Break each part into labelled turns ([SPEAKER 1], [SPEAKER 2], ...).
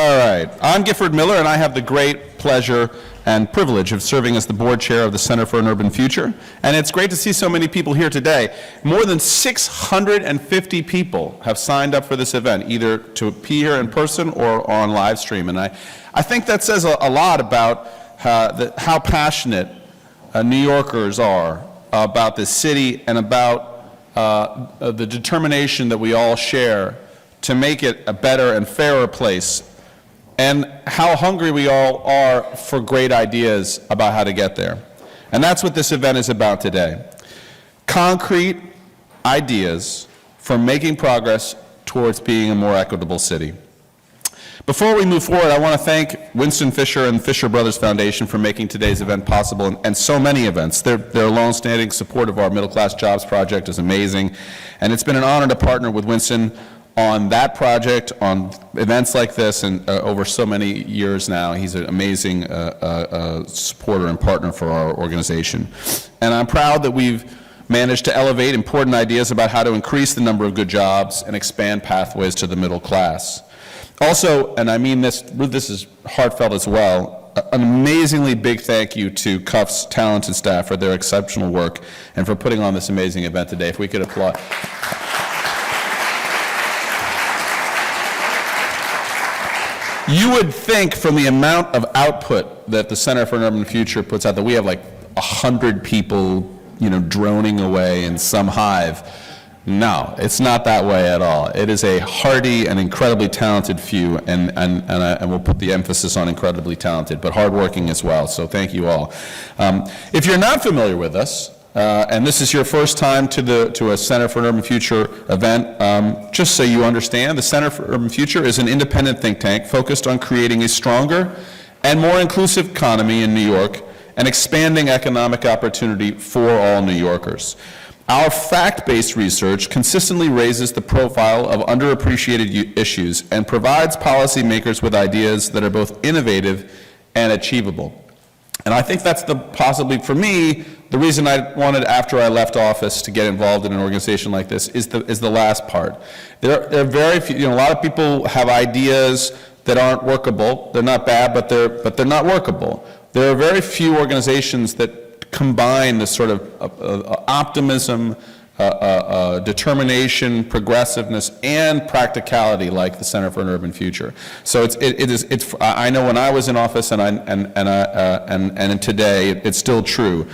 [SPEAKER 1] All right. I'm Gifford Miller, and I have the great pleasure and privilege of serving as the board chair of the Center for an Urban Future. And it's great to see so many people here today. More than 650 people have signed up for this event, either to be here in person or on live stream. And I think that says a lot about how passionate New Yorkers are about this city and about the determination that we all share to make it a better and fairer place, and how hungry we all are for great ideas about how to get there. And that's what this event is about today. Concrete ideas for making progress towards being a more equitable city. Before we move forward, I want to thank Winston Fisher and Fisher Brothers Foundation for making today's event possible, and so many events. Their long-standing support of our Middle Class Jobs Project is amazing, and it's been an honor to partner with Winston on that project, on events like this, and over so many years now. He's an amazing supporter and partner for our organization. And I'm proud that we've managed to elevate important ideas about how to increase the number of good jobs and expand pathways to the middle class. Also, and I mean this is heartfelt as well, an amazingly big thank you to CUF's talented staff for their exceptional work and for putting on this amazing event today. If we could applaud. You would think from the amount of output that the Center for an Urban Future puts out that we have like 100 people, droning away in some hive. No, it's not that way at all. It is a hearty and incredibly talented few, and we'll put the emphasis on incredibly talented, but hardworking as well, so thank you all. If you're not familiar with us, and this is your first time to a Center for an Urban Future event, just so you understand, the Center for Urban Future is an independent think tank focused on creating a stronger and more inclusive economy in New York and expanding economic opportunity for all New Yorkers. Our fact-based research consistently raises the profile of underappreciated issues and provides policymakers with ideas that are both innovative and achievable. And I think that's possibly, for me, the reason I wanted, after I left office, to get involved in an organization like this is the last part. There are very few, a lot of people have ideas that aren't workable. They're not bad, but they're not workable. There are very few organizations that combine this sort of optimism, determination, progressiveness, and practicality like the Center for an Urban Future. So I know when I was in office and today, it's still true.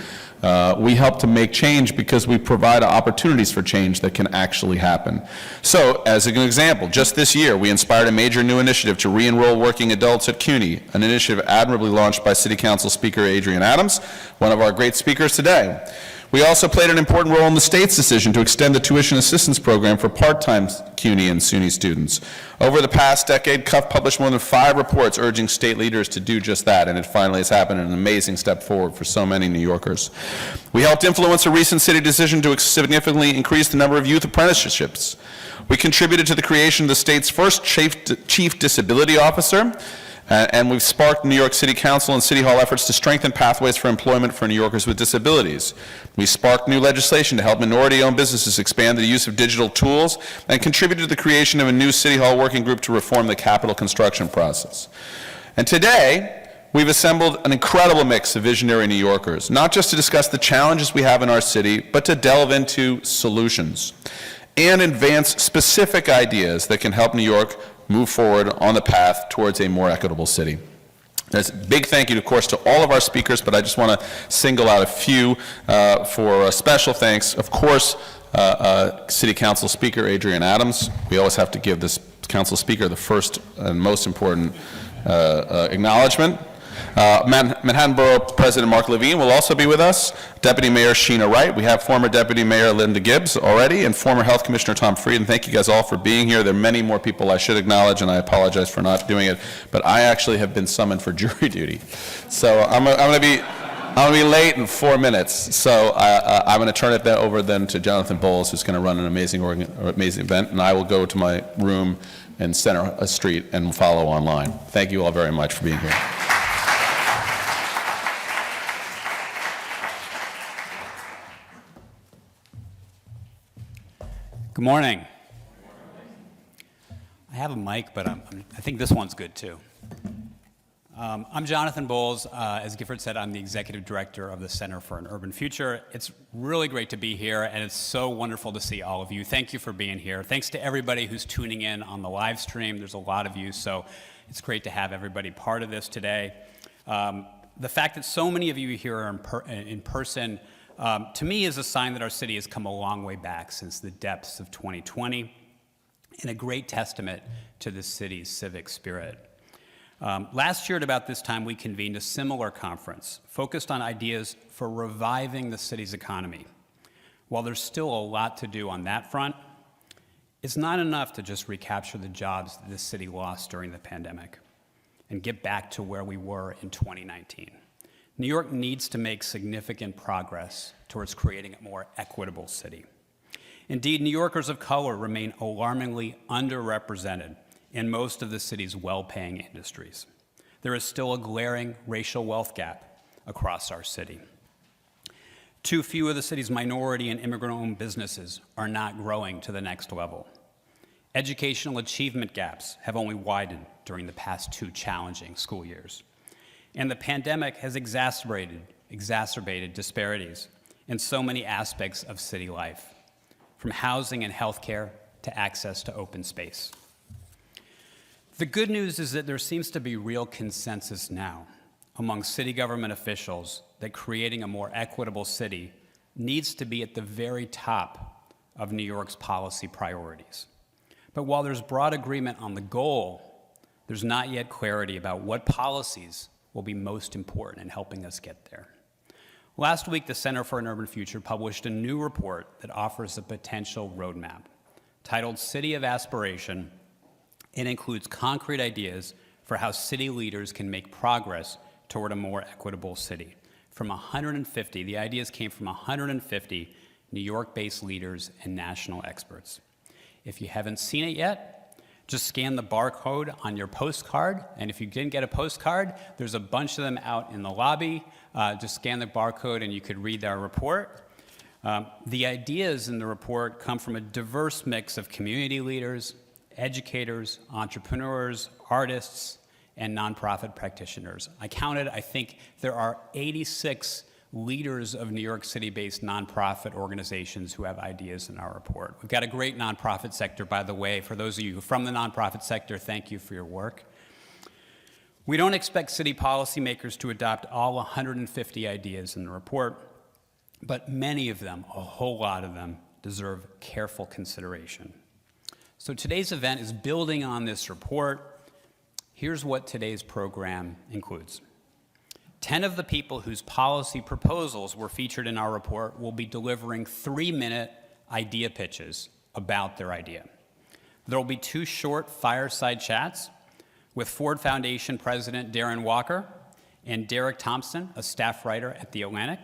[SPEAKER 1] We help to make change because we provide opportunities for change that can actually happen. So, as an example, just this year, we inspired a major new initiative to re-enroll working adults at CUNY, an initiative admirably launched by City Council Speaker Adrian Adams, one of our great speakers today. We also played an important role in the state's decision to extend the tuition assistance program for part-time CUNY and SUNY students. Over the past decade, CUF published more than 5 reports urging state leaders to do just that, and it finally has happened, an amazing step forward for so many New Yorkers. We helped influence a recent city decision to significantly increase the number of youth apprenticeships. We contributed to the creation of the state's first chief disability officer, and we've sparked New York City Council and City Hall efforts to strengthen pathways for employment for New Yorkers with disabilities. We sparked new legislation to help minority-owned businesses expand the use of digital tools and contributed to the creation of a new City Hall working group to reform the capital construction process. And today, we've assembled an incredible mix of visionary New Yorkers, not just to discuss the challenges we have in our city, but to delve into solutions and advance specific ideas that can help New York move forward on the path towards a more equitable city. There's a big thank you, of course, to all of our speakers, but I just want to single out a few for special thanks. Of course, City Council Speaker Adrian Adams. We always have to give this Council Speaker the first and most important acknowledgement. Manhattan Borough President Mark Levine will also be with us. Deputy Mayor Sheena Wright. We have former Deputy Mayor Linda Gibbs already, and former Health Commissioner Tom Frieden. Thank you guys all for being here. There are many more people I should acknowledge, and I apologize for not doing it, but I actually have been summoned for jury duty. So I'm going to be late in 4 minutes, so I'm going to turn it over then to Jonathan Bowles, who's going to run an amazing event, and I will go to my room in Center Street and follow online. Thank you all very much for being here.
[SPEAKER 2] Good morning. I have a mic, but I think this one's good too. I'm Jonathan Bowles. As Gifford said, I'm the executive director of the Center for an Urban Future. It's really great to be here, and it's so wonderful to see all of you. Thank you for being here. Thanks to everybody who's tuning in on the live stream. There's a lot of you, so it's great to have everybody part of this today. The fact that so many of you here are in person, to me, is a sign that our city has come a long way back since the depths of 2020, and a great testament to the city's civic spirit. Last year at about this time, we convened a similar conference focused on ideas for reviving the city's economy. While there's still a lot to do on that front, it's not enough to just recapture the jobs that this city lost during the pandemic and get back to where we were in 2019. New York needs to make significant progress towards creating a more equitable city. Indeed, New Yorkers of color remain alarmingly underrepresented in most of the city's well-paying industries. There is still a glaring racial wealth gap across our city. Too few of the city's minority and immigrant-owned businesses are not growing to the next level. Educational achievement gaps have only widened during the past 2 challenging school years. And the pandemic has exacerbated disparities in so many aspects of city life, from housing and healthcare to access to open space. The good news is that there seems to be real consensus now among city government officials that creating a more equitable city needs to be at the very top of New York's policy priorities. But while there's broad agreement on the goal, there's not yet clarity about what policies will be most important in helping us get there. Last week, the Center for an Urban Future published a new report that offers a potential roadmap titled City of Aspiration. It includes concrete ideas for how city leaders can make progress toward a more equitable city. From 150, the ideas came from 150 New York-based leaders and national experts. If you haven't seen it yet, just scan the barcode on your postcard, and if you didn't get a postcard, there's a bunch of them out in the lobby. Just scan the barcode and you could read our report. The ideas in the report come from a diverse mix of community leaders, educators, entrepreneurs, artists, and nonprofit practitioners. I counted, I think there are 86 leaders of New York City-based nonprofit organizations who have ideas in our report. We've got a great nonprofit sector, by the way. For those of you from the nonprofit sector, thank you for your work. We don't expect city policymakers to adopt all 150 ideas in the report, but many of them, a whole lot of them, deserve careful consideration. So today's event is building on this report. Here's what today's program includes. 10 of the people whose policy proposals were featured in our report will be delivering 3-minute idea pitches about their idea. There will be 2 short fireside chats with Ford Foundation President Darren Walker and Derek Thompson, a staff writer at The Atlantic.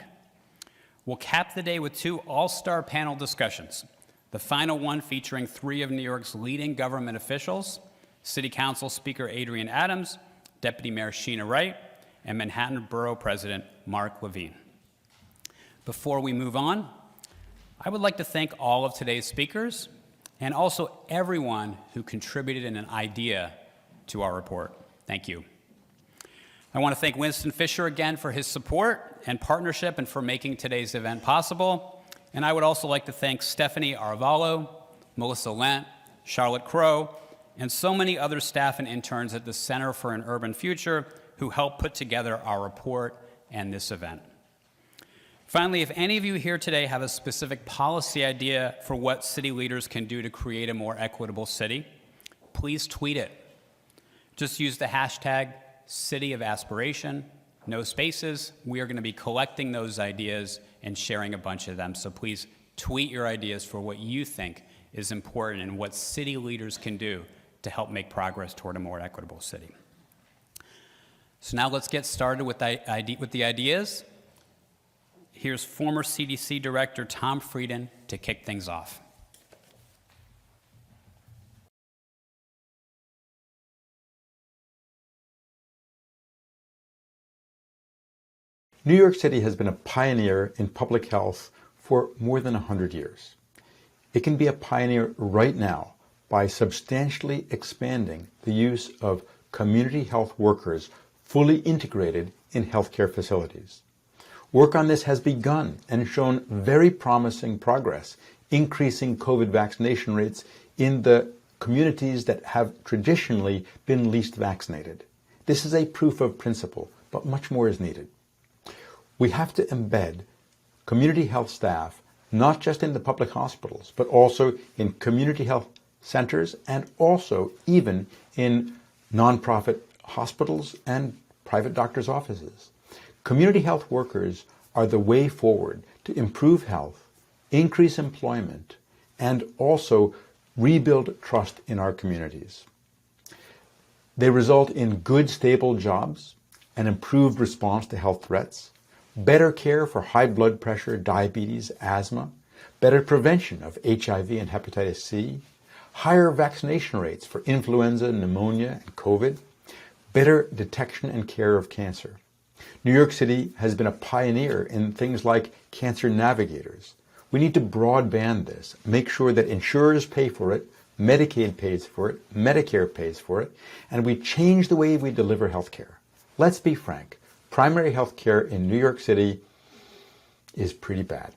[SPEAKER 2] We'll cap the day with 2 all-star panel discussions. The final one featuring 3 of New York's leading government officials, City Council Speaker Adrienne Adams, Deputy Mayor Sheena Wright, and Manhattan Borough President Mark Levine. Before we move on, I would like to thank all of today's speakers and also everyone who contributed an idea to our report. Thank you. I want to thank Winston Fisher again for his support and partnership and for making today's event possible. And I would also like to thank Stephanie Arvalo, Melissa Lent, Charlotte Crow, and so many other staff and interns at the Center for an Urban Future who helped put together our report and this event. Finally, if any of you here today have a specific policy idea for what city leaders can do to create a more equitable city, please tweet it. Just use the hashtag City of Aspiration, no spaces. We are going to be collecting those ideas and sharing a bunch of them. So please tweet your ideas for what you think is important and what city leaders can do to help make progress toward a more equitable city. So now let's get started with the ideas. Here's former CDC Director Tom Frieden to kick things off.
[SPEAKER 3] New York City has been a pioneer in public health for more than 100 years. It can be a pioneer right now by substantially expanding the use of community health workers fully integrated in healthcare facilities. Work on this has begun and shown very promising progress, increasing COVID vaccination rates in the communities that have traditionally been least vaccinated. This is a proof of principle, but much more is needed. We have to embed community health staff not just in the public hospitals, but also in community health centers and also even in nonprofit hospitals and private doctors' offices. Community health workers are the way forward to improve health, increase employment, and also rebuild trust in our communities. They result in good, stable jobs, an improved response to health threats, better care for high blood pressure, diabetes, asthma, better prevention of HIV and hepatitis C, higher vaccination rates for influenza, pneumonia, and COVID, better detection and care of cancer. New York City has been a pioneer in things like cancer navigators. We need to broadband this, make sure that insurers pay for it, Medicaid pays for it, Medicare pays for it, and we change the way we deliver health care. Let's be frank, primary health care in New York City is pretty bad.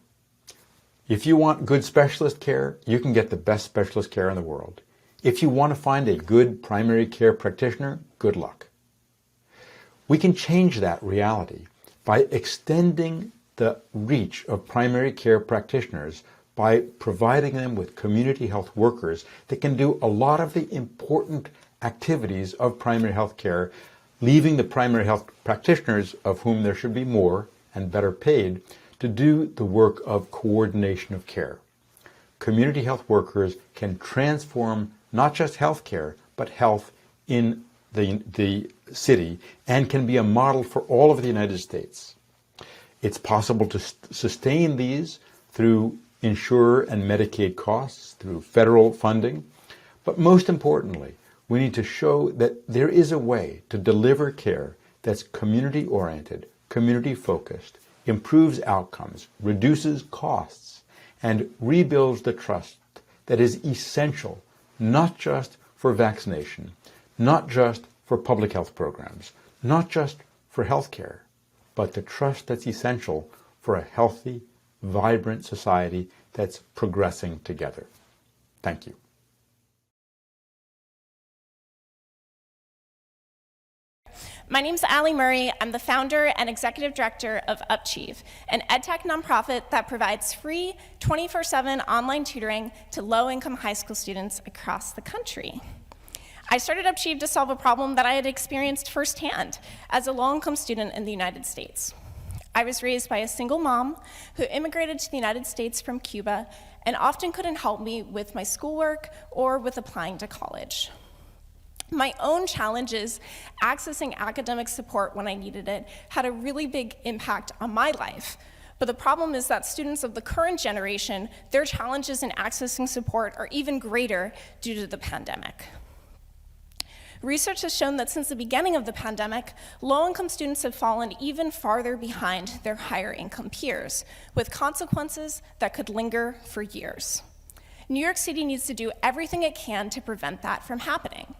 [SPEAKER 3] If you want good specialist care, you can get the best specialist care in the world. If you want to find a good primary care practitioner, good luck. We can change that reality by extending the reach of primary care practitioners by providing them with community health workers that can do a lot of the important activities of primary health care, leaving the primary health practitioners, of whom there should be more and better paid, to do the work of coordination of care. Community health workers can transform not just health care, but health in the city and can be a model for all of the United States. It's possible to sustain these through insurer and Medicaid costs, through federal funding, but most importantly, we need to show that there is a way to deliver care that's community-oriented, community-focused, improves outcomes, reduces costs, and rebuilds the trust that is essential, not just for vaccination, not just for public health programs, not just for health care, but the trust that's essential for a healthy, vibrant society that's progressing together. Thank you.
[SPEAKER 4] My name's Allie Murray. I'm the founder and executive director of Upchieve, an edtech nonprofit that provides free 24/7 online tutoring to low-income high school students across the country. I started Upchieve to solve a problem that I had experienced firsthand as a low-income student in the United States. I was raised by a single mom who immigrated to the United States from Cuba and often couldn't help me with my schoolwork or with applying to college. My own challenges accessing academic support when I needed it had a really big impact on my life. But the problem is that students of the current generation, their challenges in accessing support are even greater due to the pandemic. Research has shown that since the beginning of the pandemic, low-income students have fallen even farther behind their higher-income peers, with consequences that could linger for years. New York City needs to do everything it can to prevent that from happening.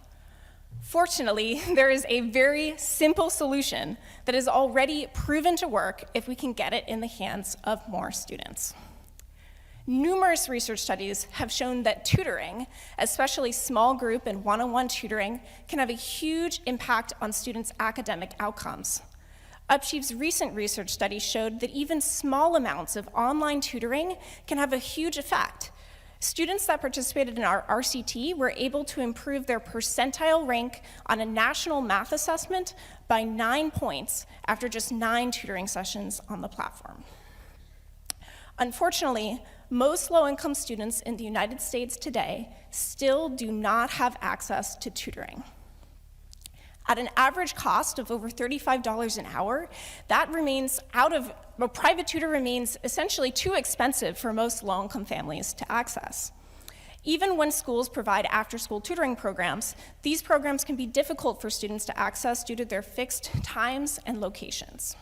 [SPEAKER 4] Fortunately, there is a very simple solution that is already proven to work if we can get it in the hands of more students. Numerous research studies have shown that tutoring, especially small group and one-on-one tutoring, can have a huge impact on students' academic outcomes. Upchieve's recent research study showed that even small amounts of online tutoring can have a huge effect. Students that participated in our RCT were able to improve their percentile rank on a national math assessment by 9 points after just 9 tutoring sessions on the platform. Unfortunately, most low-income students in the United States today still do not have access to tutoring. At an average cost of over $35 an hour, a private tutor remains essentially too expensive for most low-income families to access. Even when schools provide after-school tutoring programs, these programs can be difficult for students to access due to their fixed times and locations.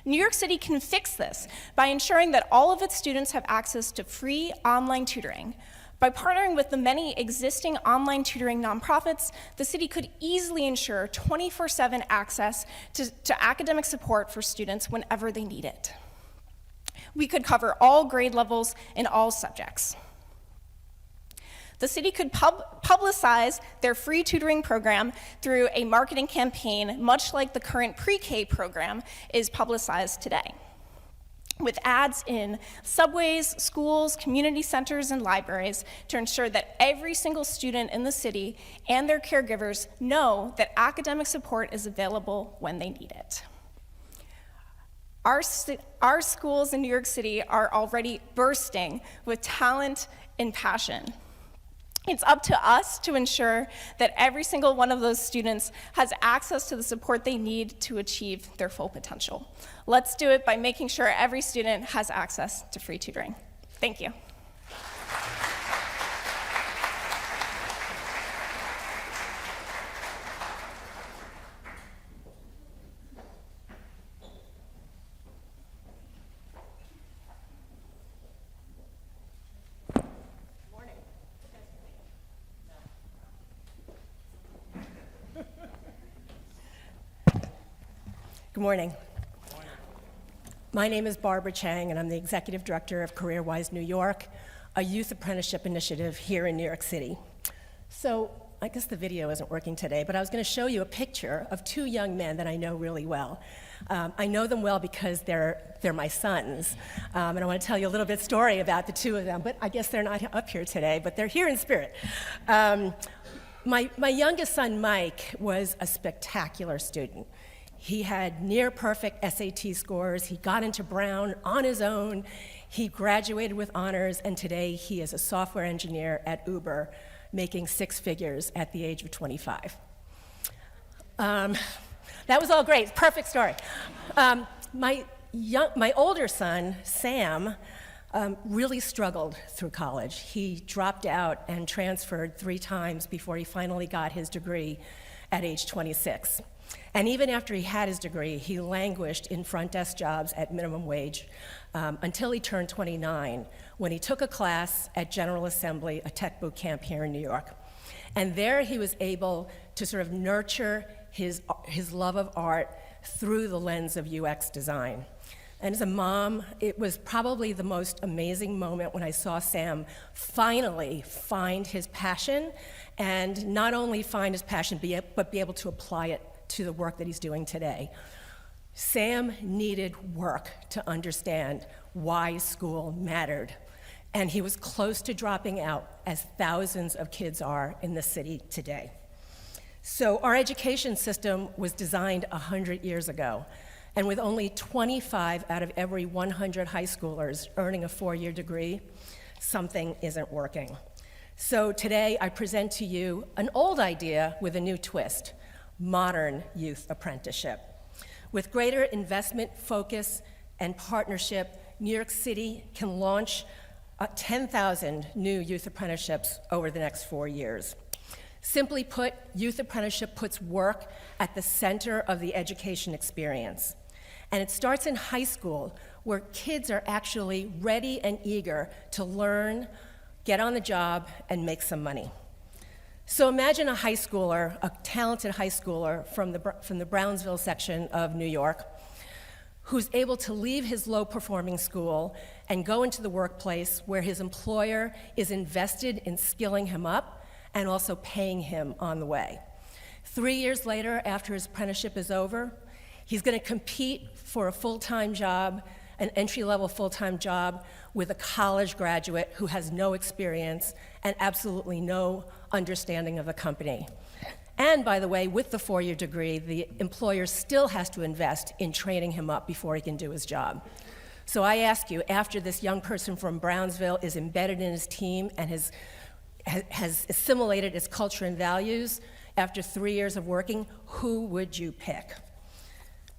[SPEAKER 4] New York City can fix this by ensuring that all of its students have access to free online tutoring, By partnering with the many existing online tutoring nonprofits, the city could easily ensure 24/7 access to academic support for students whenever they need it. We could cover all grade levels in all subjects. The city could publicize their free tutoring program through a marketing campaign, much like the current pre-K program is publicized today, with ads in subways, schools, community centers, and libraries to ensure that every single student in the city and their caregivers know that academic support is available when they need it. Our schools in New York City are already bursting with talent and passion. It's up to us to ensure that every single one of those students has access to the support they need to achieve their full potential. Let's do it by making sure every student has access to free tutoring. Thank you.
[SPEAKER 5] Good morning. My name is Barbara Chang, and I'm the Executive Director of CareerWise New York, a youth apprenticeship initiative here in New York City. So I guess the video isn't working today, but I was going to show you a picture of two young men that I know really well. I know them well because they're my sons, and I want to tell you a little bit story about the two of them, but I guess they're not up here today, but they're here in spirit. My youngest son, Mike, was a spectacular student. He had near-perfect SAT scores. He got into Brown on his own. He graduated with honors, and today he is a software engineer at Uber, making six figures at the age of 25. That was all great, perfect story. My older son, Sam, really struggled through college. He dropped out and transferred 3 times before he finally got his degree at age 26. And even after he had his degree, he languished in front desk jobs at minimum wage until he turned 29, when he took a class at General Assembly, a tech boot camp here in New York. And there he was able to sort of nurture his love of art through the lens of UX design. And as a mom, it was probably the most amazing moment when I saw Sam finally find his passion, and not only find his passion, but be able to apply it to the work that he's doing today. Sam needed work to understand why school mattered, and he was close to dropping out, as thousands of kids are in the city today. So our education system was designed 100 years ago, and with only 25 out of every 100 high schoolers earning a 4-year degree, something isn't working. So today I present to you an old idea with a new twist: modern youth apprenticeship. With greater investment, focus, and partnership, New York City can launch 10,000 new youth apprenticeships over the next 4 years. Simply put, youth apprenticeship puts work at the center of the education experience. And it starts in high school, where kids are actually ready and eager to learn, get on the job, and make some money. So imagine a high schooler, a talented high schooler from the Brownsville section of New York, who's able to leave his low-performing school and go into the workplace where his employer is invested in skilling him up and also paying him on the way. 3 years later, after his apprenticeship is over, he's going to compete for a full-time job, an entry-level full-time job, with a college graduate who has no experience and absolutely no understanding of the company. And by the way, with the 4-year degree, the employer still has to invest in training him up before he can do his job. So I ask you, after this young person from Brownsville is embedded in his team and has assimilated its culture and values, after 3 years of working, who would you pick?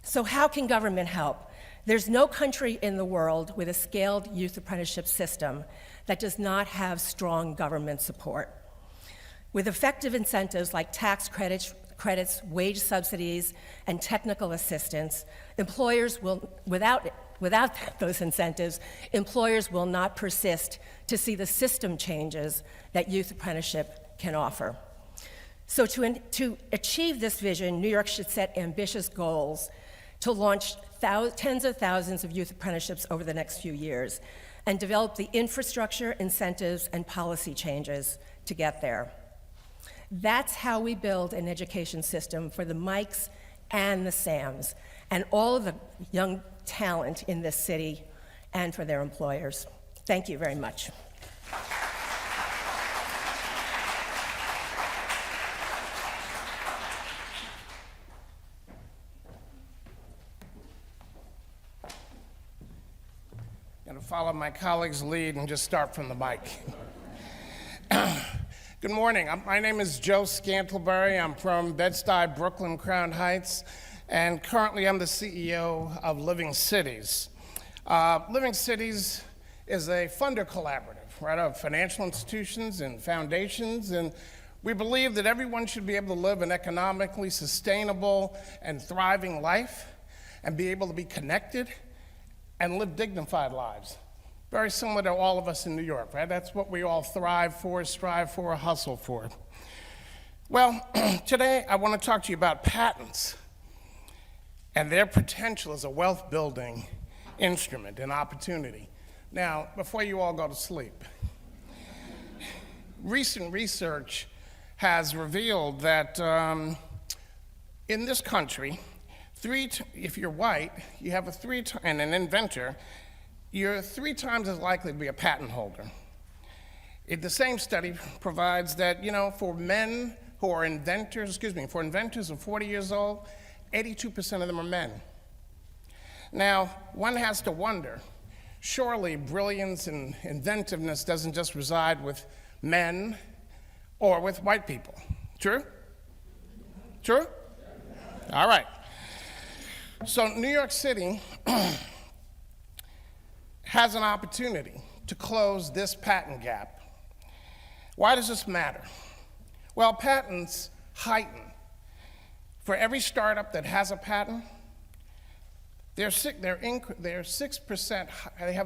[SPEAKER 5] So how can government help? There's no country in the world with a scaled youth apprenticeship system that does not have strong government support. With effective incentives like tax credits, wage subsidies, and technical assistance, employers will, without Without those incentives, employers will not persist to see the system changes that youth apprenticeship can offer. So to achieve this vision, New York should set ambitious goals to launch tens of thousands of youth apprenticeships over the next few years and develop the infrastructure, incentives, and policy changes to get there. That's how we build an education system for the Mikes and the Sams and all of the young talent in this city and for their employers. Thank you very much.
[SPEAKER 6] I'm going to follow my colleague's lead and just start from the mic. Good morning. My name is Joe Scantlebury. I'm from Bed-Stuy, Brooklyn, Crown Heights, and currently I'm the CEO of Living Cities. Living Cities is a funder collaborative, right, of financial institutions and foundations, and we believe that everyone should be able to live an economically sustainable and thriving life and be able to be connected and live dignified lives. Very similar to all of us in New York, right? That's what we all thrive for, strive for, hustle for. Well, today I want to talk to you about patents and their potential as a wealth-building instrument and opportunity. Now, before you all go to sleep, recent research has revealed that in this country, if you're white, you have and an inventor, you're 3 times as likely to be a patent holder. The same study provides that, for men who are inventors, for inventors of 40 years old, 82% of them are men. Now, one has to wonder, surely brilliance and inventiveness doesn't just reside with men or with white people. True? True? All right. So New York City has an opportunity to close this patent gap. Why does this matter? Well, patents heighten. For every startup that has a patent, they have a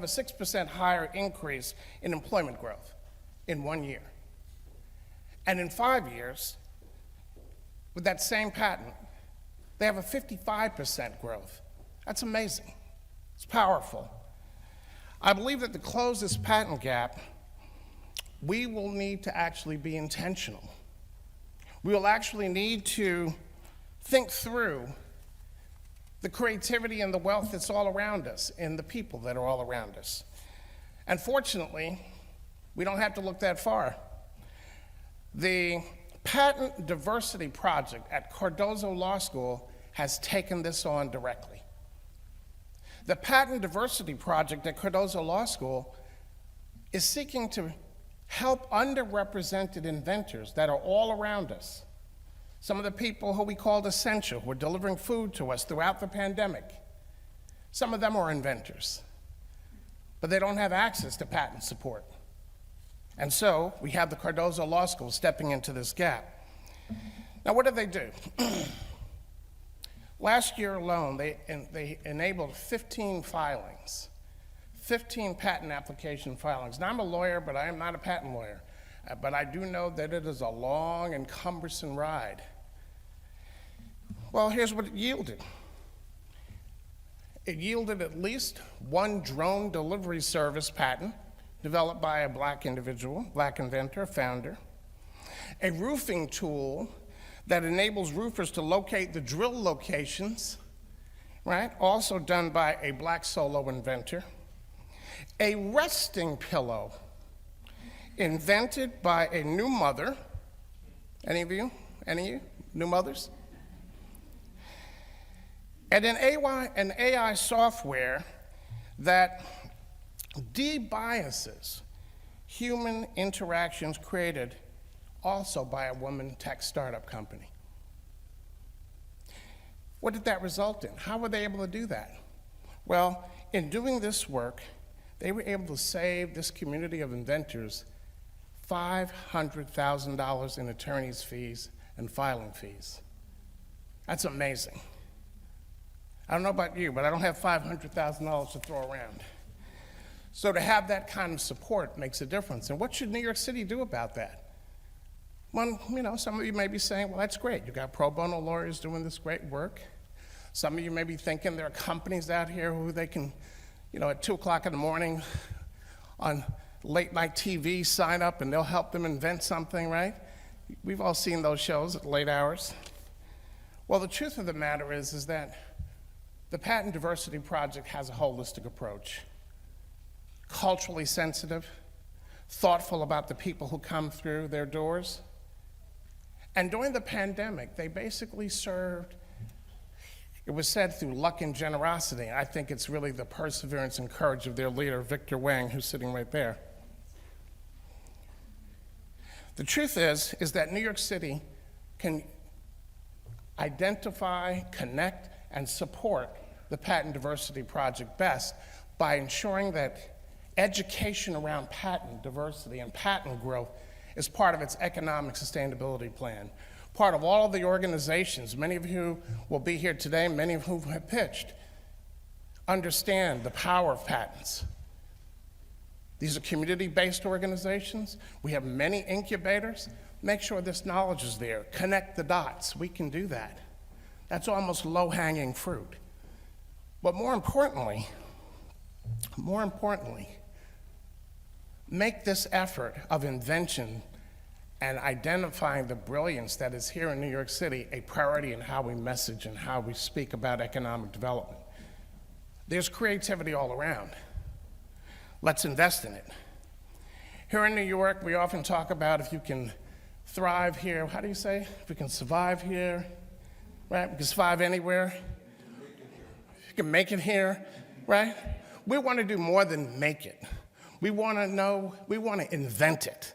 [SPEAKER 6] 6% higher increase in employment growth in 1 year. And in 5 years, with that same patent, they have a 55% growth. That's amazing. It's powerful. I believe that to close this patent gap, we will need to actually be intentional. We will actually need to think through the creativity and the wealth that's all around us and the people that are all around us. And fortunately, we don't have to look that far. The Patent Diversity Project at Cardozo Law School has taken this on directly. The Patent Diversity Project at Cardozo Law School is seeking to help underrepresented inventors that are all around us. Some of the people who we called essential, who are delivering food to us throughout the pandemic. Some of them are inventors, but they don't have access to patent support. And so we have the Cardozo Law School stepping into this gap. Now, what did they do? Last year alone, they enabled 15 filings, 15 patent application filings. Now, I'm a lawyer, but I am not a patent lawyer. But I do know that it is a long and cumbersome ride. Well, here's what it yielded. It yielded at least 1 drone delivery service patent developed by a black individual, black inventor, founder, a roofing tool that enables roofers to locate the drill locations, right? Also done by a black solo inventor, a resting pillow invented by a new mother. Any of you? New mothers? And an AI software that debiases human interactions created also by a woman tech startup company. What did that result in? How were they able to do that? Well, in doing this work, they were able to save this community of inventors $500,000 in attorney's fees and filing fees. That's amazing. I don't know about you, but I don't have $500,000 to throw around. So to have that kind of support makes a difference. And what should New York City do about that? Well, you know, some of you may be saying, well, that's great. You've got pro bono lawyers doing this great work. Some of you may be thinking there are companies out here who they can, you know, at 2 o'clock in the morning on late night TV sign up and they'll help them invent something, right? We've all seen those shows at late hours. Well, the truth of the matter is that the Patent Diversity Project has a holistic approach. Culturally sensitive, thoughtful about the people who come through their doors. And during the pandemic, they basically served, it was said, through luck and generosity. I think it's really the perseverance and courage of their leader, Victor Wang, who's sitting right there. The truth is that New York City can identify, connect, and support the Patent Diversity Project best by ensuring that education around patent diversity and patent growth is part of its economic sustainability plan. Part of all of the organizations, many of who will be here today, many of whom have pitched, understand the power of patents. These are community-based organizations. We have many incubators. Make sure this knowledge is there. Connect the dots. We can do that. That's almost low-hanging fruit. But more importantly, make this effort of invention and identifying the brilliance that is here in New York City a priority in how we message and how we speak about economic development. There's creativity all around. Let's invest in it. Here in New York, we often talk about if you can thrive here, how do you say? If we can survive here, right? We can survive anywhere. If you can make it here, right? We want to do more than make it. We want to know, we want to invent it.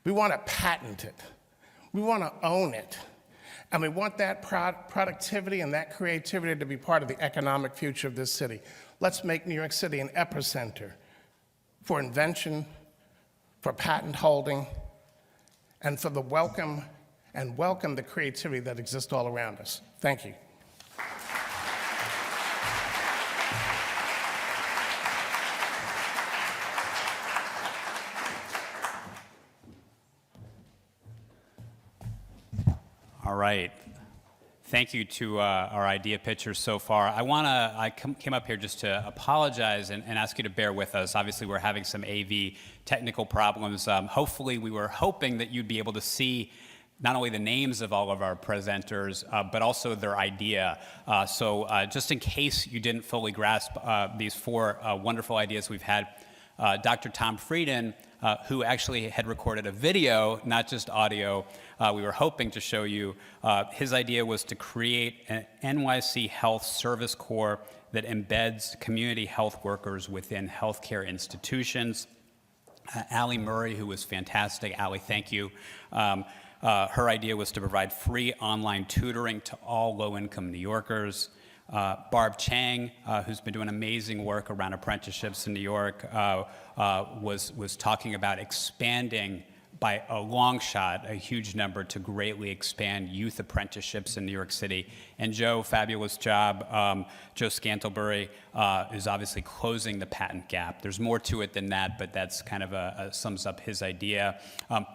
[SPEAKER 6] We want to patent it. We want to own it. And we want that productivity and that creativity to be part of the economic future of this city. Let's make New York City an epicenter for invention, for patent holding, and for the welcome the creativity that exists all around us. Thank you.
[SPEAKER 2] All right. Thank you to our idea pitchers so far. I came up here just to apologize and ask you to bear with us. Obviously, we're having some AV technical problems. Hopefully, we were hoping that you'd be able to see not only the names of all of our presenters, but also their idea. So just in case you didn't fully grasp these 4 wonderful ideas we've had, Dr. Tom Frieden, who actually had recorded a video, not just audio, we were hoping to show you. His idea was to create an NYC Health Service Corps that embeds community health workers within healthcare institutions. Allie Murray, who was fantastic. Allie, thank you. Her idea was to provide free online tutoring to all low-income New Yorkers. Barb Chang, who's been doing amazing work around apprenticeships in New York, was talking about expanding by a long shot, a huge number, to greatly expand youth apprenticeships in New York City. And Joe, fabulous job. Joe Scantlebury is obviously closing the patent gap. There's more to it than that, but that's kind of sums up his idea.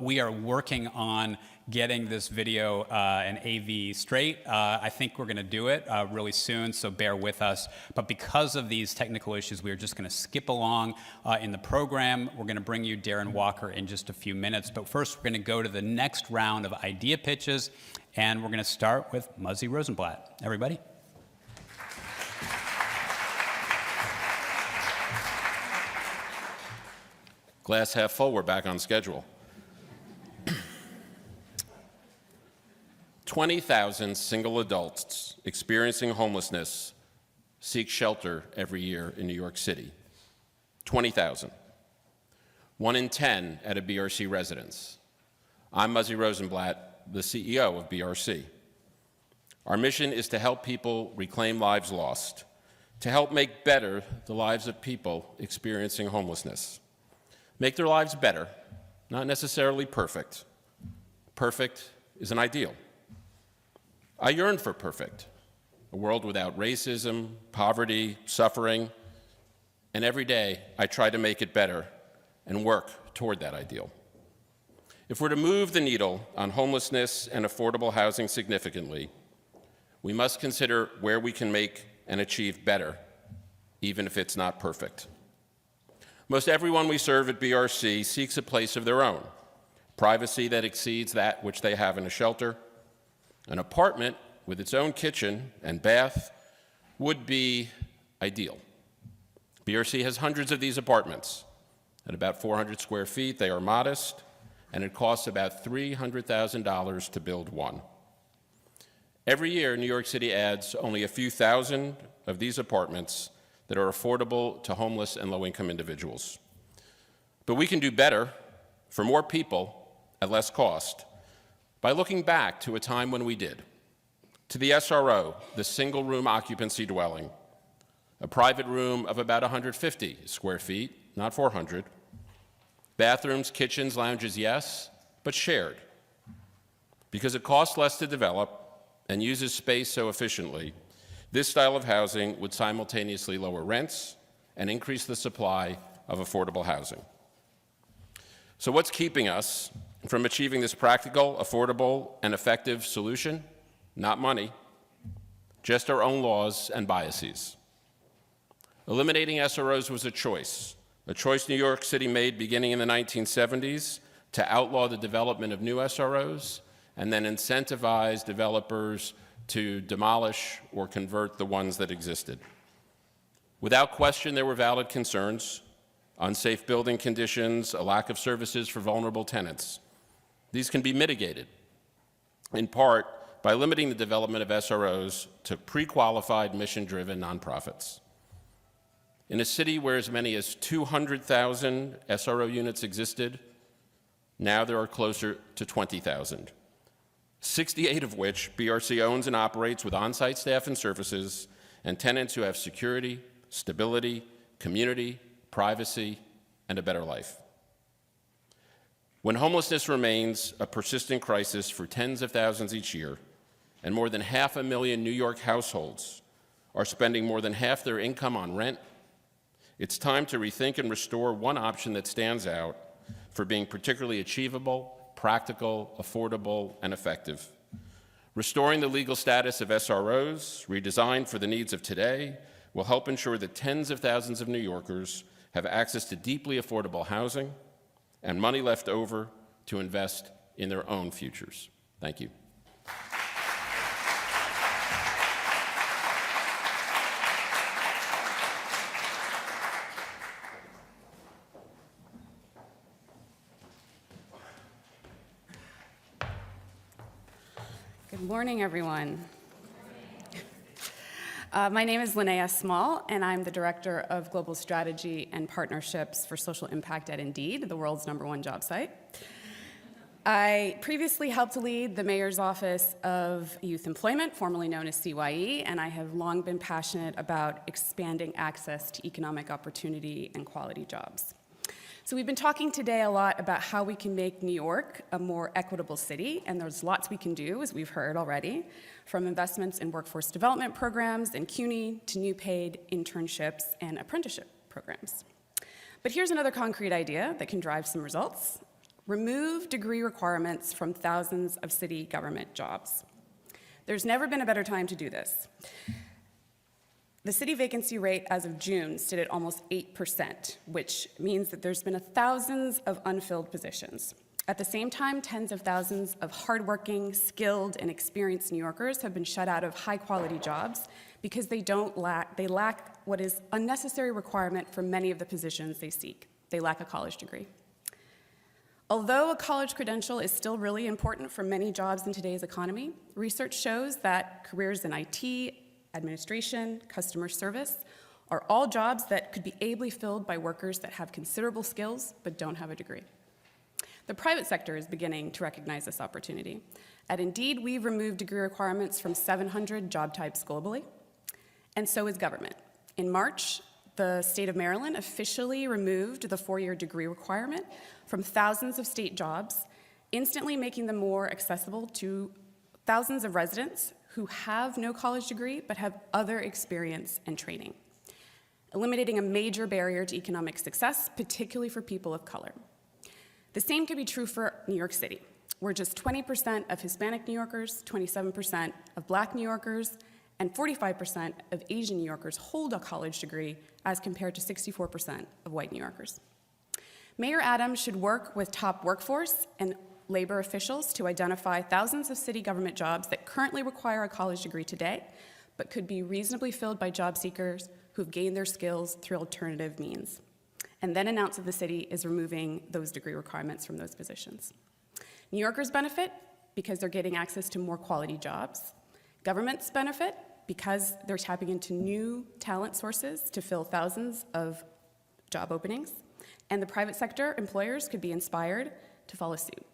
[SPEAKER 2] We are working on getting this video and AV straight. I think we're going to do it really soon, so bear with us. But because of these technical issues, we're just going to skip along in the program. We're going to bring you Darren Walker in just a few minutes. But first, we're going to go to the next round of idea pitches, and we're going to start with Muzzy Rosenblatt. Everybody?
[SPEAKER 7] Glass half full, we're back on schedule. 20,000 single adults experiencing homelessness seek shelter every year in New York City. 20,000. 1 in 10 at a BRC residence. I'm Muzzy Rosenblatt, the CEO of BRC. Our mission is to help people reclaim lives lost, to help make better the lives of people experiencing homelessness. Make their lives better, not necessarily perfect. Perfect is an ideal. I yearn for perfect. a world without racism, poverty, suffering, and every day I try to make it better and work toward that ideal. If we're to move the needle on homelessness and affordable housing significantly, we must consider where we can make and achieve better, even if it's not perfect. Most everyone we serve at BRC seeks a place of their own, privacy that exceeds that which they have in a shelter. An apartment with its own kitchen and bath would be ideal. BRC has hundreds of these apartments. At about 400 square feet, they are modest, and it costs about $300,000 to build one. Every year, New York City adds only a few thousand of these apartments that are affordable to homeless and low-income individuals. But we can do better for more people at less cost by looking back to a time when we did, to the SRO, the single-room occupancy dwelling, a private room of about 150 square feet, not 400. Bathrooms, kitchens, lounges, yes, but shared. Because it costs less to develop and uses space so efficiently, this style of housing would simultaneously lower rents and increase the supply of affordable housing. So what's keeping us from achieving this practical, affordable, and effective solution? Not money, just our own laws and biases. Eliminating SROs was a choice New York City made beginning in the 1970s to outlaw the development of new SROs and then incentivize developers to demolish or convert the ones that existed. Without question, there were valid concerns: unsafe building conditions, a lack of services for vulnerable tenants. These can be mitigated, in part, by limiting the development of SROs to pre-qualified, mission-driven nonprofits. In a city where as many as 200,000 SRO units existed, now there are closer to 20,000, 68 of which BRC owns and operates with on-site staff and services, and tenants who have security, stability, community, privacy, and a better life. When homelessness remains a persistent crisis for tens of thousands each year, and more than 500,000 New York households are spending more than half their income on rent, it's time to rethink and restore one option that stands out for being particularly achievable, practical, affordable, and effective. Restoring the legal status of SROs, redesigned for the needs of today, will help ensure that tens of thousands of New Yorkers have access to deeply affordable housing and money left over to invest in their own futures. Thank you.
[SPEAKER 8] Good morning, everyone. My name is Linnea Small, and I'm the Director of Global Strategy and Partnerships for Social Impact at Indeed, the world's #1 job site. I previously helped lead the Mayor's Office of Youth Employment, formerly known as CYE, and I have long been passionate about expanding access to economic opportunity and quality jobs. So we've been talking today a lot about how we can make New York a more equitable city, and there's lots we can do, as we've heard already, from investments in workforce development programs and CUNY to new paid internships and apprenticeship programs. But here's another concrete idea that can drive some results. Remove degree requirements from thousands of city government jobs. There's never been a better time to do this. The city vacancy rate as of June stood at almost 8%, which means that there's been thousands of unfilled positions. At the same time, tens of thousands of hardworking, skilled, and experienced New Yorkers have been shut out of high-quality jobs because they lack what is a necessary requirement for many of the positions they seek. They lack a college degree. Although a college credential is still really important for many jobs in today's economy, research shows that careers in IT, administration, customer service are all jobs that could be ably filled by workers that have considerable skills but don't have a degree. The private sector is beginning to recognize this opportunity. At Indeed, we've removed degree requirements from 700 job types globally, and so is government. In March, the state of Maryland officially removed the 4-year degree requirement from thousands of state jobs, instantly making them more accessible to thousands of residents who have no college degree but have other experience and training, eliminating a major barrier to economic success, particularly for people of color. The same could be true for New York City, where just 20% of Hispanic New Yorkers, 27% of Black New Yorkers, and 45% of Asian New Yorkers hold a college degree as compared to 64% of white New Yorkers. Mayor Adams should work with top workforce and labor officials to identify thousands of city government jobs that currently require a college degree today, but could be reasonably filled by job seekers who've gained their skills through alternative means, and then announce that the city is removing those degree requirements from those positions. New Yorkers benefit because they're getting access to more quality jobs. Governments benefit because they're tapping into new talent sources to fill thousands of job openings. And the private sector employers could be inspired to follow suit.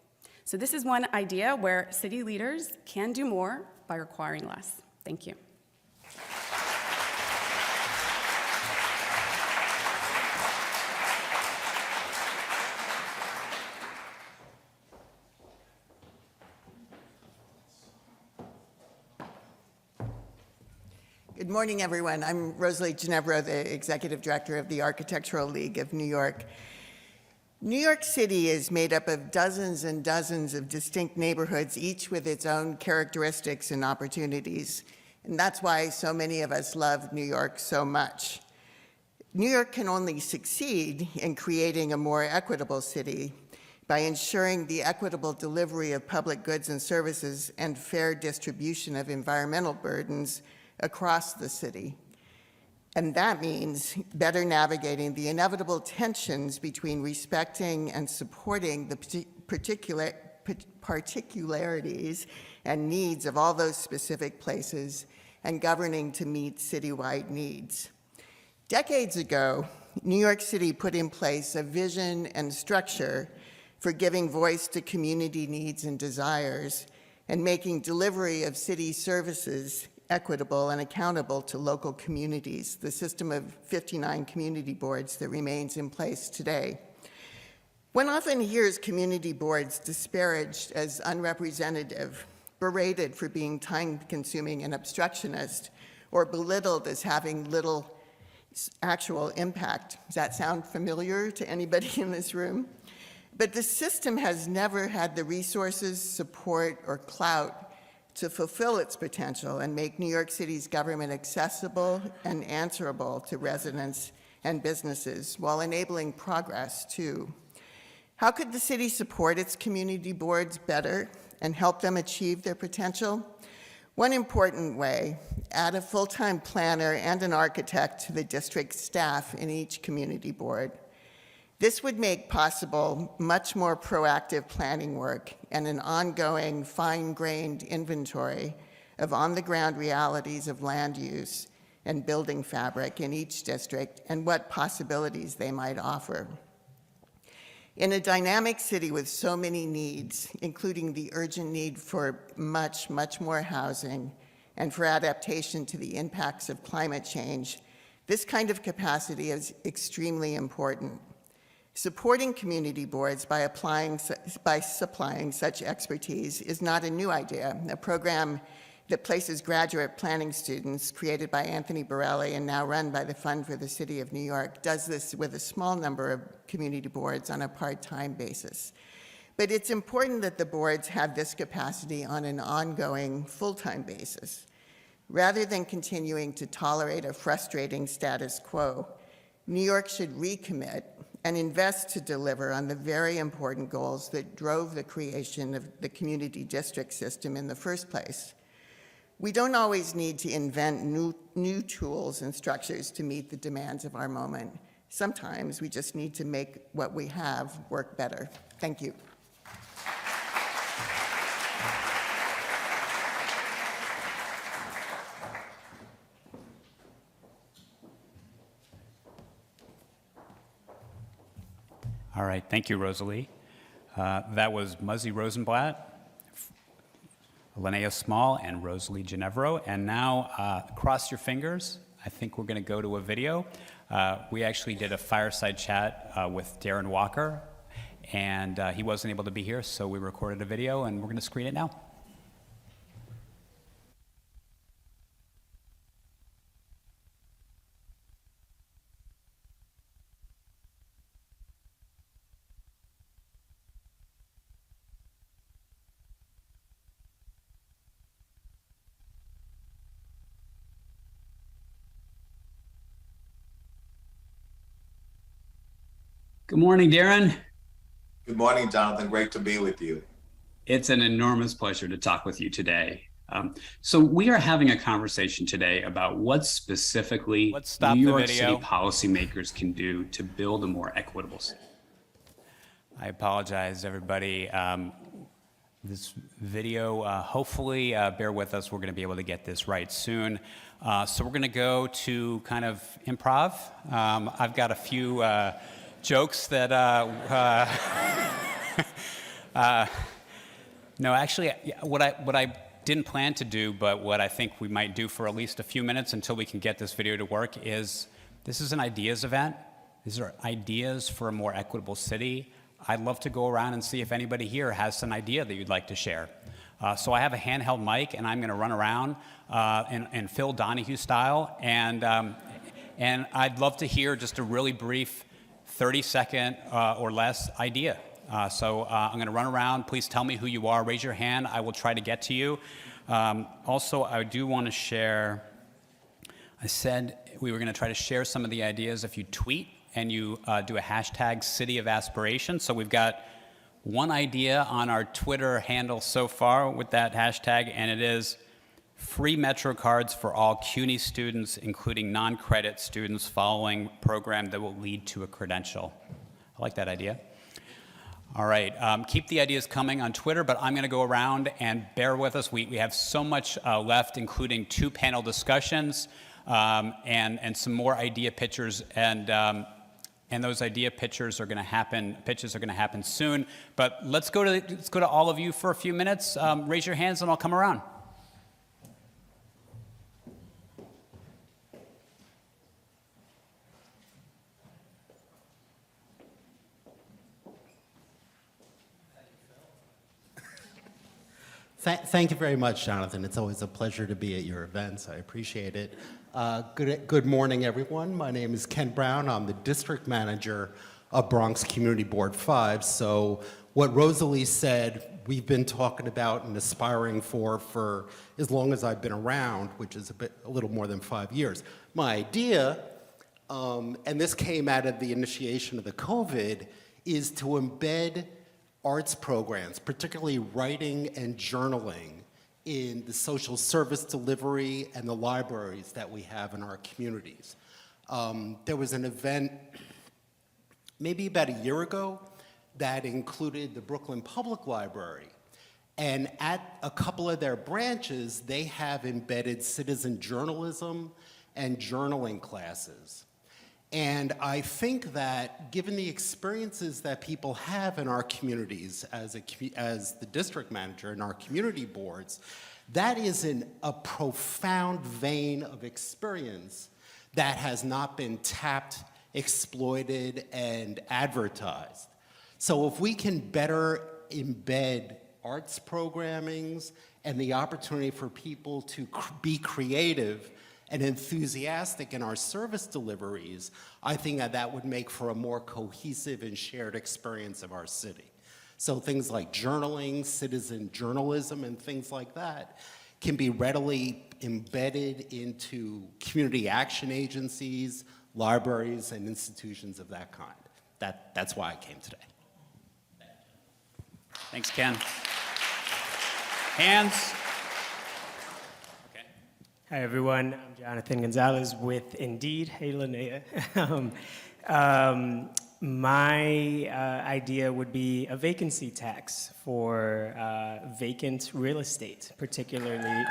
[SPEAKER 8] So this is one idea where city leaders can do more by requiring less. Thank you.
[SPEAKER 9] Good morning, everyone. I'm Rosalie Ginevra, the Executive Director of the Architectural League of New York. New York City is made up of dozens and dozens of distinct neighborhoods, each with its own characteristics and opportunities. And that's why so many of us love New York so much. New York can only succeed in creating a more equitable city by ensuring the equitable delivery of public goods and services and fair distribution of environmental burdens across the city. And that means better navigating the inevitable tensions between respecting and supporting the particularities and needs of all those specific places and governing to meet citywide needs. Decades ago, New York City put in place a vision and structure for giving voice to community needs and desires and making delivery of city services equitable and accountable to local communities, the system of 59 community boards that remains in place today. One often hears community boards disparaged as unrepresentative, berated for being time-consuming and obstructionist, or belittled as having little actual impact. Does that sound familiar to anybody in this room? But the system has never had the resources, support, or clout to fulfill its potential and make New York City's government accessible and answerable to residents and businesses while enabling progress too. How could the city support its community boards better and help them achieve their potential? One important way, add a full-time planner and an architect to the district staff in each community board. This would make possible much more proactive planning work and an ongoing fine-grained inventory of on-the-ground realities of land use and building fabric in each district and what possibilities they might offer. In a dynamic city with so many needs, including the urgent need for much, much more housing and for adaptation to the impacts of climate change, this kind of capacity is extremely important. Supporting community boards by supplying such expertise is not a new idea. A program that places graduate planning students, created by Anthony Borelli and now run by the Fund for the City of New York, does this with a small number of community boards on a part-time basis. But it's important that the boards have this capacity on an ongoing, full-time basis. Rather than continuing to tolerate a frustrating status quo, New York should recommit and invest to deliver on the very important goals that drove the creation of the community district system in the first place. We don't always need to invent new tools and structures to meet the demands of our moment. Sometimes we just need to make what we have work better. Thank you.
[SPEAKER 2] All right, thank you, Rosalie. That was Muzzy Rosenblatt, Linnea Small, and Rosalie Ginevro. And now, cross your fingers. I think we're going to go to a video. We actually did a fireside chat with Darren Walker, and he wasn't able to be here, so we recorded a video, and we're going to screen it now. Good morning, Darren.
[SPEAKER 10] Good morning, Jonathan. Great to be with you.
[SPEAKER 2] It's an enormous pleasure to talk with you today. So we are having a conversation today about what specifically New York City policymakers can do to build a more equitable city. I apologize, everybody. This video, hopefully, bear with us. We're going to be able to get this right soon. So we're going to go to kind of improv. I've got a few jokes that, no, actually, what I didn't plan to do, but what I think we might do for at least a few minutes until we can get this video to work is, this is an ideas event. These are ideas for a more equitable city. I'd love to go around and see if anybody here has an idea that you'd like to share. So I have a handheld mic, and I'm going to run around in Phil Donahue style, and I'd love to hear just a really brief 30-second or less idea. So I'm going to run around. Please tell me who you are. Raise your hand. I will try to get to you. Also, I do want to share, I said we were going to try to share some of the ideas if you tweet and you do a hashtag City of Aspiration. So we've got one idea on our Twitter handle so far with that hashtag, and it is free Metro cards for all CUNY students, including non-credit students, following program that will lead to a credential. I like that idea. All right, keep the ideas coming on Twitter, but I'm going to go around and bear with us. We have so much left, including 2 panel discussions and some more idea pitchers, and those idea pitches are going to happen soon. But let's go to all of you for a few minutes. Raise your hands, and I'll come around.
[SPEAKER 11] Thank you very much, Jonathan. It's always a pleasure to be at your events. I appreciate it. Good morning, everyone. My name is Ken Brown. I'm the district manager of Bronx Community Board 5. So what Rosalie said, we've been talking about and aspiring for as long as I've been around, which is a little more than 5 years. My idea, and this came out of the initiation of the COVID, is to embed arts programs, particularly writing and journaling, in the social service delivery and the libraries that we have in our communities. There was an event maybe about a year ago that included the Brooklyn Public Library. And at a couple of their branches, they have embedded citizen journalism and journaling classes. And I think that given the experiences that people have in our communities as the district manager in our community boards, that is in a profound vein of experience that has not been tapped, exploited, and advertised. So if we can better embed arts programmings and the opportunity for people to be creative and enthusiastic in our service deliveries, I think that would make for a more cohesive and shared experience of our city. So things like journaling, citizen journalism, and things like that can be readily embedded into community action agencies, libraries, and institutions of that kind. That's why I came today.
[SPEAKER 2] Thanks, Ken. Hands.
[SPEAKER 12] Hi, everyone. I'm Jonathan Gonzalez with Indeed. Hey, Linnea. My idea would be a vacancy tax for vacant real estate, particularly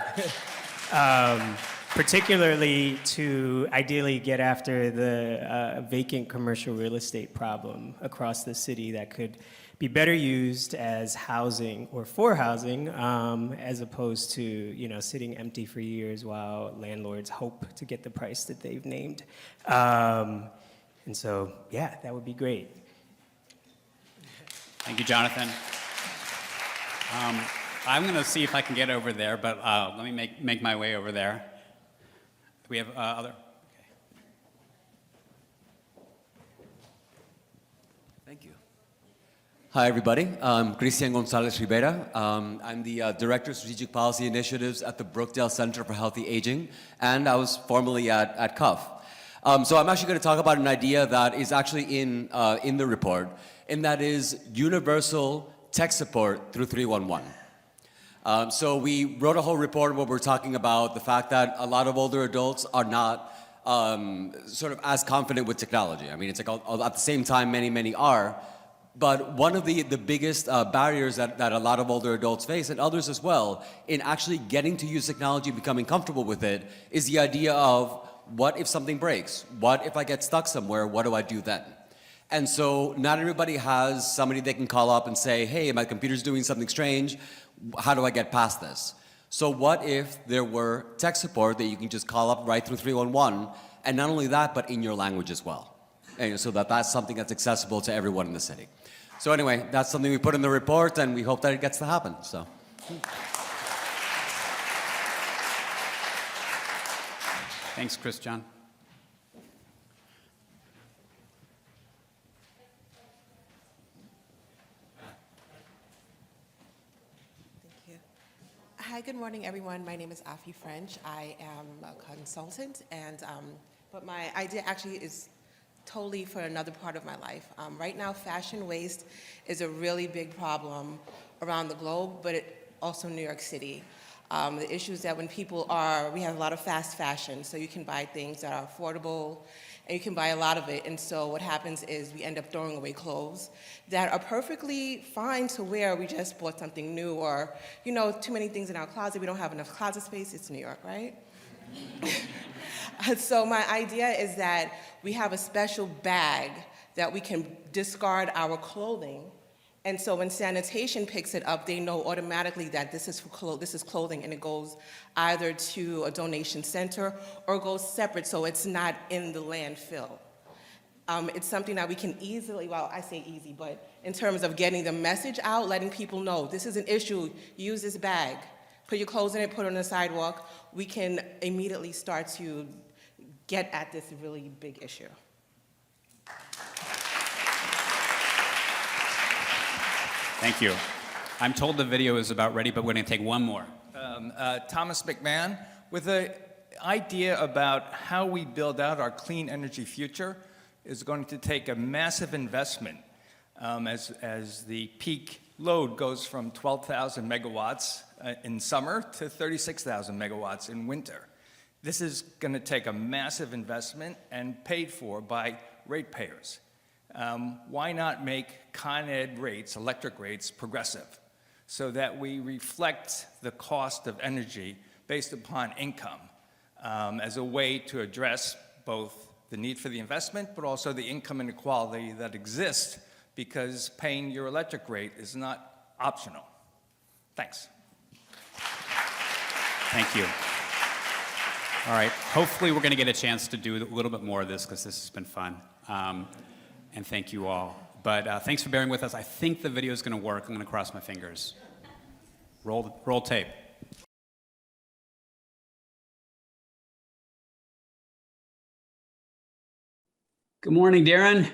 [SPEAKER 12] to ideally get after the vacant commercial real estate problem across the city that could be better used as housing or for housing, as opposed to sitting empty for years while landlords hope to get the price that they've named. And so, yeah, that would be great.
[SPEAKER 2] Thank you, Jonathan. I'm going to see if I can get over there, but let me make my way over there. Do we have other?
[SPEAKER 13] Thank you. Hi, everybody. I'm Cristian Gonzalez Rivera. I'm the Director of Strategic Policy Initiatives at the Brookdale Center for Healthy Aging, and I was formerly at CUF. So I'm actually going to talk about an idea that is actually in the report, and that is universal tech support through 311. So we wrote a whole report where we're talking about the fact that a lot of older adults are not sort of as confident with technology. I mean, it's like at the same time, many are. But one of the biggest barriers that a lot of older adults face, and others as well, in actually getting to use technology, becoming comfortable with it, is the idea of what if something breaks? What if I get stuck somewhere? What do I do then? And so not everybody has somebody they can call up and say, hey, my computer's doing something strange. How do I get past this? So what if there were tech support that you can just call up right through 311, and not only that, but in your language as well, and so that's something that's accessible to everyone in the city. So anyway, that's something we put in the report, and we hope that it gets to happen. So.
[SPEAKER 2] Thanks, Christian.
[SPEAKER 14] Hi, good morning, everyone. My name is Afi French. I am a consultant, and but my idea actually is totally for another part of my life. Right now, fashion waste is a really big problem around the globe, but also in New York City. The issue is that when we have a lot of fast fashion, so you can buy things that are affordable, and you can buy a lot of it, and so what happens is we end up throwing away clothes that are perfectly fine to wear. We just bought something new, or, you know, too many things in our closet. We don't have enough closet space. It's New York, right? So my idea is that we have a special bag that we can discard our clothing. And so when sanitation picks it up, they know automatically that this is clothing, and it goes either to a donation center or goes separate, so it's not in the landfill. It's something that we can easily, well, I say easy, but in terms of getting the message out, letting people know this is an issue, use this bag, put your clothes in it, put it on the sidewalk, we can immediately start to get at this really big issue.
[SPEAKER 2] Thank you. I'm told the video is about ready, but we're going to take one more.
[SPEAKER 15] Thomas McMahon, with an idea about how we build out our clean energy future is going to take a massive investment as the peak load goes from 12,000 megawatts in summer to 36,000 megawatts in winter. This is going to take a massive investment and paid for by ratepayers. Why not make Con Ed rates, electric rates, progressive, so that we reflect the cost of energy based upon income as a way to address both the need for the investment, but also the income inequality that exists because paying your electric rate is not optional. Thanks.
[SPEAKER 2] Thank you. All right, hopefully we're going to get a chance to do a little bit more of this because this has been fun. And thank you all. But thanks for bearing with us. I think the video is going to work. I'm going to cross my fingers. Roll tape. Good morning, Darren.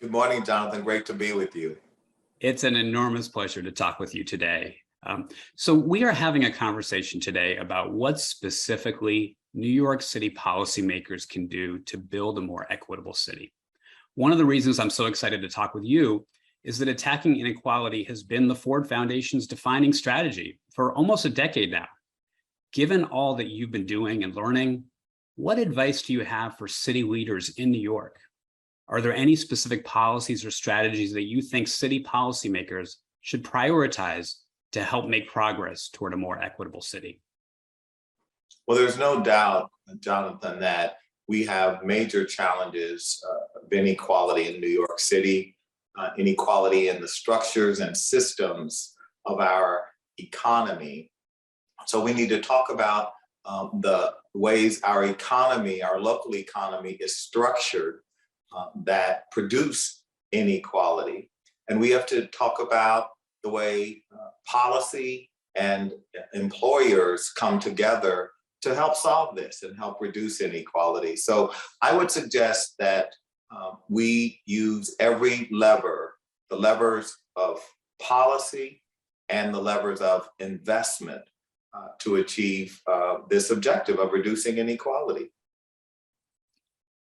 [SPEAKER 10] Good morning, Jonathan. Great to be with you.
[SPEAKER 2] It's an enormous pleasure to talk with you today. So we are having a conversation today about what specifically New York City policymakers can do to build a more equitable city. One of the reasons I'm so excited to talk with you is that attacking inequality has been the Ford Foundation's defining strategy for almost a decade now. Given all that you've been doing and learning, what advice do you have for city leaders in New York? Are there any specific policies or strategies that you think city policymakers should prioritize to help make progress toward a more equitable city?
[SPEAKER 10] Well, there's no doubt, Jonathan, that we have major challenges of inequality in New York City, inequality in the structures and systems of our economy. So we need to talk about the ways our economy, our local economy is structured that produce inequality. And we have to talk about the way policy and employers come together to help solve this and help reduce inequality. So I would suggest that we use every lever, the levers of policy and the levers of investment to achieve this objective of reducing inequality.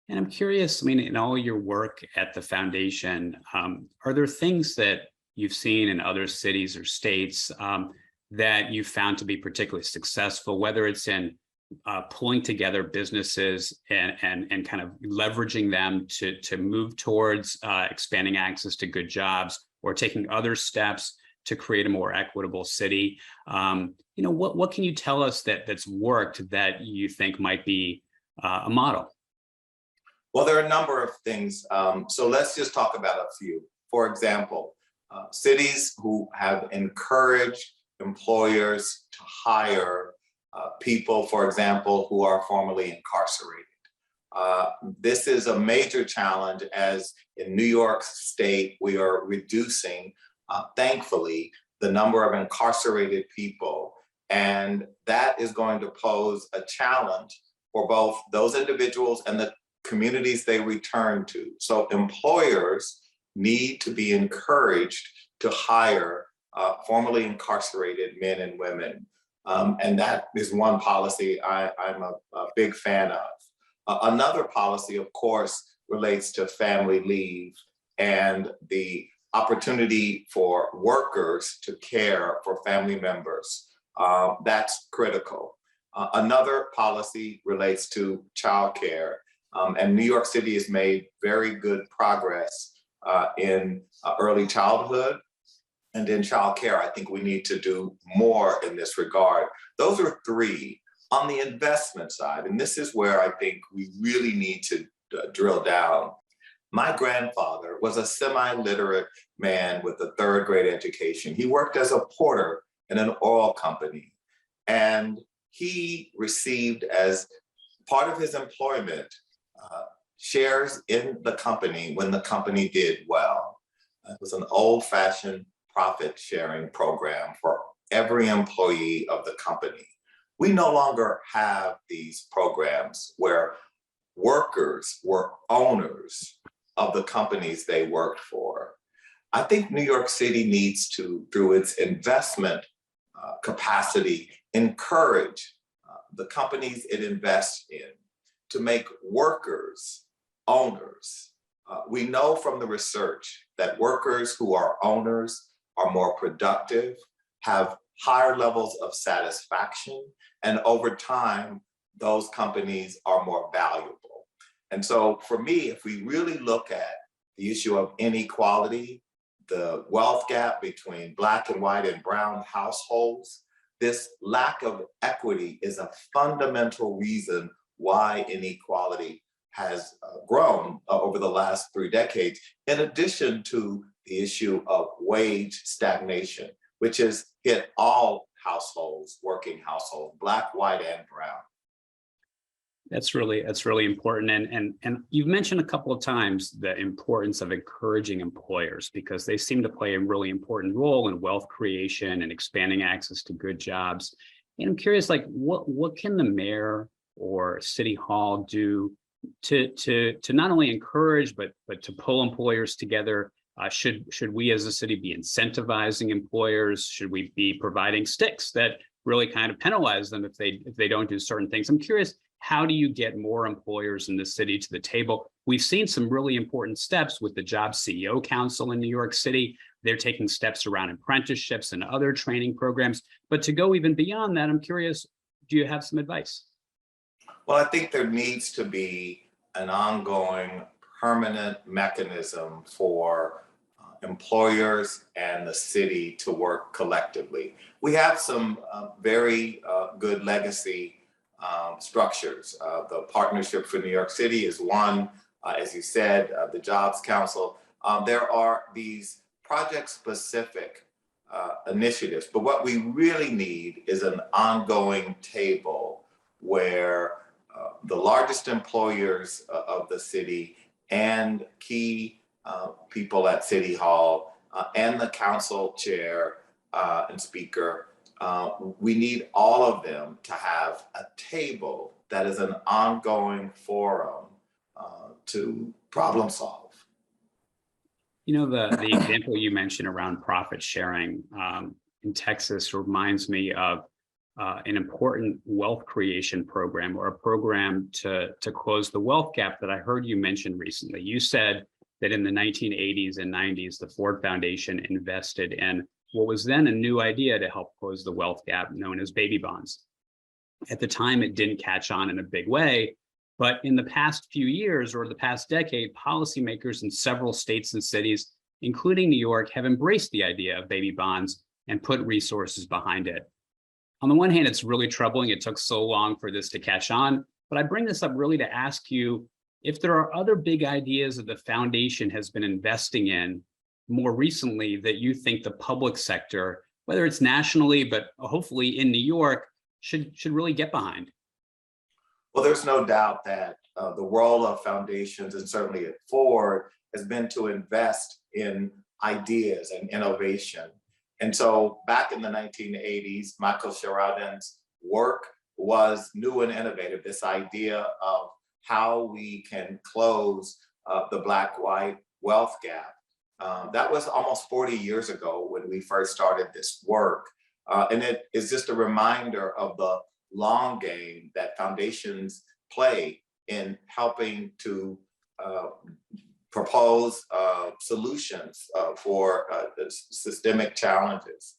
[SPEAKER 2] And I'm curious, I mean, in all your work at the foundation, are there things that you've seen in other cities or states that you found to be particularly successful, whether it's in pulling together businesses and kind of leveraging them to move towards expanding access to good jobs, or taking other steps to create a more equitable city? What can you tell us that's worked that you think might be a model?
[SPEAKER 10] Well, there are a number of things. So let's just talk about a few. For example, cities who have encouraged employers to hire people, for example, who are formerly incarcerated. This is a major challenge, as in New York State, we are reducing, thankfully, the number of incarcerated people. And that is going to pose a challenge for both those individuals and the communities they return to. So employers need to be encouraged to hire formerly incarcerated men and women. And that is one policy I'm a big fan of. Another policy, of course, relates to family leave and the opportunity for workers to care for family members. That's critical. Another policy relates to childcare. And New York City has made very good progress in early childhood and in childcare. I think we need to do more in this regard. Those are three. On the investment side, and this is where I think we really need to drill down. My grandfather was a semi-literate man with a third grade education. He worked as a porter in an oil company, and he received, as part of his employment, shares in the company when the company did well. It was an old-fashioned profit sharing program for every employee of the company. We no longer have these programs where workers were owners of the companies they worked for. I think New York City needs to, through its investment capacity, encourage the companies it invests in to make workers owners. We know from the research that workers who are owners are more productive, have higher levels of satisfaction, and over time, those companies are more valuable. And so for me, if we really look at the issue of inequality, the wealth gap between Black and white and brown households, this lack of equity is a fundamental reason why inequality has grown over the last 3 decades, in addition to the issue of wage stagnation, which has hit all households, working households, Black, white, and brown.
[SPEAKER 2] That's really important. And you've mentioned a couple of times the importance of encouraging employers, because they seem to play a really important role in wealth creation and expanding access to good jobs. And I'm curious, like, what can the mayor or city hall do to not only encourage, but to pull employers together? Should we as a city be incentivizing employers? Should we be providing sticks that really kind of penalize them if they don't do certain things? I'm curious, how do you get more employers in the city to the table? We've seen some really important steps with the Job CEO Council in New York City. They're taking steps around apprenticeships and other training programs. But to go even beyond that, I'm curious, do you have some advice?
[SPEAKER 10] Well, I think there needs to be an ongoing permanent mechanism for employers and the city to work collectively. We have some very good legacy structures. The Partnership for New York City is one, as you said, the Jobs Council. There are these project-specific initiatives, but what we really need is an ongoing table where the largest employers of the city and key people at City Hall and the council chair and speaker, we need all of them to have a table that is an ongoing forum to problem solve.
[SPEAKER 2] You know, the example you mentioned around profit sharing in Texas reminds me of an important wealth creation program or a program to close the wealth gap that I heard you mention recently. You said that in the 1980s and 90s, the Ford Foundation invested in what was then a new idea to help close the wealth gap known as baby bonds. At the time, it didn't catch on in a big way, but in the past few years or the past decade, policymakers in several states and cities, including New York, have embraced the idea of baby bonds and put resources behind it. On the one hand, it's really troubling it took so long for this to catch on, but I bring this up really to ask you if there are other big ideas that the foundation has been investing in more recently that you think the public sector, whether it's nationally, but hopefully in New York, should really get behind.
[SPEAKER 10] Well, there's no doubt that the role of foundations, and certainly at Ford, has been to invest in ideas and innovation. And so back in the 1980s, Michael Sheridan's work was new and innovative, this idea of how we can close the Black-white wealth gap. That was almost 40 years ago when we first started this work. And it is just a reminder of the long game that foundations play in helping to propose solutions for systemic challenges.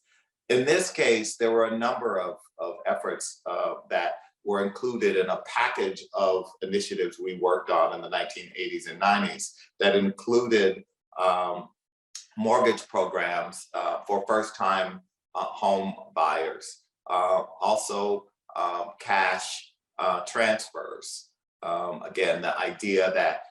[SPEAKER 10] In this case, there were a number of efforts that were included in a package of initiatives we worked on in the 1980s and 90s that included mortgage programs for first-time home buyers, also cash transfers. Again, the idea that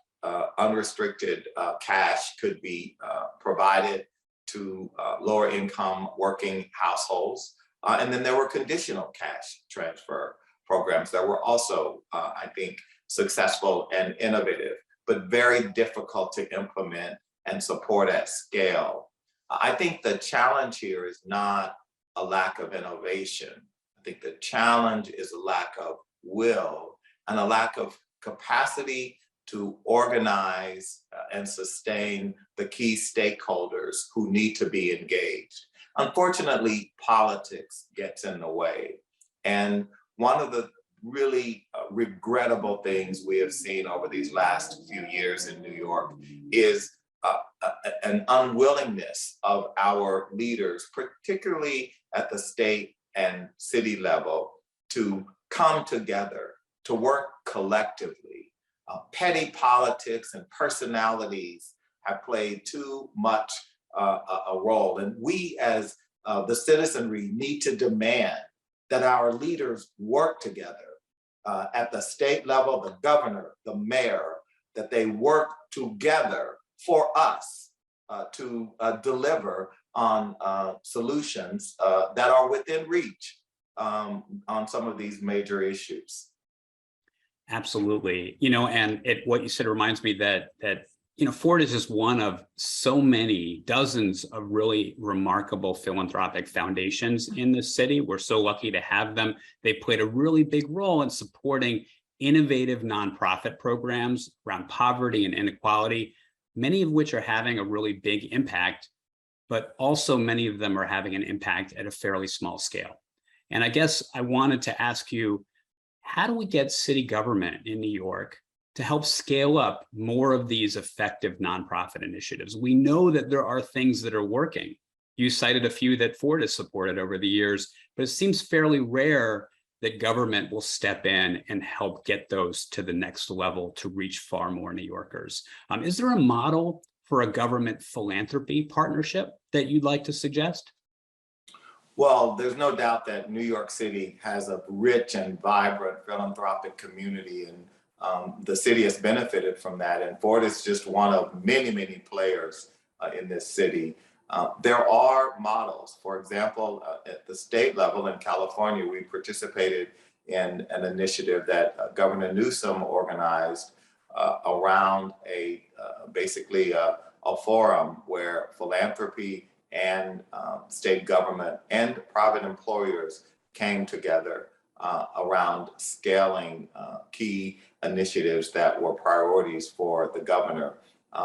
[SPEAKER 10] unrestricted cash could be provided to lower income working households. And then there were conditional cash transfer programs that were also, I think, successful and innovative, but very difficult to implement and support at scale. I think the challenge here is not a lack of innovation. I think the challenge is a lack of will and a lack of capacity to organize and sustain the key stakeholders who need to be engaged. Unfortunately, politics gets in the way. And one of the really regrettable things we have seen over these last few years in New York is an unwillingness of our leaders, particularly at the state and city level, to come together, to work collectively. Petty politics and personalities have played too much a role. And we as the citizenry need to demand that our leaders work together at the state level, the governor, the mayor, that they work together for us to deliver on solutions that are within reach on some of these major issues.
[SPEAKER 2] Absolutely. And what you said reminds me that Ford is just one of so many dozens of really remarkable philanthropic foundations in the city. We're so lucky to have them. They played a really big role in supporting innovative nonprofit programs around poverty and inequality, many of which are having a really big impact, but also many of them are having an impact at a fairly small scale. And I guess I wanted to ask you, how do we get city government in New York to help scale up more of these effective nonprofit initiatives? We know that there are things that are working. You cited a few that Ford has supported over the years, but it seems fairly rare that government will step in and help get those to the next level to reach far more New Yorkers. Is there a model for a government philanthropy partnership that you'd like to suggest?
[SPEAKER 10] Well, there's no doubt that New York City has a rich and vibrant philanthropic community, and the city has benefited from that. And Ford is just one of many, many players in this city. There are models. For example, at the state level in California, we participated in an initiative that Governor Newsom organized around basically a forum where philanthropy and state government and private employers came together around scaling key initiatives that were priorities for the governor.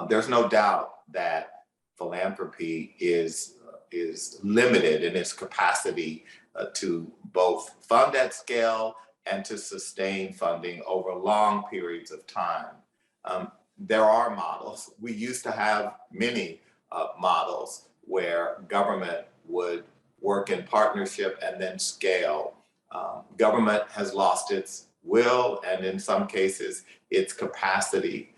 [SPEAKER 10] There's no doubt that philanthropy is is limited in its capacity to both fund at scale and to sustain funding over long periods of time. There are models. We used to have many models where government would work in partnership and then scale. Government has lost its will and in some cases its capacity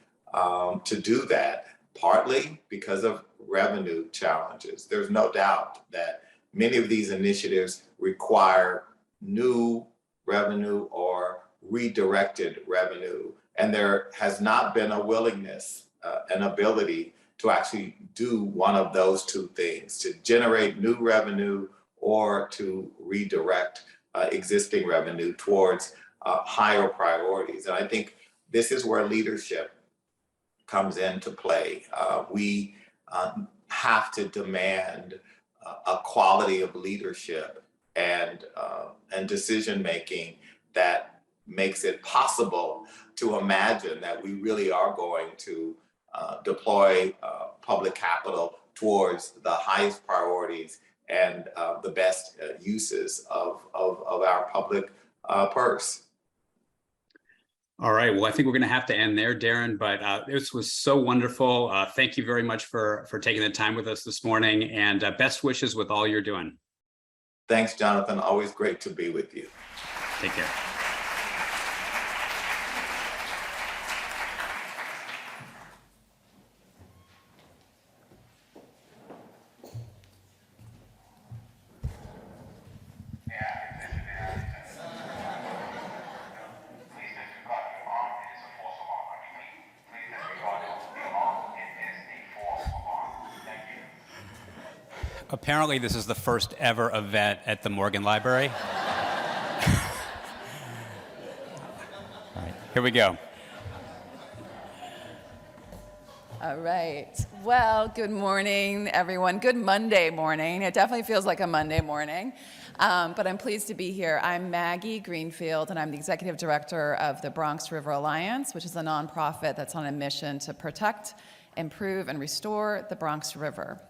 [SPEAKER 10] to do that, partly because of revenue challenges. There's no doubt that many of these initiatives require new revenue or redirected revenue, and there has not been a willingness, an ability to actually do one of those two things, to generate new revenue or to redirect existing revenue towards higher priorities. And I think this is where leadership comes into play. We have to demand a quality of leadership and decision making that makes it possible to imagine that we really are going to deploy public capital towards the highest priorities and the best uses of our public purse.
[SPEAKER 2] All right, well, I think we're going to have to end there, Darren, but this was so wonderful. Thank you very much for taking the time with us this morning, and best wishes with all you're doing.
[SPEAKER 10] Thanks, Jonathan. Always great to be with you.
[SPEAKER 2] Take care. Apparently, this is the first ever event at the Morgan Library. All right, here we go.
[SPEAKER 16] All right. Well, good morning, everyone. Good Monday morning. It definitely feels like a Monday morning, but I'm pleased to be here. I'm Maggie Greenfield, and I'm the executive director of the Bronx River Alliance, which is a nonprofit that's on a mission to protect, improve, and restore the Bronx River.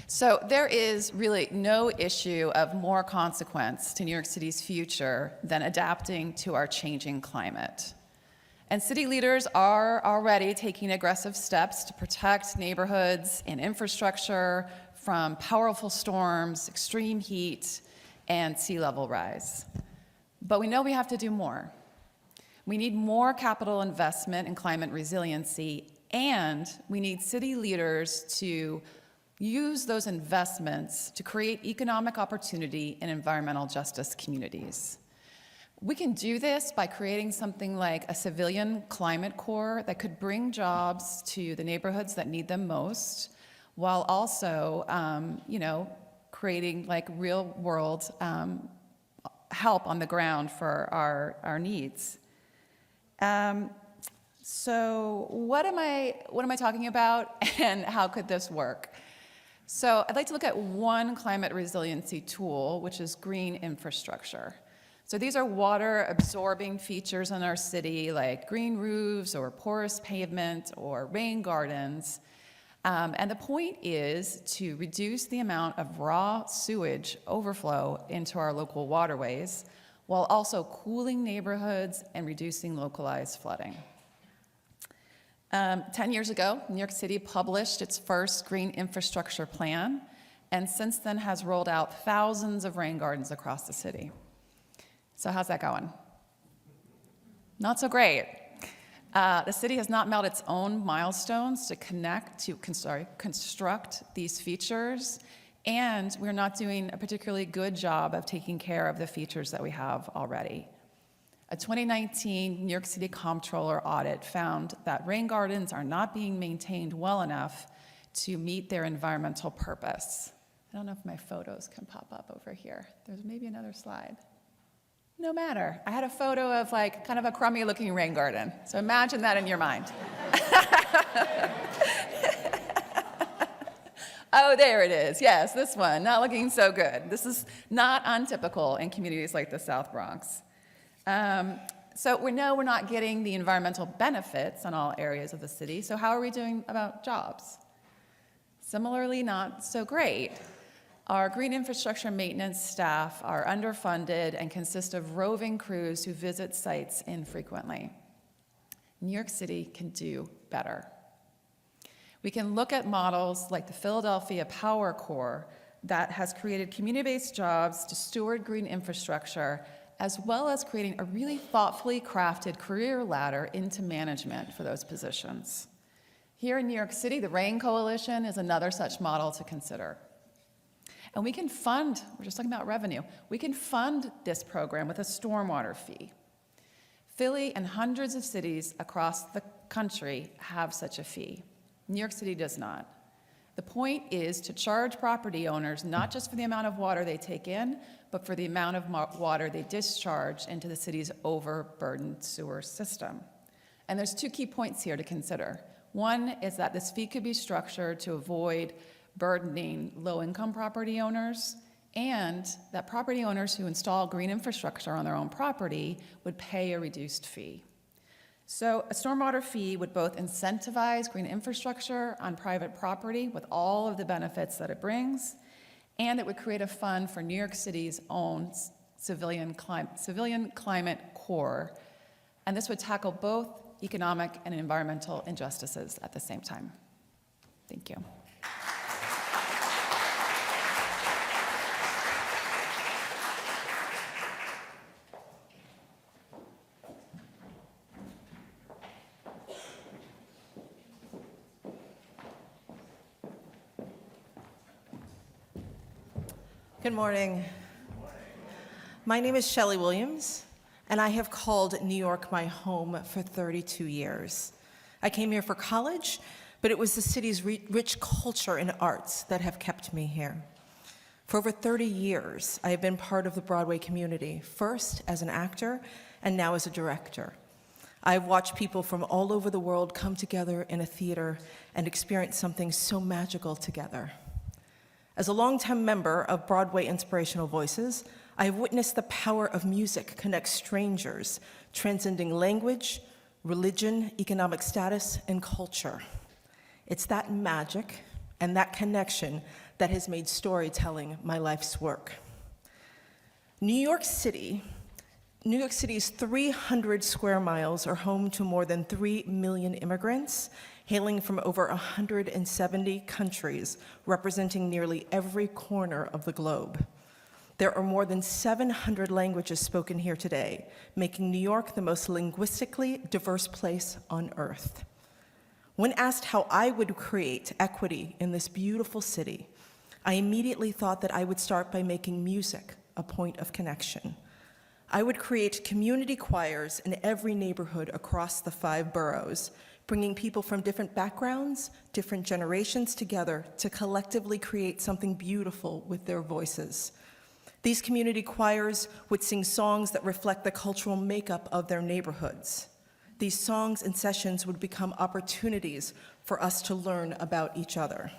[SPEAKER 16] So there is really no issue of more consequence to New York City's future than adapting to our changing climate. And city leaders are already taking aggressive steps to protect neighborhoods and infrastructure from powerful storms, extreme heat, and sea level rise. But we know we have to do more. We need more capital investment in climate resiliency, and we need city leaders to use those investments to create economic opportunity in environmental justice communities. We can do this by creating something like a civilian climate corps that could bring jobs to the neighborhoods that need them most, while also, creating like real world help on the ground for our needs. So what am I talking about, and how could this work? So I'd like to look at one climate resiliency tool, which is green infrastructure. So these are water absorbing features in our city, like green roofs or porous pavement or rain gardens. And the point is to reduce the amount of raw sewage overflow into our local waterways, while also cooling neighborhoods and reducing localized flooding. 10 years ago, New York City published its first green infrastructure plan, and since then has rolled out thousands of rain gardens across the city. So how's that going? Not so great. The city has not met its own milestones to construct these features, and we're not doing a particularly good job of taking care of the features that we have already. A 2019 New York City Comptroller audit found that rain gardens are not being maintained well enough to meet their environmental purpose. I don't know if my photos can pop up over here. There's maybe another slide. No matter. I had a photo of like kind of a crummy looking rain garden. So imagine that in your mind. Oh, there it is. Yes, this one, not looking so good. This is not untypical in communities like the South Bronx. So we know we're not getting the environmental benefits in all areas of the city, so how are we doing about jobs? Similarly, not so great. Our green infrastructure maintenance staff are underfunded and consist of roving crews who visit sites infrequently. New York City can do better. We can look at models like the Philadelphia Power Corps that has created community-based jobs to steward green infrastructure, as well as creating a really thoughtfully crafted career ladder into management for those positions. Here in New York City, the RAIN Coalition is another such model to consider. And we can fund, we're just talking about revenue, we can fund this program with a stormwater fee. Philly and hundreds of cities across the country have such a fee. New York City does not. The point is to charge property owners not just for the amount of water they take in, but for the amount of water they discharge into the city's overburdened sewer system. And there's two key points here to consider. One is that this fee could be structured to avoid burdening low-income property owners, and that property owners who install green infrastructure on their own property would pay a reduced fee. So a stormwater fee would both incentivize green infrastructure on private property with all of the benefits that it brings, and it would create a fund for New York City's own civilian climate corps. And this would tackle both economic and environmental injustices at the same time. Thank you.
[SPEAKER 17] Good morning. My name is Shelly Williams, and I have called New York my home for 32 years. I came here for college, but it was the city's rich culture and arts that have kept me here. For over 30 years, I have been part of the Broadway community, first as an actor and now as a director. I've watched people from all over the world come together in a theater and experience something so magical together. As a longtime member of Broadway Inspirational Voices, I have witnessed the power of music connect strangers, transcending language, religion, economic status, and culture. It's that magic and that connection that has made storytelling my life's work. New York City's 300 square miles are home to more than 3 million immigrants, hailing from over 170 countries, representing nearly every corner of the globe. There are more than 700 languages spoken here today, making New York the most linguistically diverse place on earth. When asked how I would create equity in this beautiful city, I immediately thought that I would start by making music a point of connection. I would create community choirs in every neighborhood across the 5 boroughs, bringing people from different backgrounds, different generations together to collectively create something beautiful with their voices. These community choirs would sing songs that reflect the cultural makeup of their neighborhoods. These songs and sessions would become opportunities for us to learn about each other.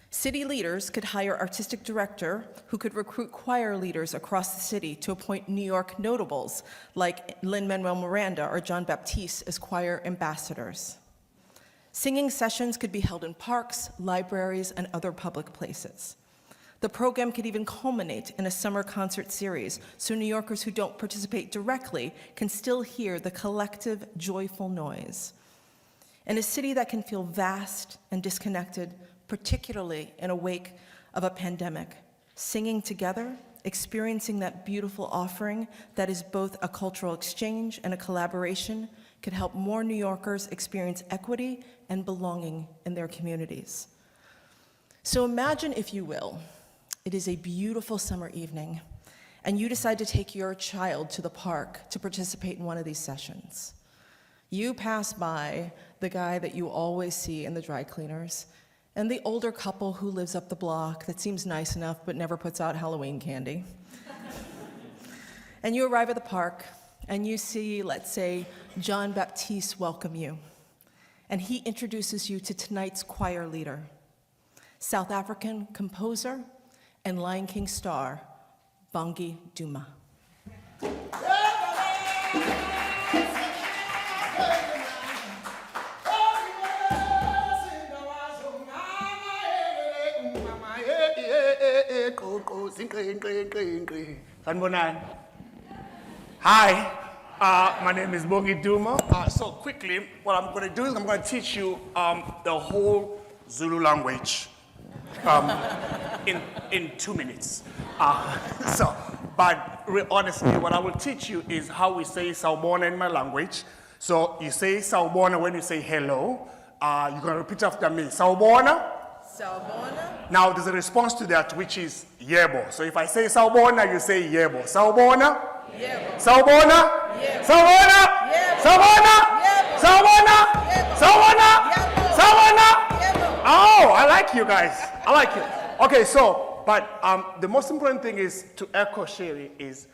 [SPEAKER 17] City leaders could hire artistic director who could recruit choir leaders across the city to appoint New York notables like Lin-Manuel Miranda or John Baptiste as choir ambassadors. Singing sessions could be held in parks, libraries, and other public places. The program could even culminate in a summer concert series, so New Yorkers who don't participate directly can still hear the collective, joyful noise. In a city that can feel vast and disconnected, particularly in a wake of a pandemic, singing together, experiencing that beautiful offering that is both a cultural exchange and a collaboration could help more New Yorkers experience equity and belonging in their communities. So imagine, if you will, it is a beautiful summer evening, and you decide to take your child to the park to participate in one of these sessions. You pass by the guy that you always see in the dry cleaners, and the older couple who lives up the block that seems nice enough but never puts out Halloween candy. And you arrive at the park, and you see, let's say, John Baptiste welcome you. And he introduces you to tonight's choir leader, South African composer and Lion King star, Bongi Duma.
[SPEAKER 6] Hi, my name is Bongi Duma. So quickly, what I'm going to do is I'm going to teach you the whole Zulu language in 2 minutes. But honestly, what I will teach you is how we say sawubona in my language. So you say sawubona when you say hello. You're going to repeat after me. Sawubona.
[SPEAKER 17] Sawubona.
[SPEAKER 6] Now there's a response to that, which is yebo. So if I say sawubona, you say yebo. Sawubona.
[SPEAKER 17] Yebo.
[SPEAKER 6] Sawubona.
[SPEAKER 17] Yebo.
[SPEAKER 6] Sawubona.
[SPEAKER 17] Yebo.
[SPEAKER 6] Sawubona.
[SPEAKER 17] Yebo.
[SPEAKER 6] Sawubona.
[SPEAKER 17] Yebo.
[SPEAKER 6] Sawubona.
[SPEAKER 17] Yebo.
[SPEAKER 6] Sawubona.
[SPEAKER 17] Yebo.
[SPEAKER 6] Oh, I like you guys. I like you. Okay, so, but the most important thing is to echo Shelly is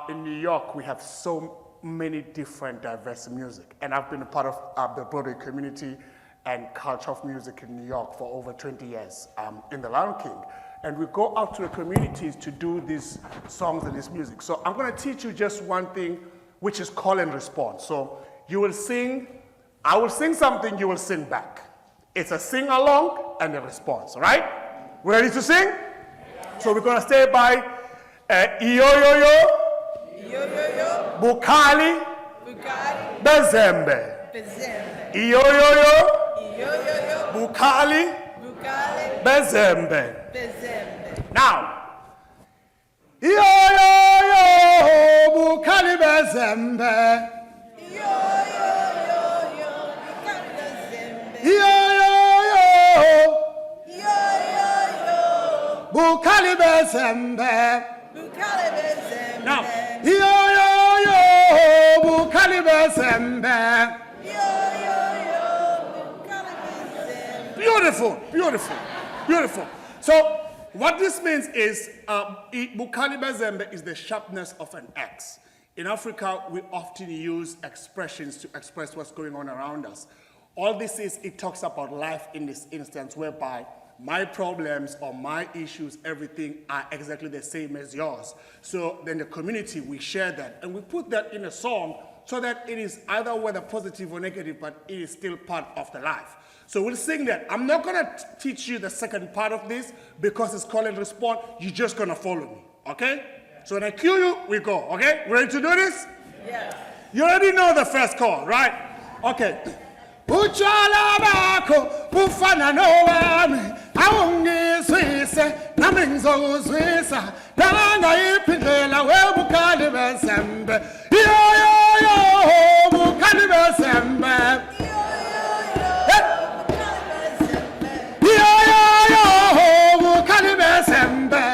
[SPEAKER 6] in New York, we have so many different diverse music. And I've been a part of the Broadway community and culture of music in New York for over 20 years in the Lion King. And we go out to the communities to do these songs and this music. So I'm going to teach you just one thing, which is call and response. So you will sing, I will sing something, you will sing back. It's a sing along and a response, all right? We ready to sing? So we're going to stay by Iyo-yo-yo,
[SPEAKER 17] Yo-yo-yo.
[SPEAKER 6] Bukali,
[SPEAKER 17] Bugatti.
[SPEAKER 6] Bezembe.
[SPEAKER 17] Bezembe.
[SPEAKER 6] Iyo-yo-yo,
[SPEAKER 17] Yo-yo-yo.
[SPEAKER 6] Bukali,
[SPEAKER 17] Bugatti.
[SPEAKER 6] Bezembe.
[SPEAKER 17] Bezembe.
[SPEAKER 6] Now, Iyo-yo-yo, Bukali, Bezembe.
[SPEAKER 17] Yo-yo-yo-yo. Bugatti. Bezembe.
[SPEAKER 6] Iyo-yo-yo,
[SPEAKER 17] Yo-yo-yo.
[SPEAKER 6] Bukali, Bezembe.
[SPEAKER 17] Bugatti. Bezembe.
[SPEAKER 6] Now, Iyo-yo-yo, Bukali, Bezembe. Beautiful, beautiful, beautiful. So what this means is Bukali Bezembe is the sharpness of an axe. In Africa, we often use expressions to express what's going on around us. All this is, it talks about life in this instance, whereby my problems or my issues, everything are exactly the same as yours. So then the community, we share that, and we put that in a song so that it is either whether positive or negative, but it is still part of the life. So we'll sing that. I'm not going to teach you the second part of this because it's call and respond. You're just going to follow me, okay? So when I cue you, we go, okay? Ready to do this?
[SPEAKER 17] Yes.
[SPEAKER 6] You already know the first call, right? Okay. Utshwala bakho bufana nowami awungizwise nami ngizokuzwisa nangayiphi indlela webukali bezembe yo bukali bezembe bukali bezembe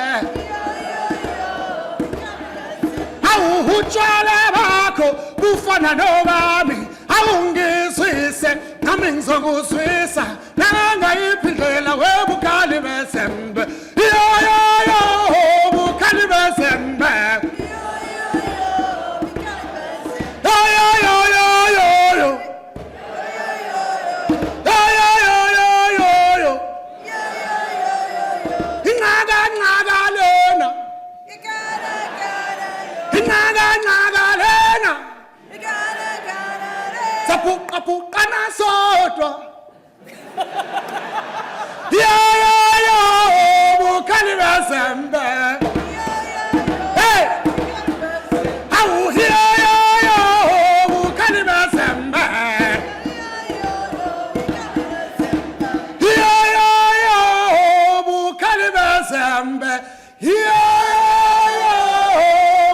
[SPEAKER 6] utshwala bakho bufana nowami awungizwise nami ngizokuzwisa nangayiphi indlela webukali bezembe bukali bezembe Sapukana sodwa bukali bezembe hey awu bukali bezembe bukali bezembe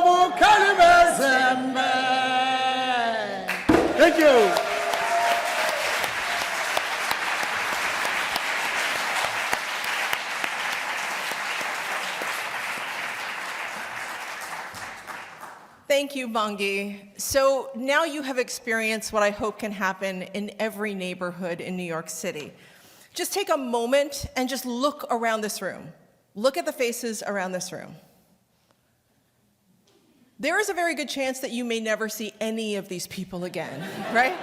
[SPEAKER 6] bukali bezembe. Thank you.
[SPEAKER 17] Thank you, Bongi. So now you have experienced what I hope can happen in every neighborhood in New York City. Just take a moment and just look around this room. Look at the faces around this room. There is a very good chance that you may never see any of these people again, right?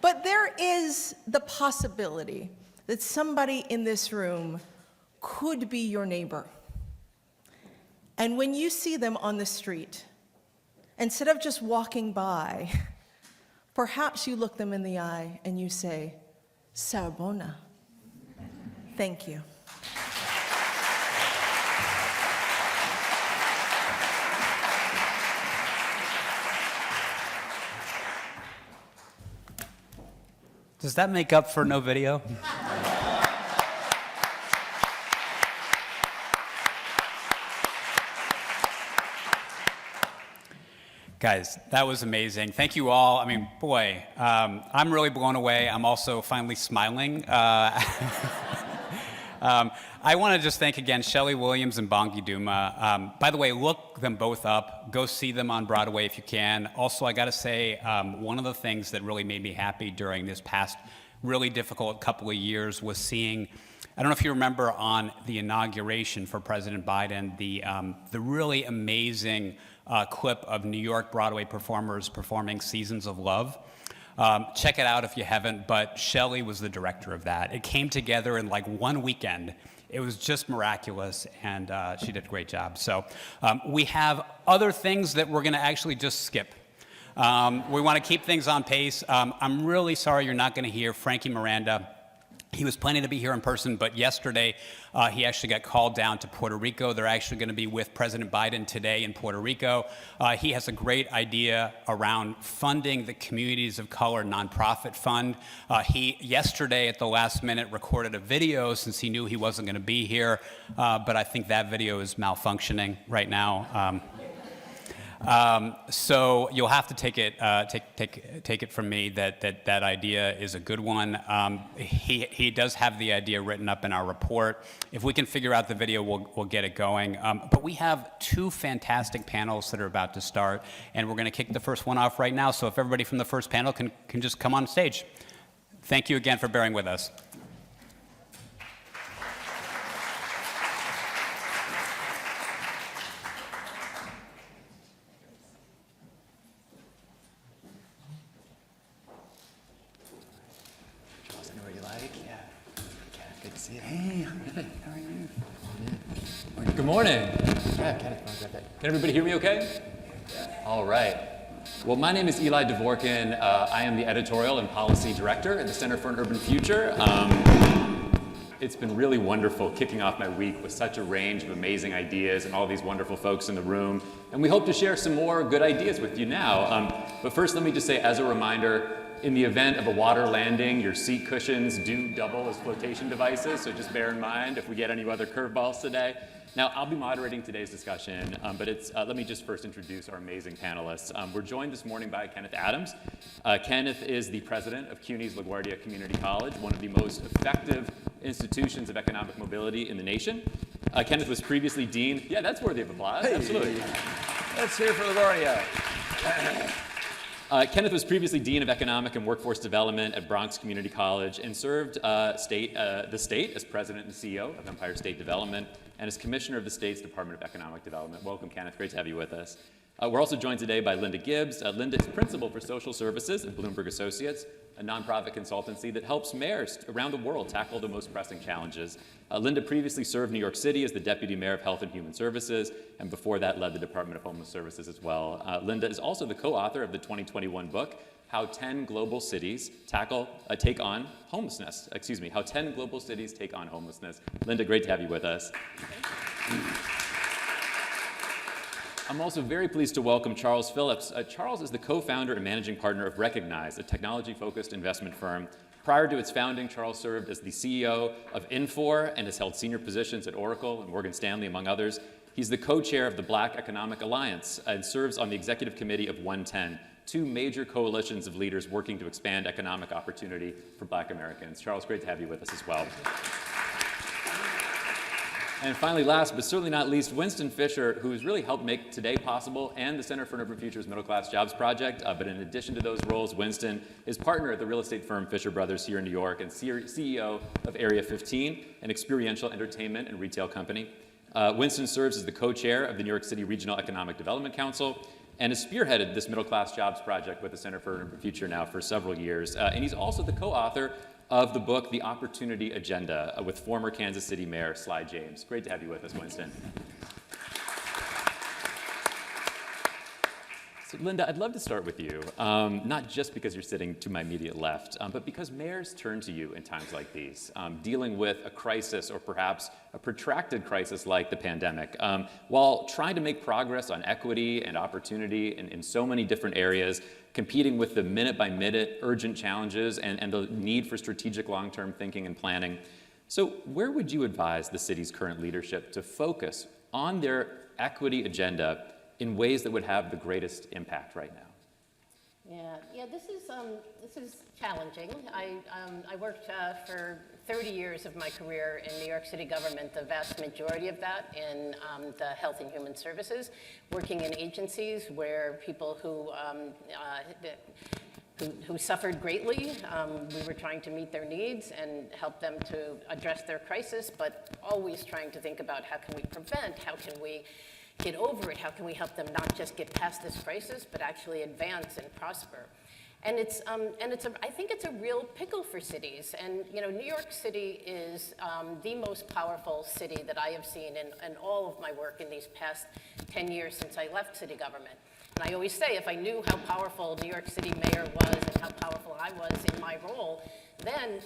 [SPEAKER 17] But there is the possibility that somebody in this room could be your neighbor. And when you see them on the street, instead of just walking by, perhaps you look them in the eye and you say, Sawubona. Thank you.
[SPEAKER 2] Does that make up for no video? Guys, that was amazing. Thank you all. I mean, boy, I'm really blown away. I'm also finally smiling. I want to just thank again Shelly Williams and Bongi Duma. By the way, look them both up. Go see them on Broadway if you can. Also, I got to say, one of the things that really made me happy during this past really difficult couple of years was seeing, I don't know if you remember on the inauguration for President Biden, the really amazing clip of New York Broadway performers performing Seasons of Love. Check it out if you haven't, but Shelly was the director of that. It came together in like one weekend. It was just miraculous, and she did a great job. So we have other things that we're gonna actually just skip. We wanna keep things on pace. I'm really sorry you're not gonna hear Frankie Miranda. He was planning to be here in person, but yesterday he actually got called down to Puerto Rico. They're actually going to be with President Biden today in Puerto Rico. He has a great idea around funding the Communities of Color nonprofit fund. He, yesterday at the last minute, recorded a video since he knew he wasn't going to be here, but I think that video is malfunctioning right now. So you'll have to take it from me that idea is a good one. He does have the idea written up in our report. If we can figure out the video, we'll get it going. But we have two fantastic panels that are about to start, and we're going to kick the first one off right now. So if everybody from the first panel can just come on stage. Thank you again for bearing with us.
[SPEAKER 18] Good morning. Can everybody hear me okay? All right. Well, my name is Eli Dvorkin. I am the editorial and policy director at the Center for an Urban Future. It's been really wonderful kicking off my week with such a range of amazing ideas and all these wonderful folks in the room. And we hope to share some more good ideas with you now. But first, let me just say, as a reminder, in the event of a water landing, your seat cushions do double as flotation devices, so just bear in mind if we get any other curveballs today. Now, I'll be moderating today's discussion, but let me just first introduce our amazing panelists. We're joined this morning by Kenneth Adams. Kenneth is the president of CUNY's LaGuardia Community College, one of the most effective institutions of economic mobility in the nation. Kenneth was previously dean. Yeah, that's worthy of applause. Hey. Absolutely. Let's hear for LaGuardia. Kenneth was previously Dean of Economic and Workforce Development at Bronx Community College and served the state as President and CEO of Empire State Development and as Commissioner of the state's Department of Economic Development. Welcome, Kenneth. Great to have you with us. We're also joined today by Linda Gibbs. Linda is Principal for Social Services at Bloomberg Associates, a nonprofit consultancy that helps mayors around the world tackle the most pressing challenges. Linda previously served New York City as the Deputy Mayor of Health and Human Services, and before that led the Department of Homeless Services as well. Linda is also the co-author of the 2021 book, How 10 Global Cities Take on Homelessness. How 10 Global Cities Take on Homelessness. Linda, great to have you with us. I'm also very pleased to welcome Charles Phillips. Charles is the co-founder and managing partner of Recognize, a technology-focused investment firm. Prior to its founding, Charles served as the CEO of Infor and has held senior positions at Oracle and Morgan Stanley, among others. He's the co-chair of the Black Economic Alliance and serves on the executive committee of 110, two major coalitions of leaders working to expand economic opportunity for Black Americans. Charles, great to have you with us as well. And finally, last but certainly not least, Winston Fisher, who has really helped make today possible and the Center for an Urban Future's Middle Class Jobs Project. But in addition to those roles, Winston is partner at the real estate firm Fisher Brothers here in New York and CEO of Area 15, an experiential entertainment and retail company. Winston serves as the co-chair of the New York City Regional Economic Development Council and has spearheaded this Middle Class Jobs Project with the Center for an Urban Future now for several years. And he's also the co-author of the book, The Opportunity Agenda, with former Kansas City Mayor Sly James. Great to have you with us, Winston. So Linda, I'd love to start with you, not just because you're sitting to my immediate left, but because mayors turn to you in times like these, dealing with a crisis or perhaps a protracted crisis like the pandemic, while trying to make progress on equity and opportunity in so many different areas, competing with the minute-by-minute urgent challenges and the need for strategic long-term thinking and planning. So where would you advise the city's current leadership to focus on their equity agenda in ways that would have the greatest impact right now?
[SPEAKER 19] Yeah, this is challenging. I worked for 30 years of my career in New York City government, the vast majority of that in the Health and Human Services, working in agencies where people who suffered greatly, we were trying to meet their needs and help them to address their crisis, but always trying to think about how can we prevent, how can we get over it, how can we help them not just get past this crisis, but actually advance and prosper. And I think it's a real pickle for cities. And New York City is the most powerful city that I have seen in all of my work in these past 10 years since I left city government. And I always say, if I knew how powerful New York City mayor was and how powerful I was in my role, then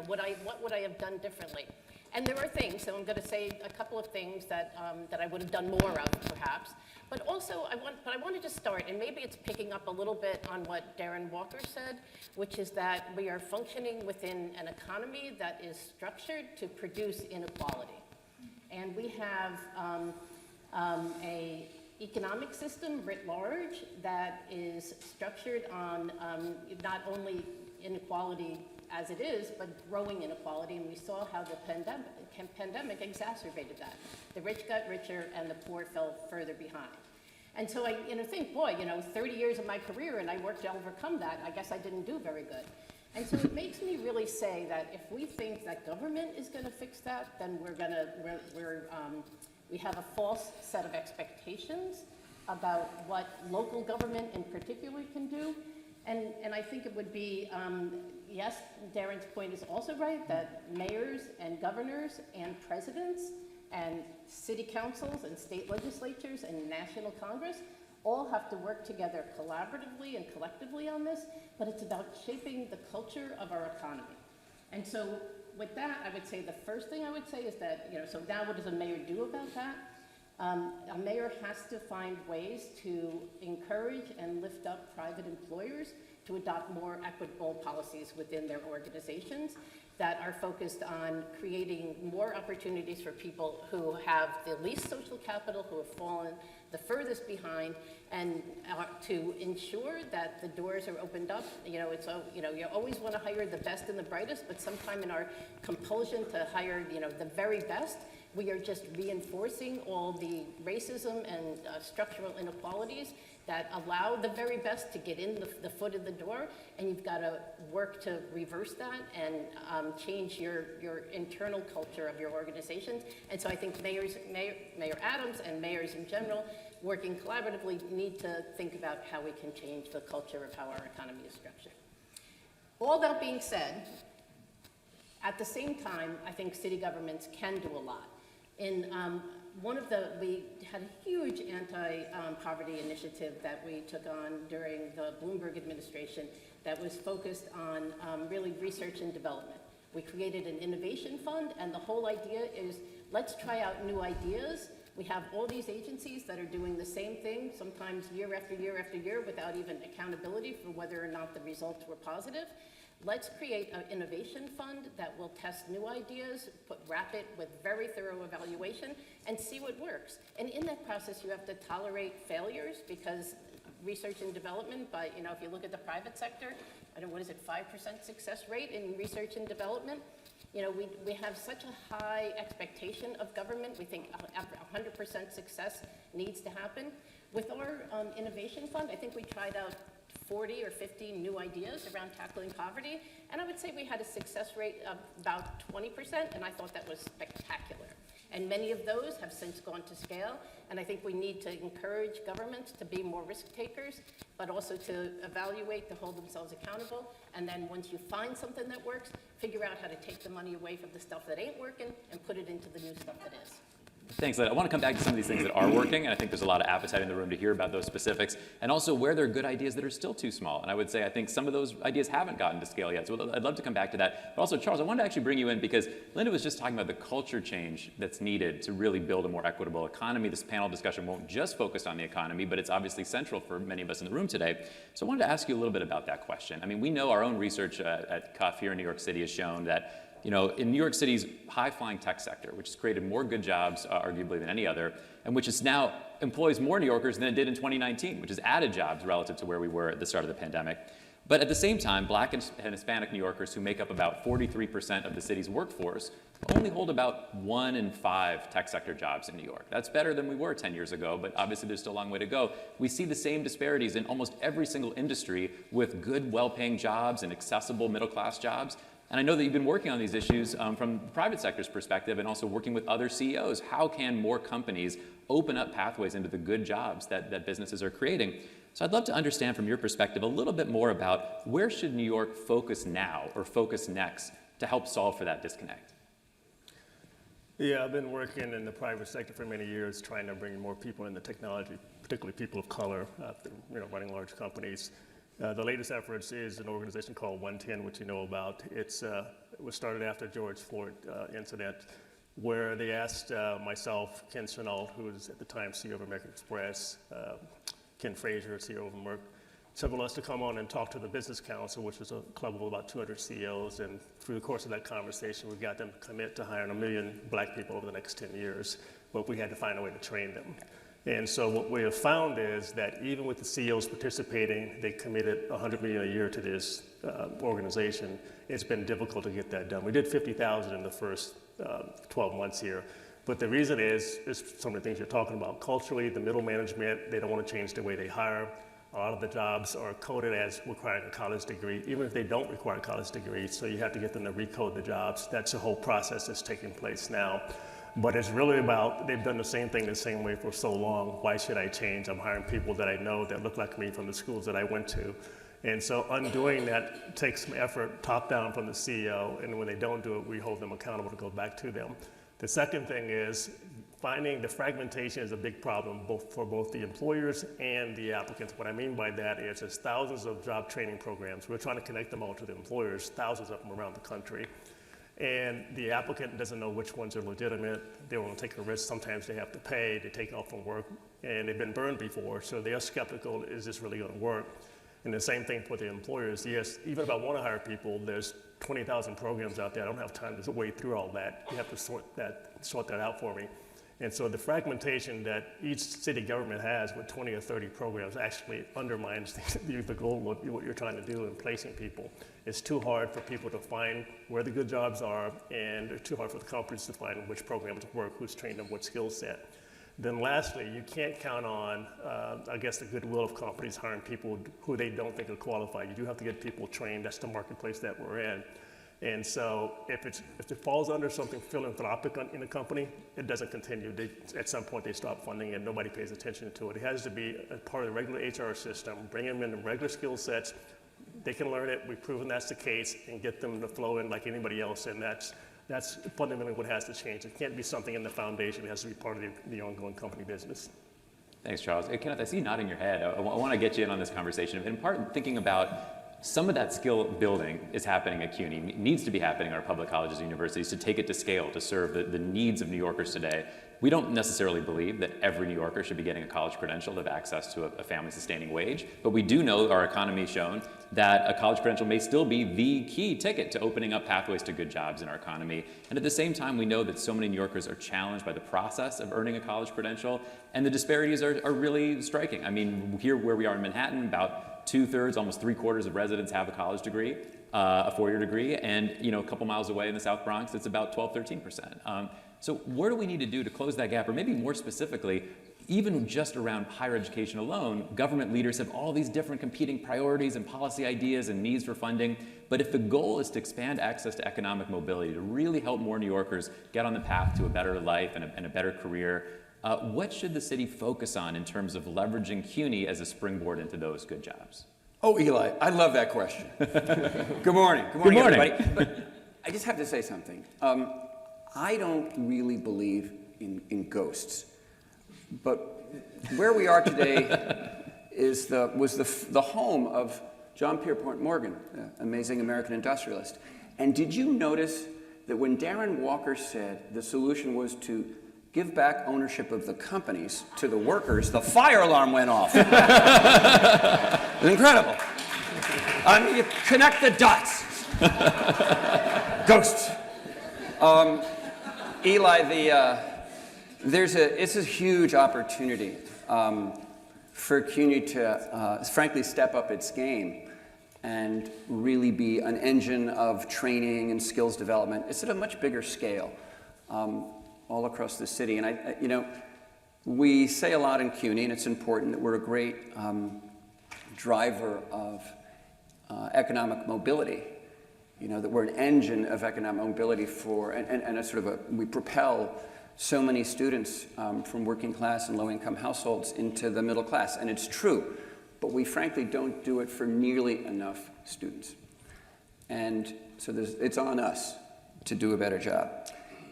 [SPEAKER 19] what would I have done differently? And there are things, so I'm going to say a couple of things that I would have done more of, perhaps. But also, I wanted to start, and maybe it's picking up a little bit on what Darren Walker said, which is that we are functioning within an economy that is structured to produce inequality. And we have a economic system writ large that is structured on not only inequality as it is, but growing inequality, and we saw how the pandemic exacerbated that. The rich got richer and the poor fell further behind. And so I think, boy, 30 years of my career and I worked to overcome that, I guess I didn't do very good. And so it makes me really say that if we think that government is going to fix that, then we have a false set of expectations about what local government in particular can do. And I think it would be, yes, Darren's point is also right, that mayors and governors and presidents and city councils and state legislatures and national Congress all have to work together collaboratively and collectively on this, but it's about shaping the culture of our economy. And so with that, I would say the first thing I would say is that, so now what does a mayor do about that? A mayor has to find ways to encourage and lift up private employers to adopt more equitable policies within their organizations that are focused on creating more opportunities for people who have the least social capital, who have fallen the furthest behind, and to ensure that the doors are opened up. You always want to hire the best and the brightest, but sometime in our compulsion to hire, the very best, we are just reinforcing all the racism and structural inequalities that allow the very best to get in the foot of the door, and you've got to work to reverse that and change your internal culture of your organizations. And so I think Mayor Adams and mayors in general, working collaboratively, need to think about how we can change the culture of how our economy is structured. All that being said, at the same time, I think city governments can do a lot. We had a huge anti-poverty initiative that we took on during the Bloomberg administration that was focused on really research and development. We created an innovation fund, and the whole idea is let's try out new ideas. We have all these agencies that are doing the same thing, sometimes year after year after year, without even accountability for whether or not the results were positive. Let's create an innovation fund that will test new ideas, wrap it with very thorough evaluation, and see what works. And in that process, you have to tolerate failures, because research and development, but if you look at the private sector, 5% success rate in research and development? We have such a high expectation of government. We think 100% success needs to happen. With our innovation fund, I think we tried out 40 or 50 new ideas around tackling poverty, and I would say we had a success rate of about 20%, and I thought that was spectacular. And many of those have since gone to scale, and I think we need to encourage governments to be more risk takers, but also to evaluate, to hold themselves accountable, and then once you find something that works, figure out how to take the money away from the stuff that ain't working and put it into the new stuff that is.
[SPEAKER 18] Thanks, Lynn. I want to come back to some of these things that are working, and I think there's a lot of appetite in the room to hear about those specifics, and also where there are good ideas that are still too small. And I would say I think some of those ideas haven't gotten to scale yet, so I'd love to come back to that. But also, Charles, I wanted to actually bring you in because Linda was just talking about the culture change that's needed to really build a more equitable economy. This panel discussion won't just focus on the economy, but it's obviously central for many of us in the room today. So I wanted to ask you a little bit about that question. I mean, we know our own research at CUF here in New York City has shown that in New York City's high-flying tech sector, which has created more good jobs, arguably, than any other, and which is now employs more New Yorkers than it did in 2019, which has added jobs relative to where we were at the start of the pandemic. But at the same time, Black and Hispanic New Yorkers, who make up about 43% of the city's workforce, only hold about 1 in 5 tech sector jobs in New York. That's better than we were 10 years ago, but obviously there's still a long way to go. We see the same disparities in almost every single industry with good, well-paying jobs and accessible middle-class jobs. And I know that you've been working on these issues from the private sector's perspective and also working with other CEOs. How can more companies open up pathways into the good jobs that businesses are creating? So I'd love to understand from your perspective a little bit more about where should New York focus now or focus next to help solve for that disconnect?
[SPEAKER 20] Yeah, I've been working in the private sector for many years trying to bring more people into technology, particularly people of color, running large companies. The latest efforts is an organization called 110, which you know about. It was started after George Floyd incident, where they asked myself, Ken Chenault, who was at the time CEO of American Express, Ken Frazier, CEO of Merck, several of us to come on and talk to the Business Council, which was a club of about 200 CEOs. And through the course of that conversation, we got them to commit to hiring 1 million Black people over the next 10 years, but we had to find a way to train them. And so what we have found is that even with the CEOs participating, they committed $100 million a year to this organization. It's been difficult to get that done. We did 50,000 in the first 12 months here. But the reason is some of the things you're talking about. Culturally, the middle management, they don't want to change the way they hire. A lot of the jobs are coded as requiring a college degree, even if they don't require a college degree. So you have to get them to recode the jobs. That's a whole process that's taking place now. But it's really about, they've done the same thing the same way for so long. Why should I change? I'm hiring people that I know that look like me from the schools that I went to. And so undoing that takes some effort top down from the CEO. And when they don't do it, we hold them accountable to go back to them. The second thing is finding the fragmentation is a big problem for both the employers and the applicants. What I mean by that is there's thousands of job training programs. We're trying to connect them all to the employers, thousands of them around the country. And the applicant doesn't know which ones are legitimate. They want to take a risk. Sometimes they have to pay. They take off from work, and they've been burned before, so they're skeptical, is this really going to work? And the same thing for the employers. Yes, even if I want to hire people, there's 20,000 programs out there. I don't have time to wade through all that. You have to sort that out for me. And so the fragmentation that each city government has with 20 or 30 programs actually undermines the goal of what you're trying to do in placing people. It's too hard for people to find where the good jobs are, and it's too hard for the companies to find which programs work, who's trained them, what skill set. Then lastly, you can't count on, I guess, the goodwill of companies hiring people who they don't think are qualified. You do have to get people trained. That's the marketplace that we're in. And so if it falls under something philanthropic in a company, it doesn't continue. At some point, they stop funding it. Nobody pays attention to it. It has to be a part of the regular HR system, bring them in regular skill sets. They can learn it. We've proven that's the case, and get them to flow in like anybody else. And that's fundamentally what has to change. It can't be something in the foundation. It has to be part of the ongoing company business.
[SPEAKER 18] Thanks, Charles. Hey, Kenneth, I see you nodding your head. I want to get you in on this conversation. In part, thinking about some of that skill building is happening at CUNY, needs to be happening in our public colleges and universities to take it to scale, to serve the needs of New Yorkers today. We don't necessarily believe that every New Yorker should be getting a college credential to have access to a family-sustaining wage, but we do know our economy has shown that a college credential may still be the key ticket to opening up pathways to good jobs in our economy. And at the same time, we know that so many New Yorkers are challenged by the process of earning a college credential, and the disparities are really striking. I mean, here where we are in Manhattan, about 2/3, almost 3/4 of residents have a college degree, a four-year degree, and a couple miles away in the South Bronx, it's about 12-13%. So what do we need to do to close that gap? Or maybe more specifically, even just around higher education alone, government leaders have all these different competing priorities and policy ideas and needs for funding. But if the goal is to expand access to economic mobility, to really help more New Yorkers get on the path to a better life and a better career, what should the city focus on in terms of leveraging CUNY as a springboard into those good jobs?
[SPEAKER 21] Oh, Eli, I love that question. Good morning. Good morning, everybody. But I just have to say something. I don't really believe in ghosts. But where we are today was the home of John Pierpont Morgan, the amazing American industrialist. And did you notice that when Darren Walker said the solution was to give back ownership of the companies to the workers, the fire alarm went off? It's incredible. I mean, you connect the dots. Ghosts. Eli, it's a huge opportunity for CUNY to, frankly, step up its game and really be an engine of training and skills development. It's at a much bigger scale all across the city. And we say a lot in CUNY, and it's important that we're a great driver of economic mobility. That we're an engine of economic mobility we propel so many students from working class and low-income households into the middle class, and it's true, but we frankly don't do it for nearly enough students. And so it's on us to do a better job.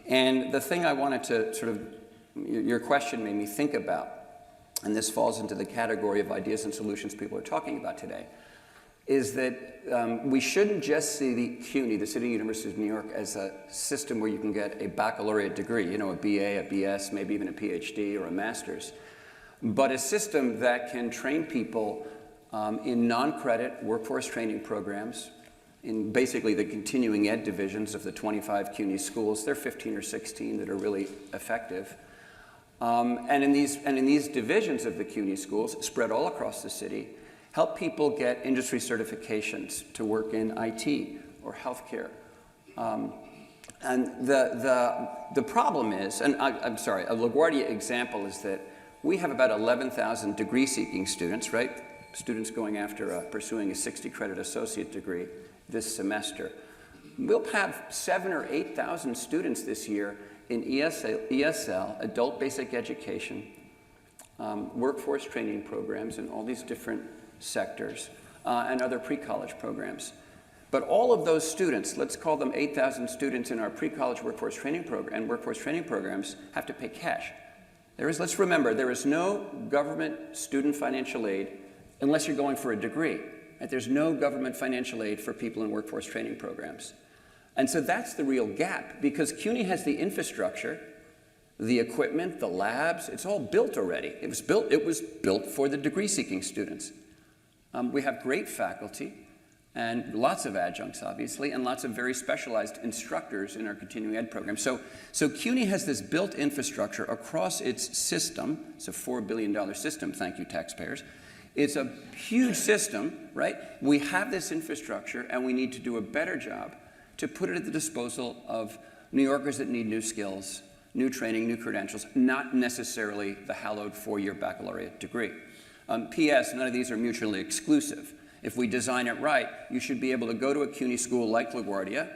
[SPEAKER 21] And the thing I wanted to your question made me think about, and this falls into the category of ideas and solutions people are talking about today, is that we shouldn't just see the CUNY, the City University of New York, as a system where you can get a baccalaureate degree, a BA, a BS, maybe even a PhD or a master's, but a system that can train people in non-credit workforce training programs, in basically the continuing ed divisions of the 25 CUNY schools. There are 15 or 16 that are really effective. And in these divisions of the CUNY schools, spread all across the city, help people get industry certifications to work in IT or healthcare. And the problem is, and I'm sorry, a LaGuardia example is that we have about 11,000 degree-seeking students, right? Students going after pursuing a 60-credit associate degree this semester. We'll have 7,000 or 8,000 students this year in ESL, adult basic education, workforce training programs in all these different sectors, and other pre-college programs. But all of those students, let's call them 8,000 students in our pre-college workforce training program and workforce training programs, have to pay cash. Let's remember, there is no government student financial aid unless you're going for a degree. Right? There's no government financial aid for people in workforce training programs. And so that's the real gap, because CUNY has the infrastructure, the equipment, the labs, it's all built already. It was built for the degree-seeking students. We have great faculty, and lots of adjuncts, obviously, and lots of very specialized instructors in our continuing ed program. So CUNY has this built infrastructure across its system. It's a $4 billion system, thank you, taxpayers. It's a huge system, right? We have this infrastructure, and we need to do a better job to put it at the disposal of New Yorkers that need new skills, new training, new credentials, not necessarily the hallowed 4-year baccalaureate degree. P.S., none of these are mutually exclusive. If we design it right, you should be able to go to a CUNY school like LaGuardia,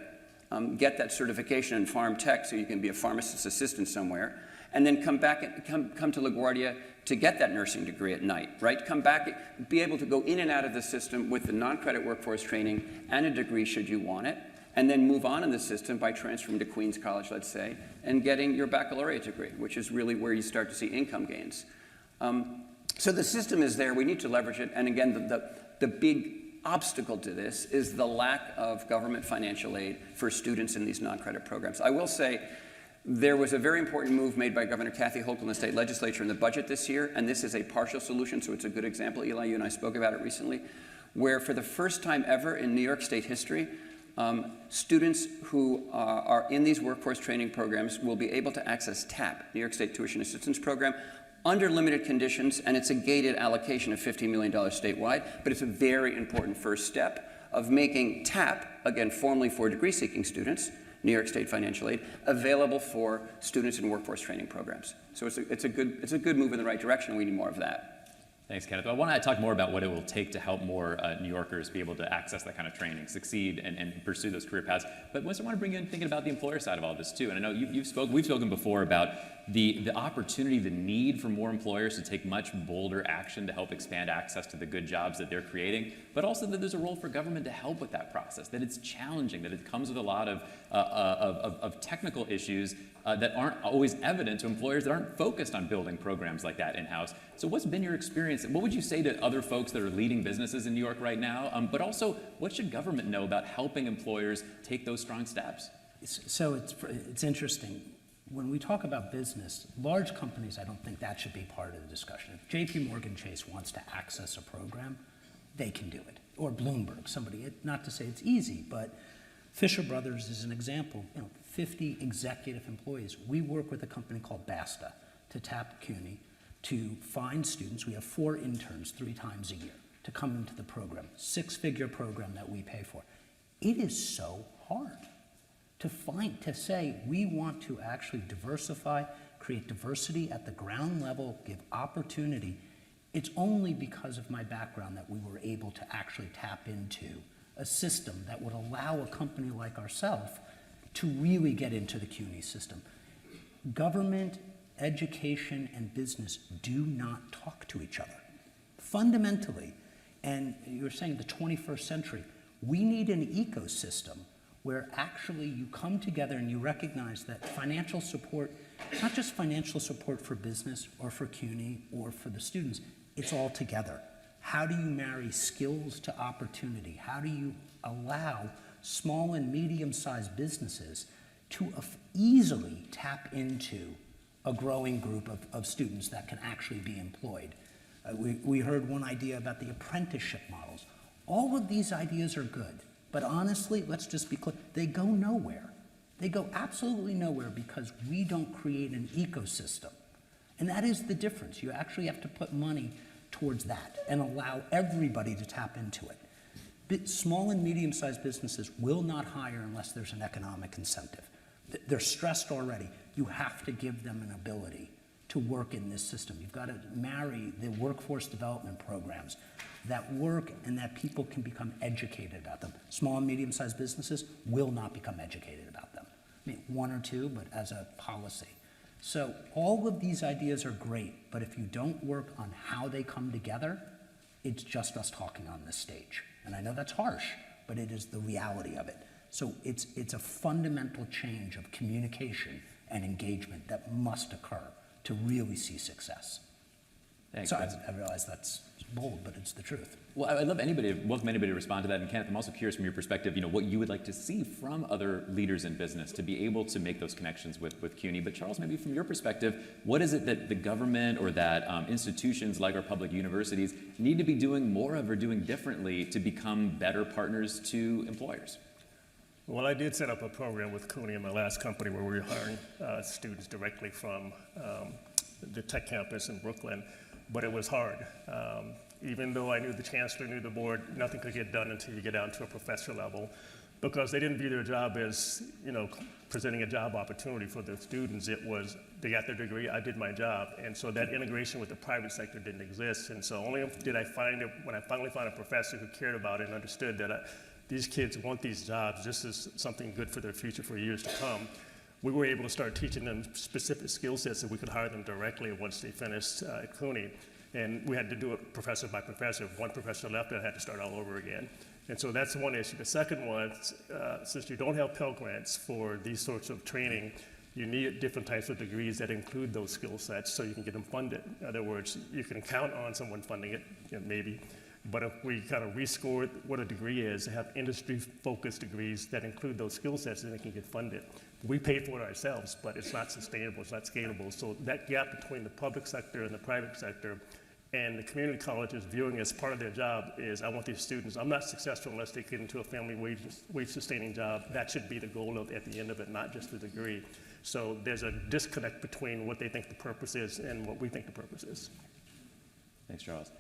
[SPEAKER 21] get that certification in pharm tech so you can be a pharmacist assistant somewhere, and then come back and come to LaGuardia to get that nursing degree at night, right? Come back, be able to go in and out of the system with the non-credit workforce training and a degree should you want it, and then move on in the system by transferring to Queens College, let's say, and getting your baccalaureate degree, which is really where you start to see income gains. So the system is there, we need to leverage it, and again, the big obstacle to this is the lack of government financial aid for students in these non-credit programs. I will say, there was a very important move made by Governor Kathy Hochul in the state legislature in the budget this year, and this is a partial solution, so it's a good example. Eli, you and I spoke about it recently, where for the first time ever in New York State history, students who are in these workforce training programs will be able to access TAP, New York State Tuition Assistance Program, under limited conditions, and it's a gated allocation of $15 million statewide, but it's a very important first step of making TAP, again, formerly for degree-seeking students, New York State financial aid, available for students in workforce training programs. So it's a good move in the right direction. We need more of that.
[SPEAKER 18] Thanks, Kenneth. I want to talk more about what it will take to help more New Yorkers be able to access that kind of training, succeed, and pursue those career paths. But Winston, I want to bring you in thinking about the employer side of all this too. And I know we've spoken before about the opportunity, the need for more employers to take much bolder action to help expand access to the good jobs that they're creating, but also that there's a role for government to help with that process, that it's challenging, that it comes with a lot of technical issues that aren't always evident to employers that aren't focused on building programs like that in-house. So what's been your experience? What would you say to other folks that are leading businesses in New York right now? But also, what should government know about helping employers take those strong steps?
[SPEAKER 1] So it's interesting. When we talk about business, large companies, I don't think that should be part of the discussion. If JP Morgan Chase wants to access a program, they can do it. Or Bloomberg, somebody, not to say it's easy, but Fisher Brothers is an example. 50 executive employees. We work with a company called Basta to tap CUNY to find students. We have 4 interns 3 times a year to come into the program, 6-figure program that we pay for. It is so hard to say we want to actually diversify, create diversity at the ground level, give opportunity. It's only because of my background that we were able to actually tap into a system that would allow a company like ourselves to really get into the CUNY system. Government, education, and business do not talk to each other. Fundamentally, and you were saying the 21st century, we need an ecosystem where actually you come together and you recognize that financial support, not just financial support for business or for CUNY or for the students, it's all together. How do you marry skills to opportunity? How do you allow small and medium-sized businesses to easily tap into a growing group of students that can actually be employed? We heard one idea about the apprenticeship models. All of these ideas are good, but honestly, let's just be clear, they go nowhere. They go absolutely nowhere because we don't create an ecosystem. And that is the difference. You actually have to put money towards that and allow everybody to tap into it. Small and medium-sized businesses will not hire unless there's an economic incentive. They're stressed already. You have to give them an ability to work in this system. You've got to marry the workforce development programs that work and that people can become educated about them. Small and medium-sized businesses will not become educated about them. I mean, 1 or 2, but as a policy. So all of these ideas are great, but if you don't work on how they come together, it's just us talking on this stage. And I know that's harsh, but it is the reality of it. So it's a fundamental change of communication and engagement that must occur to really see success.
[SPEAKER 18] Thanks.
[SPEAKER 1] So I realize that's bold, but it's the truth.
[SPEAKER 18] Well, I'd welcome anybody to respond to that. And Kenneth, I'm also curious from your perspective, what you would like to see from other leaders in business to be able to make those connections with CUNY. But Charles, maybe from your perspective, what is it that the government or that institutions like our public universities need to be doing more of or doing differently to become better partners to employers?
[SPEAKER 20] Well, I did set up a program with CUNY in my last company where we were hiring students directly from the tech campus in Brooklyn, but it was hard. Even though I knew the chancellor, knew the board, nothing could get done until you get down to a professor level, because they didn't view their job as, presenting a job opportunity for the students. It was, they got their degree, I did my job. And so that integration with the private sector didn't exist. And so only did I find it when I finally found a professor who cared about it and understood that these kids want these jobs. This is something good for their future for years to come. We were able to start teaching them specific skill sets that we could hire them directly once they finished at CUNY. And we had to do it professor by professor. If one professor left, I had to start all over again. And so that's one issue. The second one, since you don't have Pell Grants for these sorts of training, you need different types of degrees that include those skill sets so you can get them funded. In other words, you can count on someone funding it, maybe. But if we kind of rescore what a degree is, have industry-focused degrees that include those skill sets, then it can get funded. We pay for it ourselves, but it's not sustainable, it's not scalable. So that gap between the public sector and the private sector and the community colleges viewing as part of their job is, I want these students, I'm not successful unless they get into a family wage-sustaining job. That should be the goal at the end of it, not just the degree. So there's a disconnect between what they think the purpose is and what we think the purpose is.
[SPEAKER 18] Thanks, Charles.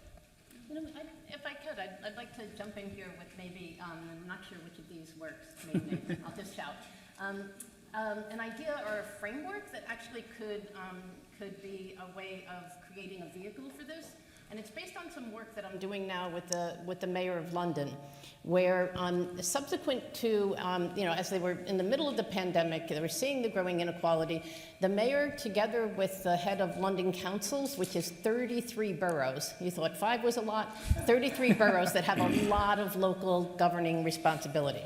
[SPEAKER 22] If I could, I'd like to jump in here with maybe, I'm not sure which of these works, maybe, I'll just shout. An idea or a framework that actually could be a way of creating a vehicle for this. And it's based on some work that I'm doing now with the mayor of London, where subsequent to, as they were in the middle of the pandemic, they were seeing the growing inequality, the mayor, together with the head of London councils, which is 33 boroughs, you thought 5 was a lot, 33 boroughs that have a lot of local governing responsibility.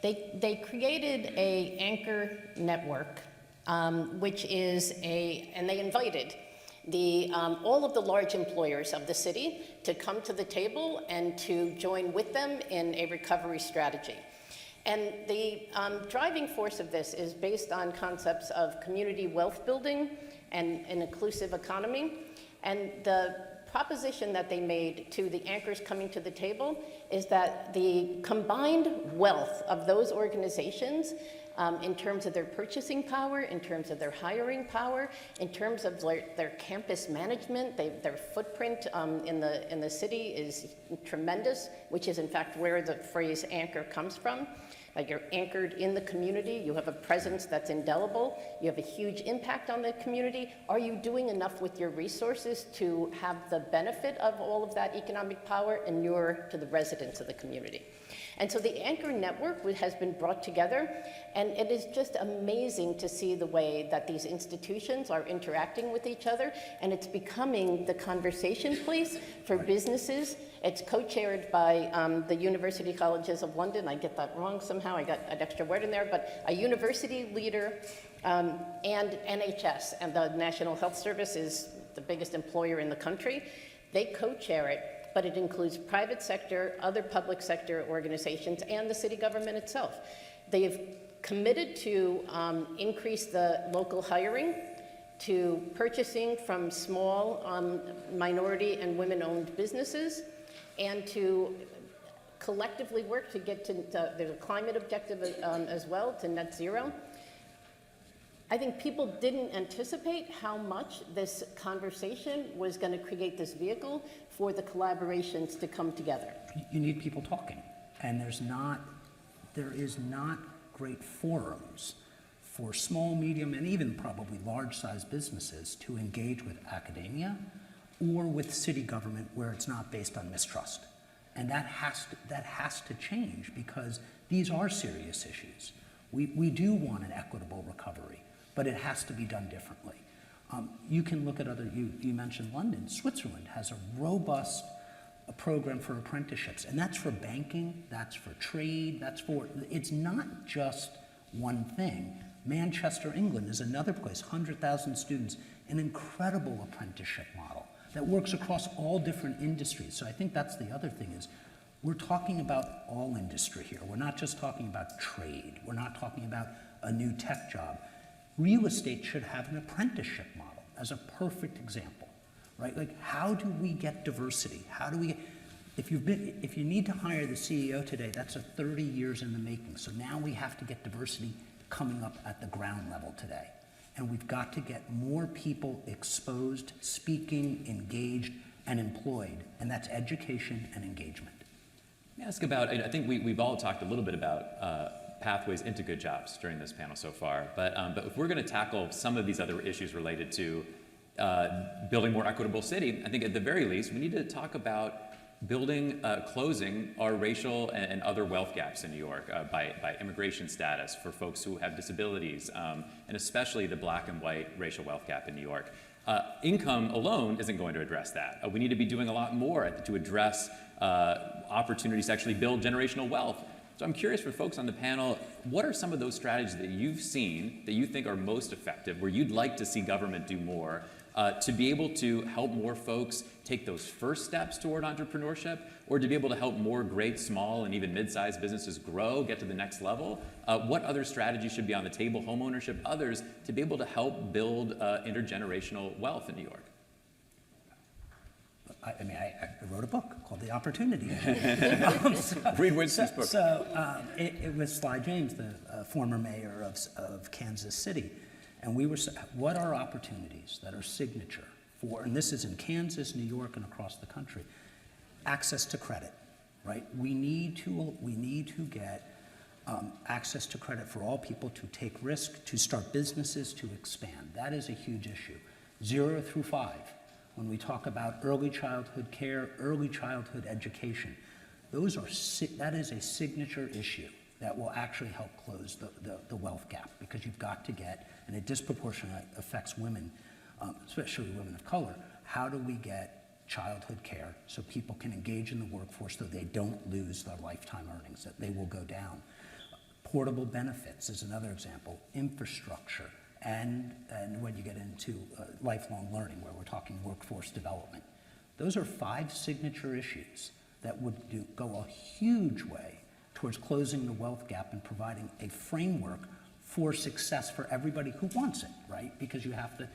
[SPEAKER 22] They created a anchor network, which is and they invited all of the large employers of the city to come to the table and to join with them in a recovery strategy. And the driving force of this is based on concepts of community wealth building and an inclusive economy. And the proposition that they made to the anchors coming to the table is that the combined wealth of those organizations in terms of their purchasing power, in terms of their hiring power, in terms of their campus management, their footprint in the city is tremendous, which is in fact where the phrase anchor comes from. Like you're anchored in the community, you have a presence that's indelible, you have a huge impact on the community. Are you doing enough with your resources to have the benefit of all of that economic power inure to the residents of the community? And so the Anchor Network has been brought together, and it is just amazing to see the way that these institutions are interacting with each other, and it's becoming the conversation place for businesses. It's co-chaired by the University Colleges of London. I get that wrong somehow, I got an extra word in there, but a university leader and NHS, and the National Health Service is the biggest employer in the country. They co-chair it, but it includes private sector, other public sector organizations, and the city government itself. They've committed to increase the local hiring, to purchasing from small minority and women-owned businesses, and to collectively work to get to, there's a climate objective as well, to net zero. I think people didn't anticipate how much this conversation was going to create this vehicle for the collaborations to come together.
[SPEAKER 1] You need people talking, and there is not great forums for small, medium, and even probably large-sized businesses to engage with academia or with city government where it's not based on mistrust. And that has to change, because these are serious issues. We do want an equitable recovery, but it has to be done differently. You can look at you mentioned London. Switzerland has a robust program for apprenticeships, and that's for banking, that's for trade, it's not just one thing. Manchester, England is another place, 100,000 students, an incredible apprenticeship model that works across all different industries. So I think that's the other thing is, we're talking about all industry here. We're not just talking about trade. We're not talking about a new tech job. Real estate should have an apprenticeship model as a perfect example, right? Like, how do we get diversity? How do we get, if you need to hire the CEO today, that's 30 years in the making. So now we have to get diversity coming up at the ground level today. And we've got to get more people exposed, speaking, engaged, and employed. And that's education and engagement.
[SPEAKER 18] Let me ask about, I think we've all talked a little bit about pathways into good jobs during this panel so far, but if we're going to tackle some of these other issues related to building a more equitable city, I think at the very least we need to talk about closing our racial and other wealth gaps in New York by immigration status for folks who have disabilities, and especially the black and white racial wealth gap in New York. Income alone isn't going to address that. We need to be doing a lot more to address opportunities to actually build generational wealth. So I'm curious for folks on the panel, what are some of those strategies that you've seen that you think are most effective, where you'd like to see government do more to be able to help more folks take those first steps toward entrepreneurship, or to be able to help more great small and even mid-sized businesses grow, get to the next level? What other strategies should be on the table, home ownership, others, to be able to help build intergenerational wealth in New York?
[SPEAKER 1] I wrote a book called The Opportunity.
[SPEAKER 18] Read Winston's book.
[SPEAKER 1] So it was Sly James, the former mayor of Kansas City. And we were saying, what are opportunities that are signature for, and this is in Kansas, New York, and across the country, access to credit, right? We need to get access to credit for all people to take risk, to start businesses, to expand. That is a huge issue. 0 through 5. when we talk about early childhood care, early childhood education, that is a signature issue that will actually help close the wealth gap, because you've got to get, and it disproportionately affects women, especially women of color, how do we get childhood care so people can engage in the workforce so they don't lose their lifetime earnings, that they will go down. Portable benefits is another example, infrastructure, and when you get into lifelong learning, where we're talking workforce development. Those are 5 signature issues that would go a huge way towards closing the wealth gap and providing a framework for success for everybody who wants it, right? Because you have to,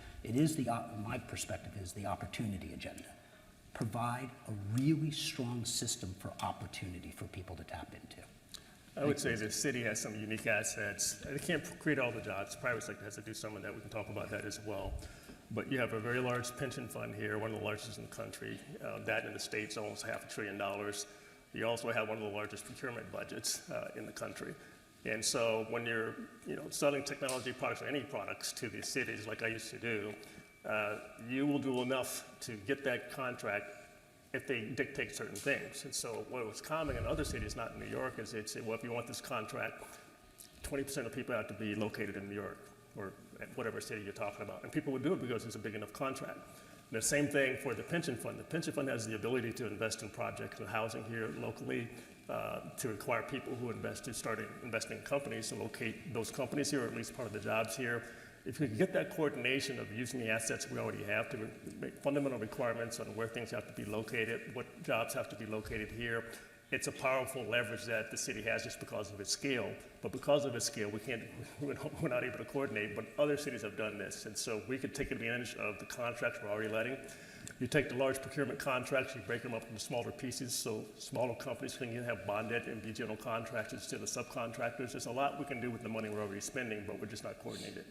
[SPEAKER 1] my perspective is the opportunity agenda. Provide a really strong system for opportunity for people to tap into.
[SPEAKER 20] I would say the city has some unique assets. They can't create all the jobs. The private sector has to do some of that. We can talk about that as well. But you have a very large pension fund here, one of the largest in the country. That in the States, almost $500 billion. You also have one of the largest procurement budgets in the country. And so when you're selling technology products or any products to these cities, like I used to do, you will do enough to get that contract if they dictate certain things. And so what was common in other cities, not in New York, is they'd say, well, if you want this contract, 20% of people have to be located in New York or at whatever city you're talking about. And people would do it because it's a big enough contract. And the same thing for the pension fund. The pension fund has the ability to invest in projects and housing here locally, to require people who invest to start investing in companies to locate those companies here, or at least part of the jobs here. If we can get that coordination of using the assets we already have to make fundamental requirements on where things have to be located, what jobs have to be located here, it's a powerful leverage that the city has just because of its scale. But because of its scale, we're not able to coordinate, but other cities have done this. And so we could take advantage of the contracts we're already letting. You take the large procurement contracts, you break them up into smaller pieces, so smaller companies can have bonded and be general contractors instead of subcontractors. There's a lot we can do with the money we're already spending, but we're just not coordinated.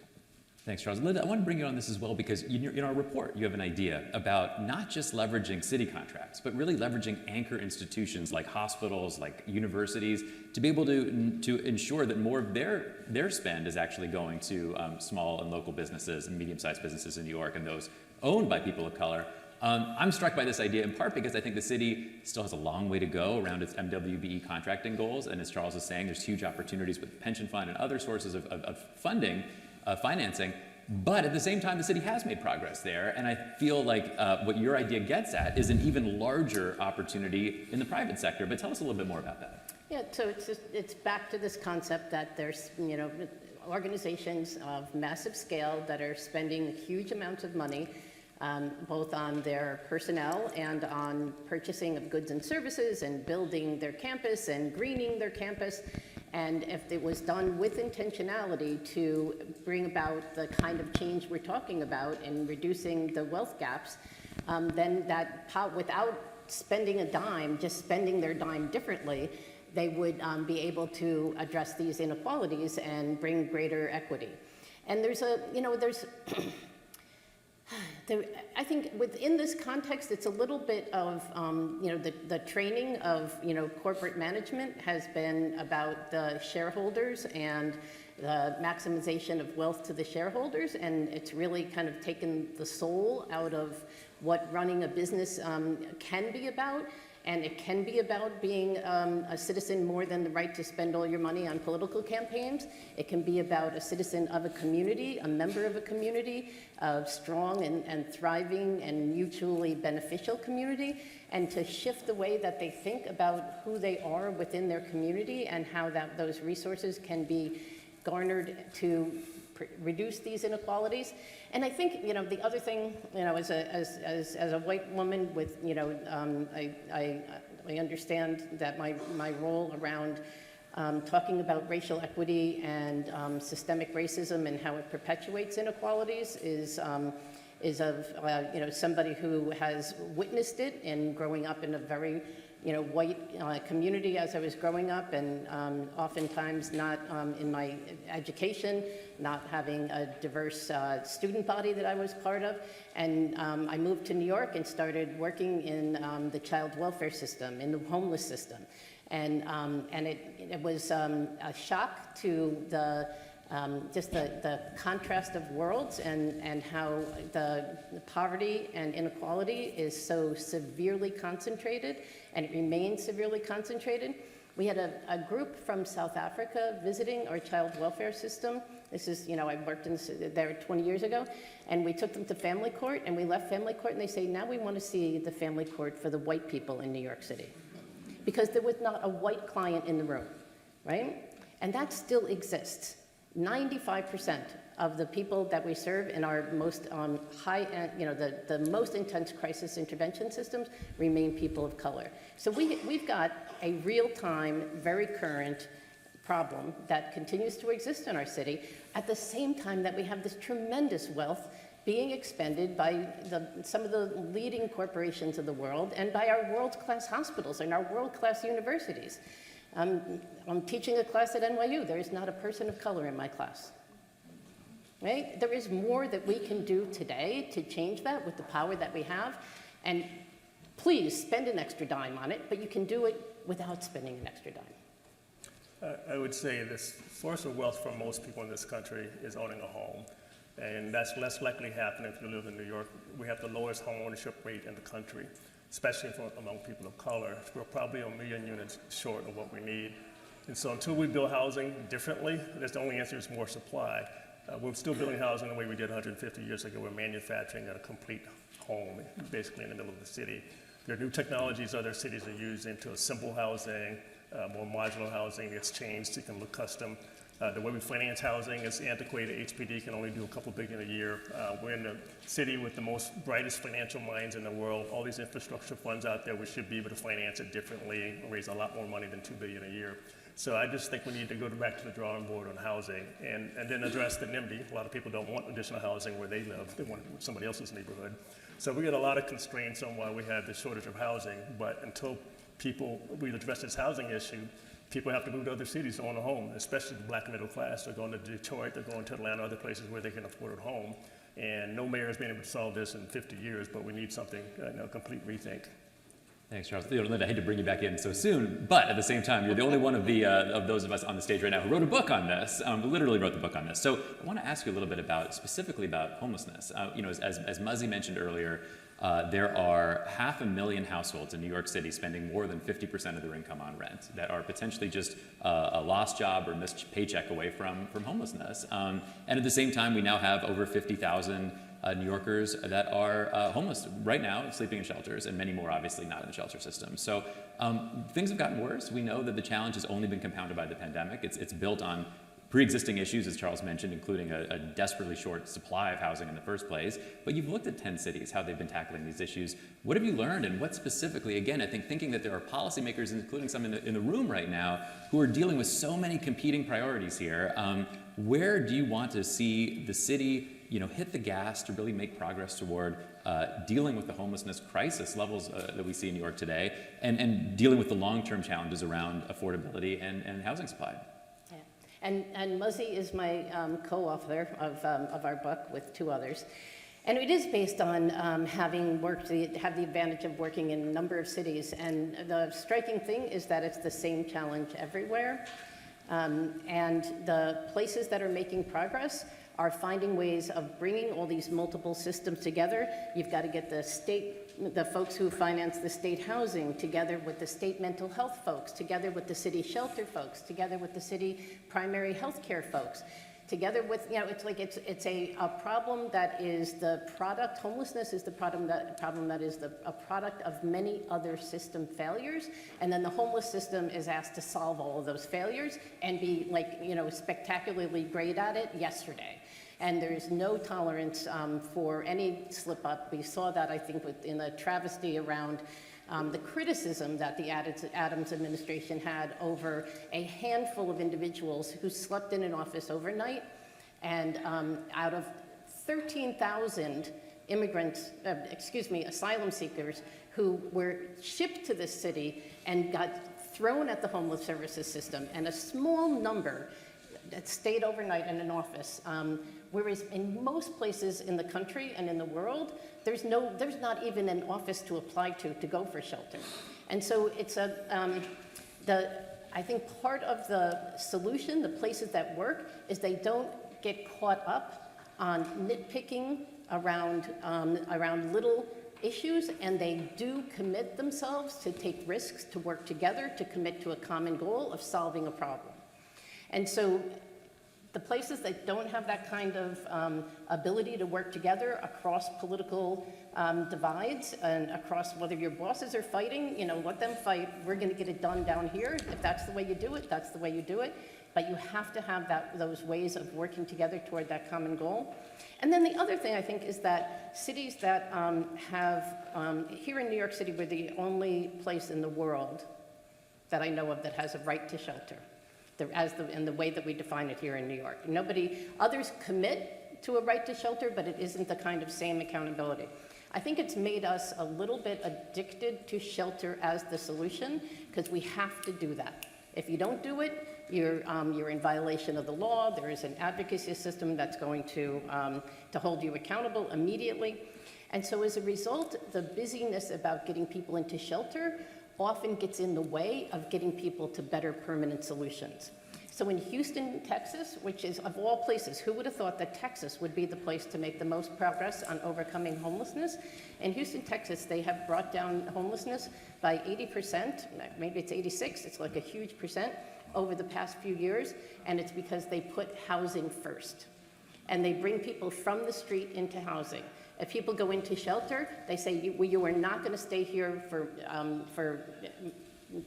[SPEAKER 18] Thanks, Charles. Linda, I want to bring you on this as well, because in our report, you have an idea about not just leveraging city contracts, but really leveraging anchor institutions like hospitals, like universities, to be able to ensure that more of their spend is actually going to small and local businesses and medium-sized businesses in New York and those owned by people of color. I'm struck by this idea in part because I think the city still has a long way to go around its MWBE contracting goals. And as Charles is saying, there's huge opportunities with the pension fund and other sources of funding, financing. But at the same time, the city has made progress there. And I feel like what your idea gets at is an even larger opportunity in the private sector. But tell us a little bit more about that.
[SPEAKER 22] Yeah, so it's back to this concept that there's, organizations of massive scale that are spending huge amounts of money, both on their personnel and on purchasing of goods and services and building their campus and greening their campus. And if it was done with intentionality to bring about the kind of change we're talking about in reducing the wealth gaps, then without spending a dime, just spending their dime differently, they would be able to address these inequalities and bring greater equity. And I think within this context, it's a little bit of, the training of, corporate management has been about the shareholders and the maximization of wealth to the shareholders. And it's really kind of taken the soul out of what running a business can be about. And it can be about being a citizen more than the right to spend all your money on political campaigns. It can be about a citizen of a community, a member of a community, a strong and thriving and mutually beneficial community, and to shift the way that they think about who they are within their community and how those resources can be garnered to reduce these inequalities. And I think, the other thing, as a white woman with, I understand that my role around talking about racial equity and systemic racism and how it perpetuates inequalities is of, somebody who has witnessed it and growing up in a very white community as I was growing up, and oftentimes not in my education, not having a diverse student body that I was part of. And I moved to New York and started working in the child welfare system, in the homeless system. And it was a shock to the just the contrast of worlds and how the poverty and inequality is so severely concentrated, and it remains severely concentrated. We had a group from South Africa visiting our child welfare system. This is, I worked there 20 years ago, and we took them to family court, and we left family court, and they say, now we want to see the family court for the white people in New York City. Because there was not a white client in the room, right? And that still exists. 95% of the people that we serve in our most high-end, the most intense crisis intervention systems remain people of color. So we've got a real-time, very current problem that continues to exist in our city at the same time that we have this tremendous wealth being expended by some of the leading corporations of the world and by our world-class hospitals and our world-class universities. I'm teaching a class at NYU. There is not a person of color in my class. Right? There is more that we can do today to change that with the power that we have. And please spend an extra dime on it, but you can do it without spending an extra dime.
[SPEAKER 20] I would say this source of wealth for most people in this country is owning a home. And that's less likely happening if you live in New York. We have the lowest home ownership rate in the country, especially among people of color. We're probably 1 million units short of what we need. And so until we build housing differently, the only answer is more supply. We're still building housing the way we did 150 years ago. We're manufacturing a complete home, basically in the middle of the city. There are new technologies other cities are using to assemble housing, more modular housing. It's changed. It can look custom. The way we finance housing is antiquated. HPD can only do a couple billion a year. We're in the city with the brightest financial minds in the world. All these infrastructure funds out there, we should be able to finance it differently and raise a lot more money than $2 billion a year. So I just think we need to go back to the drawing board on housing and then address the NIMBY. A lot of people don't want additional housing where they live. They want somebody else's neighborhood. So we got a lot of constraints on why we have this shortage of housing. But until we address this housing issue, people have to move to other cities to own a home, especially the black middle class. They're going to Detroit, they're going to Atlanta, other places where they can afford a home. And no mayor has been able to solve this in 50 years, but we need something, a complete rethink.
[SPEAKER 18] Thanks, Charles. Linda, I hate to bring you back in so soon, but at the same time, you're the only one of those of us on the stage right now who wrote a book on this, literally wrote the book on this. So I want to ask you a little bit specifically about homelessness. As Muzzy mentioned earlier, there are 500,000 households in New York City spending more than 50% of their income on rent that are potentially just a lost job or missed paycheck away from homelessness. And at the same time, we now have over 50,000 New Yorkers that are homeless right now, sleeping in shelters, and many more obviously not in the shelter system. So things have gotten worse. We know that the challenge has only been compounded by the pandemic. It's built on pre-existing issues, as Charles mentioned, including a desperately short supply of housing in the first place. But you've looked at 10 cities, how they've been tackling these issues. What have you learned, and what specifically, again, I think thinking that there are policymakers, including some in the room right now, who are dealing with so many competing priorities here, where do you want to see the city hit the gas to really make progress toward dealing with the homelessness crisis levels that we see in New York today, and dealing with the long-term challenges around affordability and housing supply?
[SPEAKER 22] And Muzzy is my co-author of our book with 2 others. And it is based on have the advantage of working in a number of cities. And the striking thing is that it's the same challenge everywhere. And the places that are making progress are finding ways of bringing all these multiple systems together. You've got to get the folks who finance the state housing together with the state mental health folks, together with the city shelter folks, together with the city primary health care folks, together with, it's a problem that is the product, homelessness is the problem that is a product of many other system failures, and then the homeless system is asked to solve all of those failures and be spectacularly great at it yesterday. And there is no tolerance for any slip up. We saw that, I think, in the travesty around the criticism that the Adams administration had over a handful of individuals who slept in an office overnight. And out of 13,000 asylum seekers who were shipped to this city and got thrown at the homeless services system, and a small number that stayed overnight in an office. Whereas in most places in the country and in the world, there's not even an office to apply to go for shelter. And so it's the I think part of the solution, the places that work, is they don't get caught up on nitpicking around little issues, and they do commit themselves to take risks, to work together, to commit to a common goal of solving a problem. And so the places that don't have that kind of ability to work together across political divides and across whether your bosses are fighting, let them fight. We're going to get it done down here. If that's the way you do it, that's the way you do it. But you have to have those ways of working together toward that common goal. And then the other thing I think is that cities that here in New York City, we're the only place in the world that I know of that has a right to shelter, in the way that we define it here in New York. Others commit to a right to shelter, but it isn't the kind of same accountability. I think it's made us a little bit addicted to shelter as the solution, because we have to do that. If you don't do it, you're in violation of the law. There is an advocacy system that's going to hold you accountable immediately. And so as a result, the busyness about getting people into shelter often gets in the way of getting people to better permanent solutions. So in Houston, Texas, which is of all places, who would have thought that Texas would be the place to make the most progress on overcoming homelessness? In Houston, Texas, they have brought down homelessness by 80%, maybe it's 86, it's like a huge percent over the past few years, and it's because they put housing first. And they bring people from the street into housing. If people go into shelter, they say, you are not going to stay here for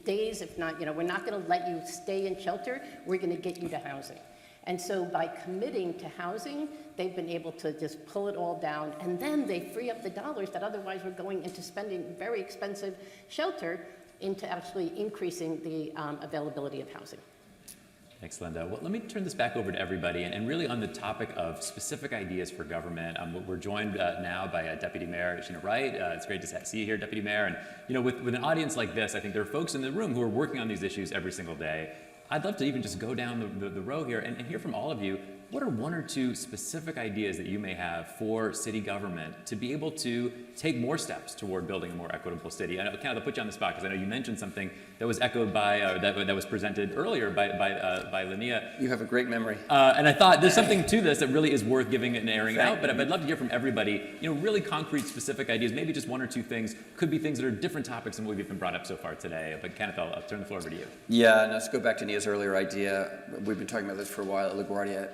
[SPEAKER 22] days, if not, we're not going to let you stay in shelter, we're going to get you to housing. And so by committing to housing, they've been able to just pull it all down, and then they free up the dollars that otherwise were going into spending very expensive shelter into actually increasing the availability of housing.
[SPEAKER 18] Thanks, Linda. Well, let me turn this back over to everybody, and really on the topic of specific ideas for government. We're joined now by Deputy Mayor Sheena Wright. It's great to see you here, Deputy Mayor. And with an audience like this, I think there are folks in the room who are working on these issues every single day. I'd love to even just go down the row here and hear from all of you. What are one or two specific ideas that you may have for city government to be able to take more steps toward building a more equitable city? I know, Kenneth, I'll put you on the spot because I know you mentioned something that was echoed by, that was presented earlier by Linnea.
[SPEAKER 21] You have a great memory.
[SPEAKER 18] And I thought there's something to this that really is worth giving it and airing out, but I'd love to hear from everybody, really concrete, specific ideas, maybe just one or two things. Could be things that are different topics than what we've been brought up so far today. But Kenneth, I'll turn the floor over to you.
[SPEAKER 21] Yeah, and let's go back to Nia's earlier idea. We've been talking about this for a while at LaGuardia.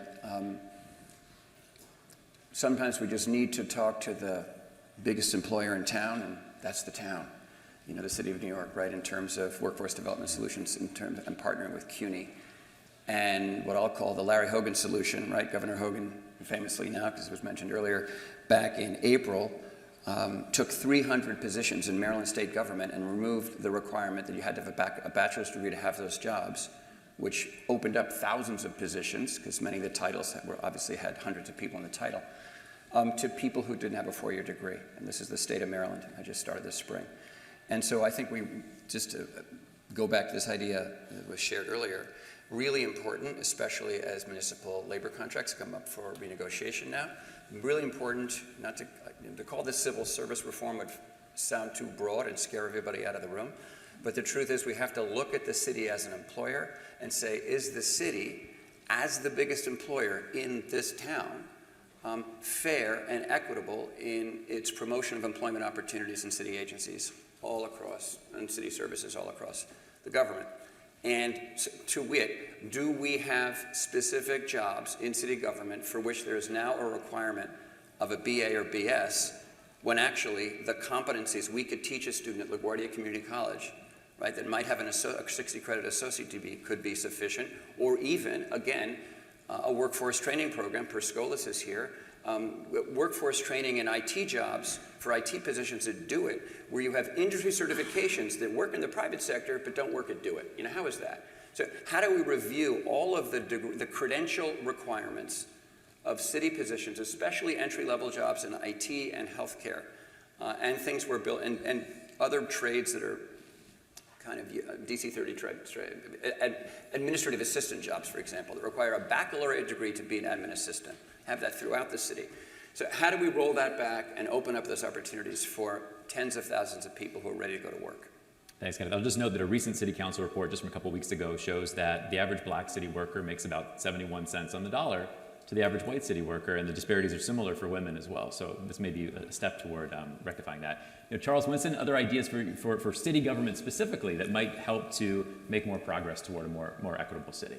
[SPEAKER 21] Sometimes we just need to talk to the biggest employer in town, and that's the town, the city of New York, right, in terms of workforce development solutions, in terms of partnering with CUNY. And what I'll call the Larry Hogan solution, right? Governor Hogan, famously now, because it was mentioned earlier, back in April, took 300 positions in Maryland state government and removed the requirement that you had to have a bachelor's degree to have those jobs, which opened up thousands of positions, because many of the titles obviously had hundreds of people in the title, to people who didn't have a four-year degree. And this is the state of Maryland. I just started this spring. And so I think just to go back to this idea that was shared earlier, really important, especially as municipal labor contracts come up for renegotiation now. Really important, not to call this civil service reform would sound too broad and scare everybody out of the room. But the truth is we have to look at the city as an employer and say, is the city, as the biggest employer in this town, fair and equitable in its promotion of employment opportunities in city agencies all across, and city services all across the government? And to wit, do we have specific jobs in city government for which there is now a requirement of a BA or BS, when actually the competencies we could teach a student at LaGuardia Community College, right, that might have a 60-credit associate degree could be sufficient, or even, again, a workforce training program, Perscolis is here, workforce training in IT jobs for IT positions that do it, where you have industry certifications that work in the private sector but don't work at Do It. How is that? So how do we review all of the credential requirements of city positions, especially entry-level jobs in IT and healthcare, and things were built, and other trades that are kind of DC-30 trades, administrative assistant jobs, for example, that require a baccalaureate degree to be an admin assistant. Have that throughout the city. So how do we roll that back and open up those opportunities for tens of thousands of people who are ready to go to work?
[SPEAKER 18] Thanks, Kenneth. I'll just note that a recent city council report just from a couple weeks ago shows that the average black city worker makes about 71 cents on the dollar to the average white city worker, and the disparities are similar for women as well. So this may be a step toward rectifying that. Charles, Winston, other ideas for city government specifically that might help to make more progress toward a more equitable city?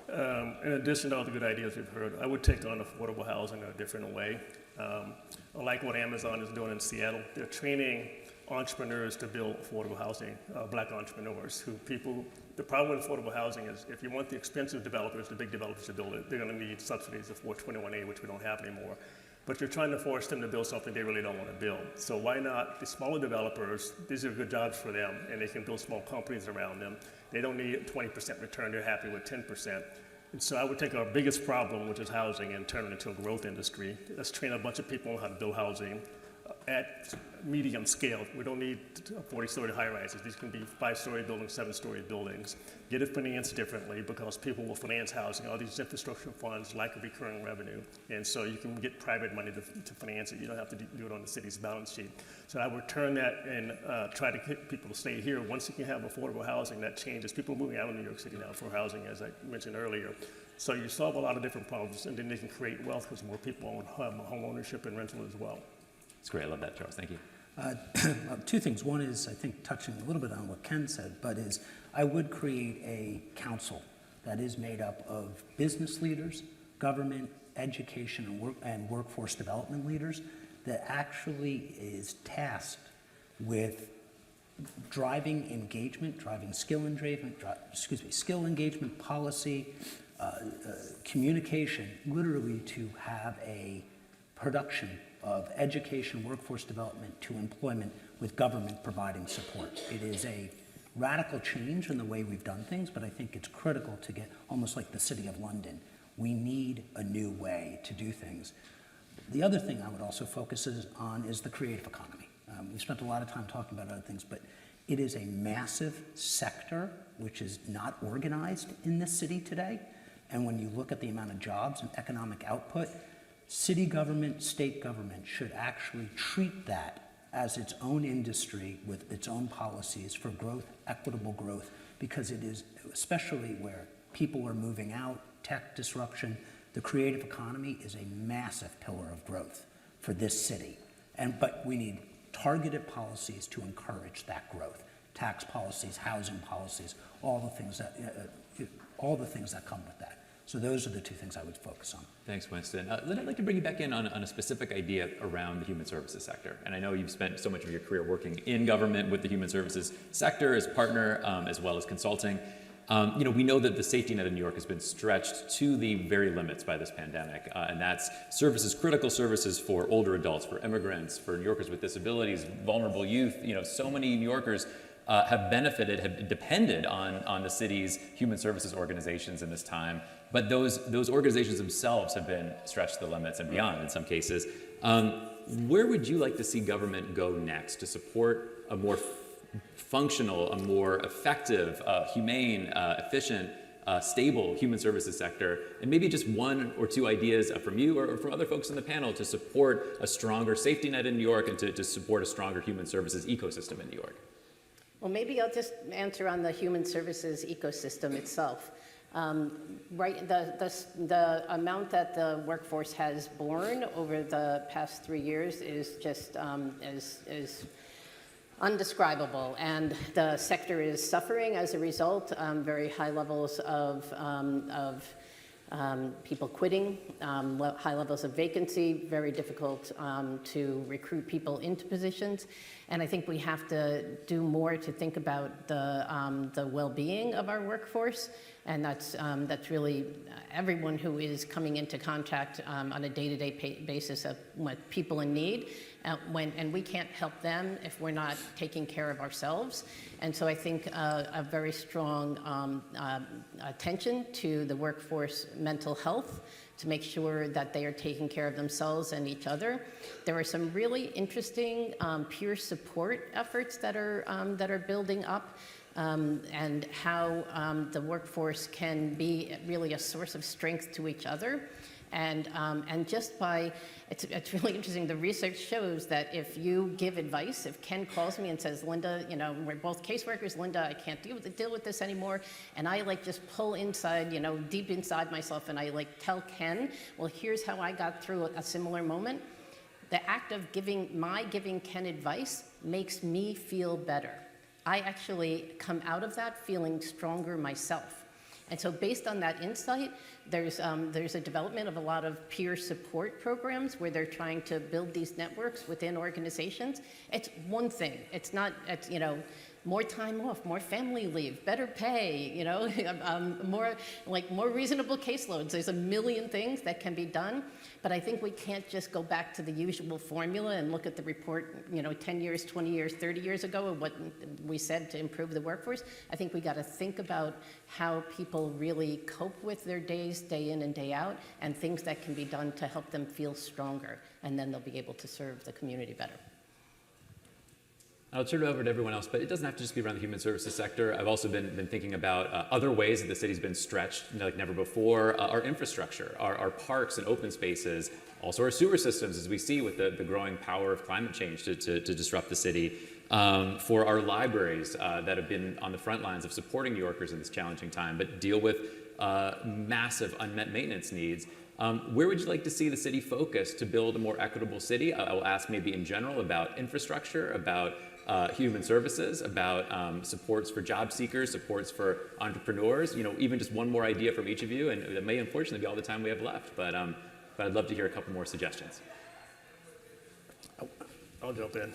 [SPEAKER 20] In addition to all the good ideas we've heard, I would take on affordable housing in a different way. I like what Amazon is doing in Seattle. They're training entrepreneurs to build affordable housing, black entrepreneurs the problem with affordable housing is if you want the expensive developers, the big developers to build it, they're going to need subsidies of 421A, which we don't have anymore. But you're trying to force them to build something they really don't want to build. So why not the smaller developers, these are good jobs for them, and they can build small companies around them. They don't need a 20% return, they're happy with 10%. And so I would take our biggest problem, which is housing, and turn it into a growth industry. Let's train a bunch of people on how to build housing at medium scale. We don't need 40-story high-rises. These can be 5-story buildings, 7-story buildings. Get it financed differently because people will finance housing. All these infrastructure funds lack a recurring revenue. And so you can get private money to finance it. You don't have to do it on the city's balance sheet. So I would turn that and try to get people to stay here. Once you can have affordable housing, that changes. People are moving out of New York City now for housing, as I mentioned earlier. So you solve a lot of different problems, and then they can create wealth because more people own home ownership and rental as well.
[SPEAKER 18] That's great. I love that, Charles. Thank you.
[SPEAKER 1] Two things. One is, I think, touching a little bit on what Ken said, but is I would create a council that is made up of business leaders, government, education, and workforce development leaders that actually is tasked with driving engagement, driving skill engagement, skill engagement, policy, communication, literally to have a production of education, workforce development to employment with government providing support. It is a radical change in the way we've done things, but I think it's critical to get almost like the City of London. We need a new way to do things. The other thing I would also focus on is the creative economy. We spent a lot of time talking about other things, but it is a massive sector which is not organized in this city today. And when you look at the amount of jobs and economic output, city government, state government should actually treat that as its own industry with its own policies for growth, equitable growth, because it is, especially where people are moving out, tech disruption, the creative economy is a massive pillar of growth for this city. But we need targeted policies to encourage that growth. Tax policies, housing policies, all the things that come with that. So those are the two things I would focus on.
[SPEAKER 18] Thanks, Winston. Lynn, I'd like to bring you back in on a specific idea around the human services sector. And I know you've spent so much of your career working in government with the human services sector as partner, as well as consulting. We know that the safety net in New York has been stretched to the very limits by this pandemic, and that's services, critical services for older adults, for immigrants, for New Yorkers with disabilities, vulnerable youth. So many New Yorkers have benefited, have depended on the city's human services organizations in this time. But those organizations themselves have been stretched to the limits and beyond in some cases. Where would you like to see government go next to support a more functional, a more effective, humane, efficient, stable human services sector? And maybe just one or two ideas from you or from other folks on the panel to support a stronger safety net in New York and to support a stronger human services ecosystem in New York.
[SPEAKER 22] Well, maybe I'll just answer on the human services ecosystem itself. Right, the amount that the workforce has borne over the past 3 years is just is undescribable, and the sector is suffering as a result. Very high levels of people quitting, high levels of vacancy, very difficult to recruit people into positions. And I think we have to do more to think about the well-being of our workforce. And that's really everyone who is coming into contact on a day-to-day basis with people in need. And we can't help them if we're not taking care of ourselves. And so I think a very strong attention to the workforce mental health to make sure that they are taking care of themselves and each other. There are some really interesting peer support efforts that are building up. And how the workforce can be really a source of strength to each other. And just by, it's really interesting, the research shows that if you give advice, if Ken calls me and says, Linda, you know, we're both caseworkers, Linda, I can't deal with this anymore, and I like just pull inside, you know, deep inside myself, and I like tell Ken, well, here's how I got through a similar moment. The act of giving Ken advice makes me feel better. I actually come out of that feeling stronger myself. And so based on that insight, there's a development of a lot of peer support programs where they're trying to build these networks within organizations. It's one thing. It's not, you know, more time off, more family leave, better pay, you know, more reasonable caseloads. There's a million things that can be done, but I think we can't just go back to the usual formula and look at the report, you know, 10 years, 20 years, 30 years ago of what we said to improve the workforce. I think we got to think about how people really cope with their days, day in and day out, and things that can be done to help them feel stronger, and then they'll be able to serve the community better.
[SPEAKER 18] I'll turn it over to everyone else, but it doesn't have to just be around the human services sector. I've also been thinking about other ways that the city's been stretched like never before. Our infrastructure, our parks and open spaces, also our sewer systems, as we see with the growing power of climate change to disrupt the city. For our libraries that have been on the front lines of supporting New Yorkers in this challenging time, but deal with massive unmet maintenance needs. Where would you like to see the city focus to build a more equitable city? I will ask maybe in general about infrastructure, about human services, about supports for job seekers, supports for entrepreneurs, you know, even just one more idea from each of you, and it may unfortunately be all the time we have left, but I'd love to hear a couple more suggestions.
[SPEAKER 20] I'll jump in.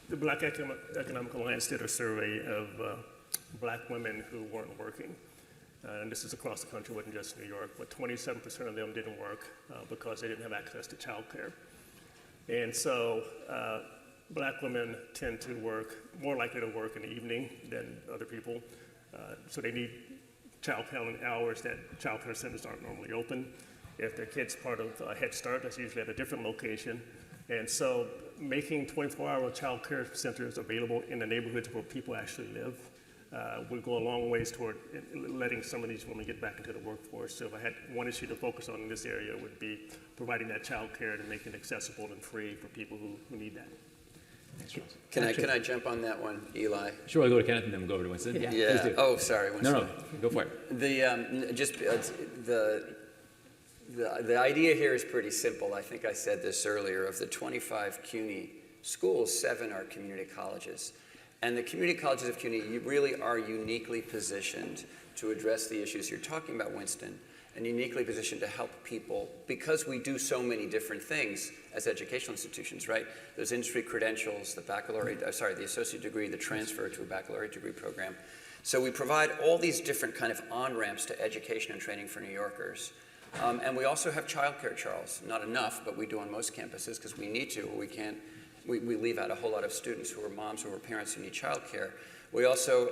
[SPEAKER 20] The Black Economic Alliance did a survey of black women who weren't working. And this is across the country, wasn't just New York, but 27% of them didn't work because they didn't have access to childcare. And so black women tend to work, more likely to work in the evening than other people. So they need childcare hours that childcare centers aren't normally open. If their kid's part of Head Start, that's usually at a different location. And so making 24-hour childcare centers available in the neighborhoods where people actually live will go a long ways toward letting some of these women get back into the workforce. So if I had one issue to focus on in this area, it would be providing that child care and making it accessible and free for people who need that.
[SPEAKER 21] Can I jump on that one, Eli?
[SPEAKER 18] Sure, I'll go to Kenneth and then we'll go over to Winston.
[SPEAKER 21] Yeah.
[SPEAKER 18] Please do.
[SPEAKER 21] Oh, sorry, Winston.
[SPEAKER 18] No, go for it.
[SPEAKER 21] The idea here is pretty simple. I think I said this earlier. Of the 25 CUNY schools, 7 are community colleges. And the community colleges of CUNY really are uniquely positioned to address the issues you're talking about, Winston, and uniquely positioned to help people because we do so many different things as educational institutions, right? There's industry credentials, the the associate degree, the transfer to a baccalaureate degree program. So we provide all these different kind of on-ramps to education and training for New Yorkers. And we also have childcare, Charles. Not enough, but we do on most campuses because we need to, or we can't. We leave out a whole lot of students who are moms, who are parents who need childcare. We also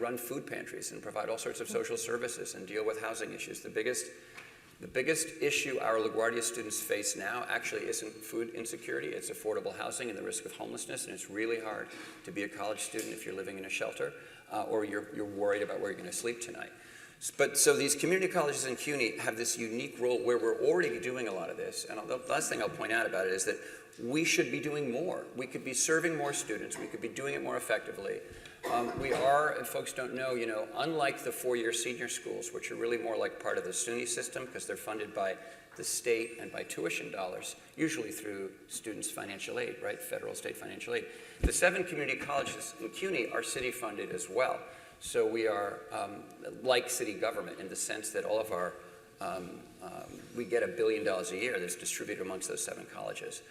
[SPEAKER 21] run food pantries and provide all sorts of social services and deal with housing issues. The biggest issue our LaGuardia students face now actually isn't food insecurity, it's affordable housing and the risk of homelessness, and it's really hard to be a college student if you're living in a shelter or you're worried about where you're going to sleep tonight. So these community colleges in CUNY have this unique role where we're already doing a lot of this, and the last thing I'll point out about it is that we should be doing more. We could be serving more students. We could be doing it more effectively. We are, if folks don't know, unlike the four-year senior schools, which are really more like part of the SUNY system because they're funded by the state and by tuition dollars, usually through students' financial aid, right, federal, state financial aid. The 7 community colleges in CUNY are city-funded as well. So we are like city government in the sense that all of our, we get $1 billion a year that's distributed amongst those 7 colleges.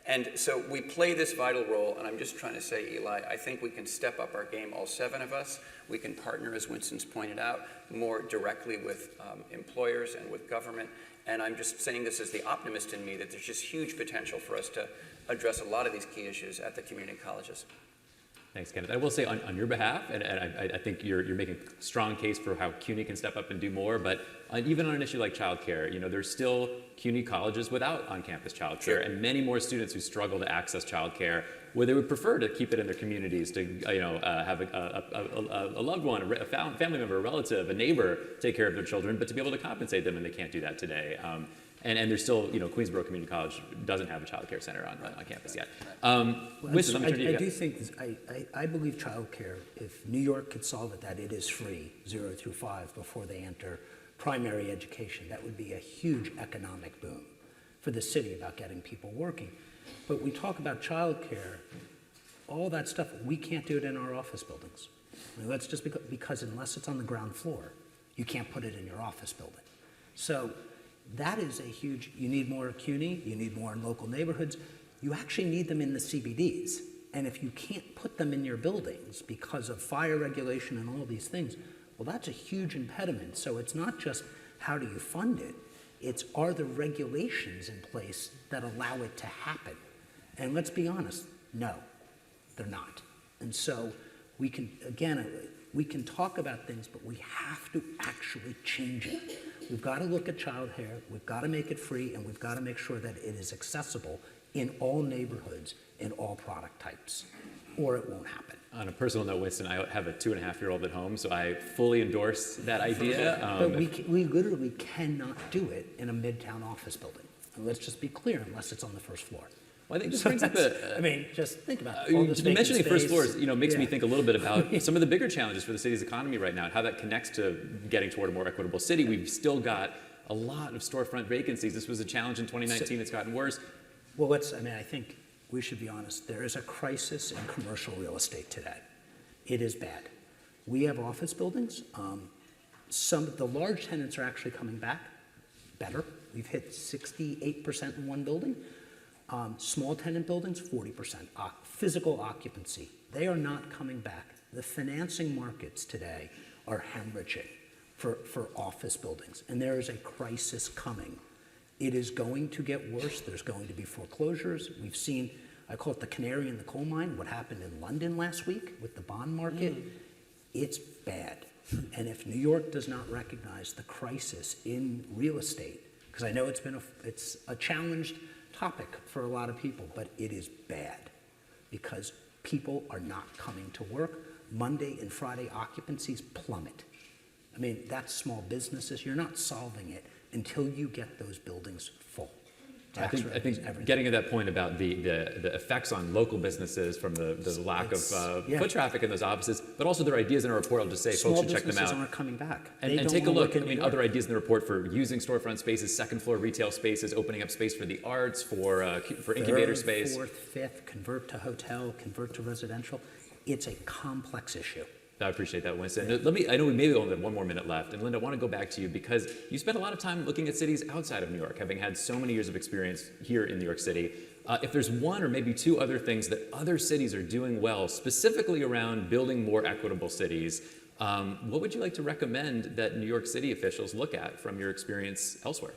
[SPEAKER 21] And so we play this vital role, and I'm just trying to say, Eli, I think we can step up our game, all 7 of us. We can partner, as Winston's pointed out, more directly with employers and with government. And I'm just saying this as the optimist in me, that there's just huge potential for us to address a lot of these key issues at the community colleges.
[SPEAKER 18] Thanks, Kenneth. I will say on your behalf, and I think you're making a strong case for how CUNY can step up and do more, but even on an issue like childcare, there's still CUNY colleges without on-campus childcare, and many more students who struggle to access childcare, where they would prefer to keep it in their communities, to have a loved one, a family member, a relative, a neighbor take care of their children, but to be able to compensate them, and they can't do that today. And there's still, Queensborough Community College doesn't have a child care center on campus yet. Winston, let me turn to you.
[SPEAKER 1] I do think, I believe childcare, if New York could solve it, that it is free, 0 through 5, before they enter primary education. That would be a huge economic boom for the city about getting people working. But we talk about childcare, all that stuff, we can't do it in our office buildings. I mean, that's just because unless it's on the ground floor, you can't put it in your office building. So that is a huge, you need more at CUNY, you need more in local neighborhoods. You actually need them in the CBDs. And if you can't put them in your buildings because of fire regulation and all these things, well, that's a huge impediment. So it's not just how do you fund it, it's are the regulations in place that allow it to happen? And let's be honest, no, they're not. And so we can, again, we can talk about things, but we have to actually change it. We've got to look at childcare, we've got to make it free, and we've got to make sure that it is accessible in all neighborhoods, in all product types, or it won't happen.
[SPEAKER 18] On a personal note, Winston, I have a 2.5-year-old at home, so I fully endorse that idea.
[SPEAKER 1] But we literally cannot do it in a midtown office building. And let's just be clear, unless it's on the first floor.
[SPEAKER 18] Well, I think this brings up
[SPEAKER 1] I mean, just think about all this vacant
[SPEAKER 18] mentioning
[SPEAKER 1] space.
[SPEAKER 18] first floors, makes me think a little bit about some of the bigger challenges for the city's economy right now and how that connects to getting toward a more equitable city. We've still got a lot of storefront vacancies. This was a challenge in 2019. It's gotten worse.
[SPEAKER 1] Well, I think we should be honest. There is a crisis in commercial real estate today. It is bad. We have office buildings. Some of the large tenants are actually coming back better. We've hit 68% in one building. Small tenant buildings, 40%. Physical occupancy, they are not coming back. The financing markets today are hemorrhaging for office buildings, and there is a crisis coming. It is going to get worse. There's going to be foreclosures. We've seen, I call it the canary in the coal mine, what happened in London last week with the bond market. It's bad. And if New York does not recognize the crisis in real estate, because I know it's a challenged topic for a lot of people, but it is bad because people are not coming to work. Monday and Friday occupancies plummet. I mean, that's small businesses. You're not solving it until you get those buildings full.
[SPEAKER 18] I think getting to that point about the effects on local businesses from the lack of foot traffic in those offices, but also there are ideas in our report. I'll just say folks should check them out.
[SPEAKER 1] Small businesses aren't coming back.
[SPEAKER 18] And take a look. I mean, other ideas in the report for using storefront spaces, second floor retail spaces, opening up space for the arts, for incubator space.
[SPEAKER 1] Fourth, fifth, convert to hotel, convert to residential. It's a complex issue.
[SPEAKER 18] I appreciate that, Winston. I know we maybe only have 1 more minute left. And Linda, I want to go back to you because you spent a lot of time looking at cities outside of New York, having had so many years of experience here in New York City. If there's one or maybe two other things that other cities are doing well, specifically around building more equitable cities, what would you like to recommend that New York City officials look at from your experience elsewhere?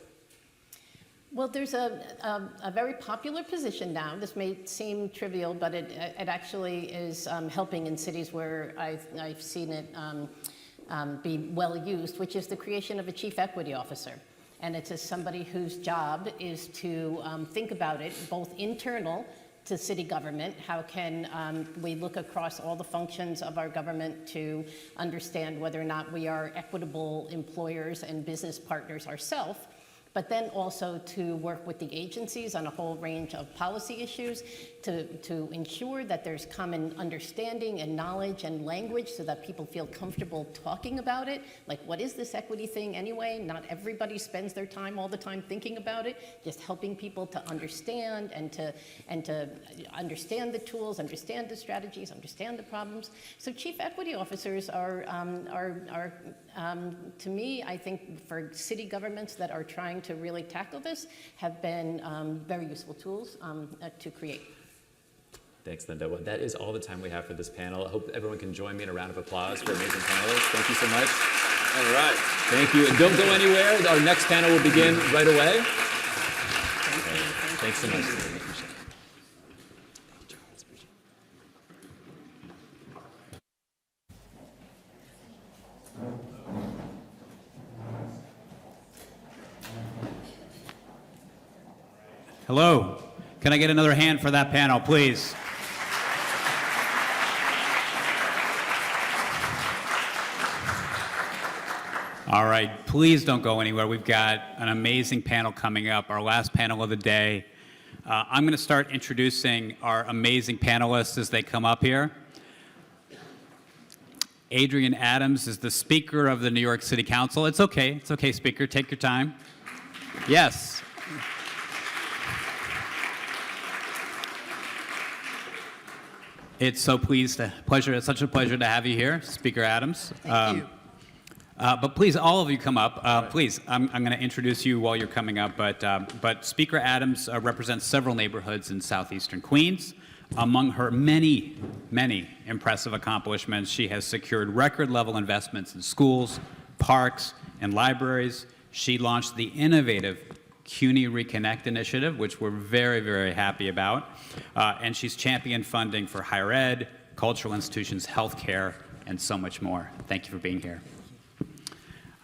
[SPEAKER 22] Well, there's a very popular position now. This may seem trivial, but it actually is helping in cities where I've seen it be well used, which is the creation of a chief equity officer. And it's somebody whose job is to think about it, both internal to city government. How can we look across all the functions of our government to understand whether or not we are equitable employers and business partners ourselves, but then also to work with the agencies on a whole range of policy issues to ensure that there's common understanding and knowledge and language so that people feel comfortable talking about it. Like, what is this equity thing anyway? Not everybody spends their time all the time thinking about it, just helping people to understand and to understand the tools, understand the strategies, understand the problems. So chief equity officers are to me, I think for city governments that are trying to really tackle this, have been very useful tools to create.
[SPEAKER 18] Thanks, Linda. Well, that is all the time we have for this panel. I hope everyone can join me in a round of applause for amazing panelists. Thank you so much.
[SPEAKER 7] All right.
[SPEAKER 18] Thank you. And don't go anywhere. Our next panel will begin right away. Thanks so much.
[SPEAKER 2] Hello. Can I get another hand for that panel, please? All right, please don't go anywhere. We've got an amazing panel coming up, our last panel of the day. I'm going to start introducing our amazing panelists as they come up here. Adrienne Adams is the Speaker of the New York City Council. It's okay, Speaker, take your time. Yes. It's such a pleasure to have you here, Speaker Adams.
[SPEAKER 3] Thank you.
[SPEAKER 2] But please, all of you come up. Please, I'm going to introduce you while you're coming up. But Speaker Adams represents several neighborhoods in southeastern Queens. Among her many, many impressive accomplishments, she has secured record-level investments in schools, parks, and libraries. She launched the innovative CUNY Reconnect initiative, which we're very, very happy about. And she's championed funding for higher ed, cultural institutions, healthcare, and so much more. Thank you for being here.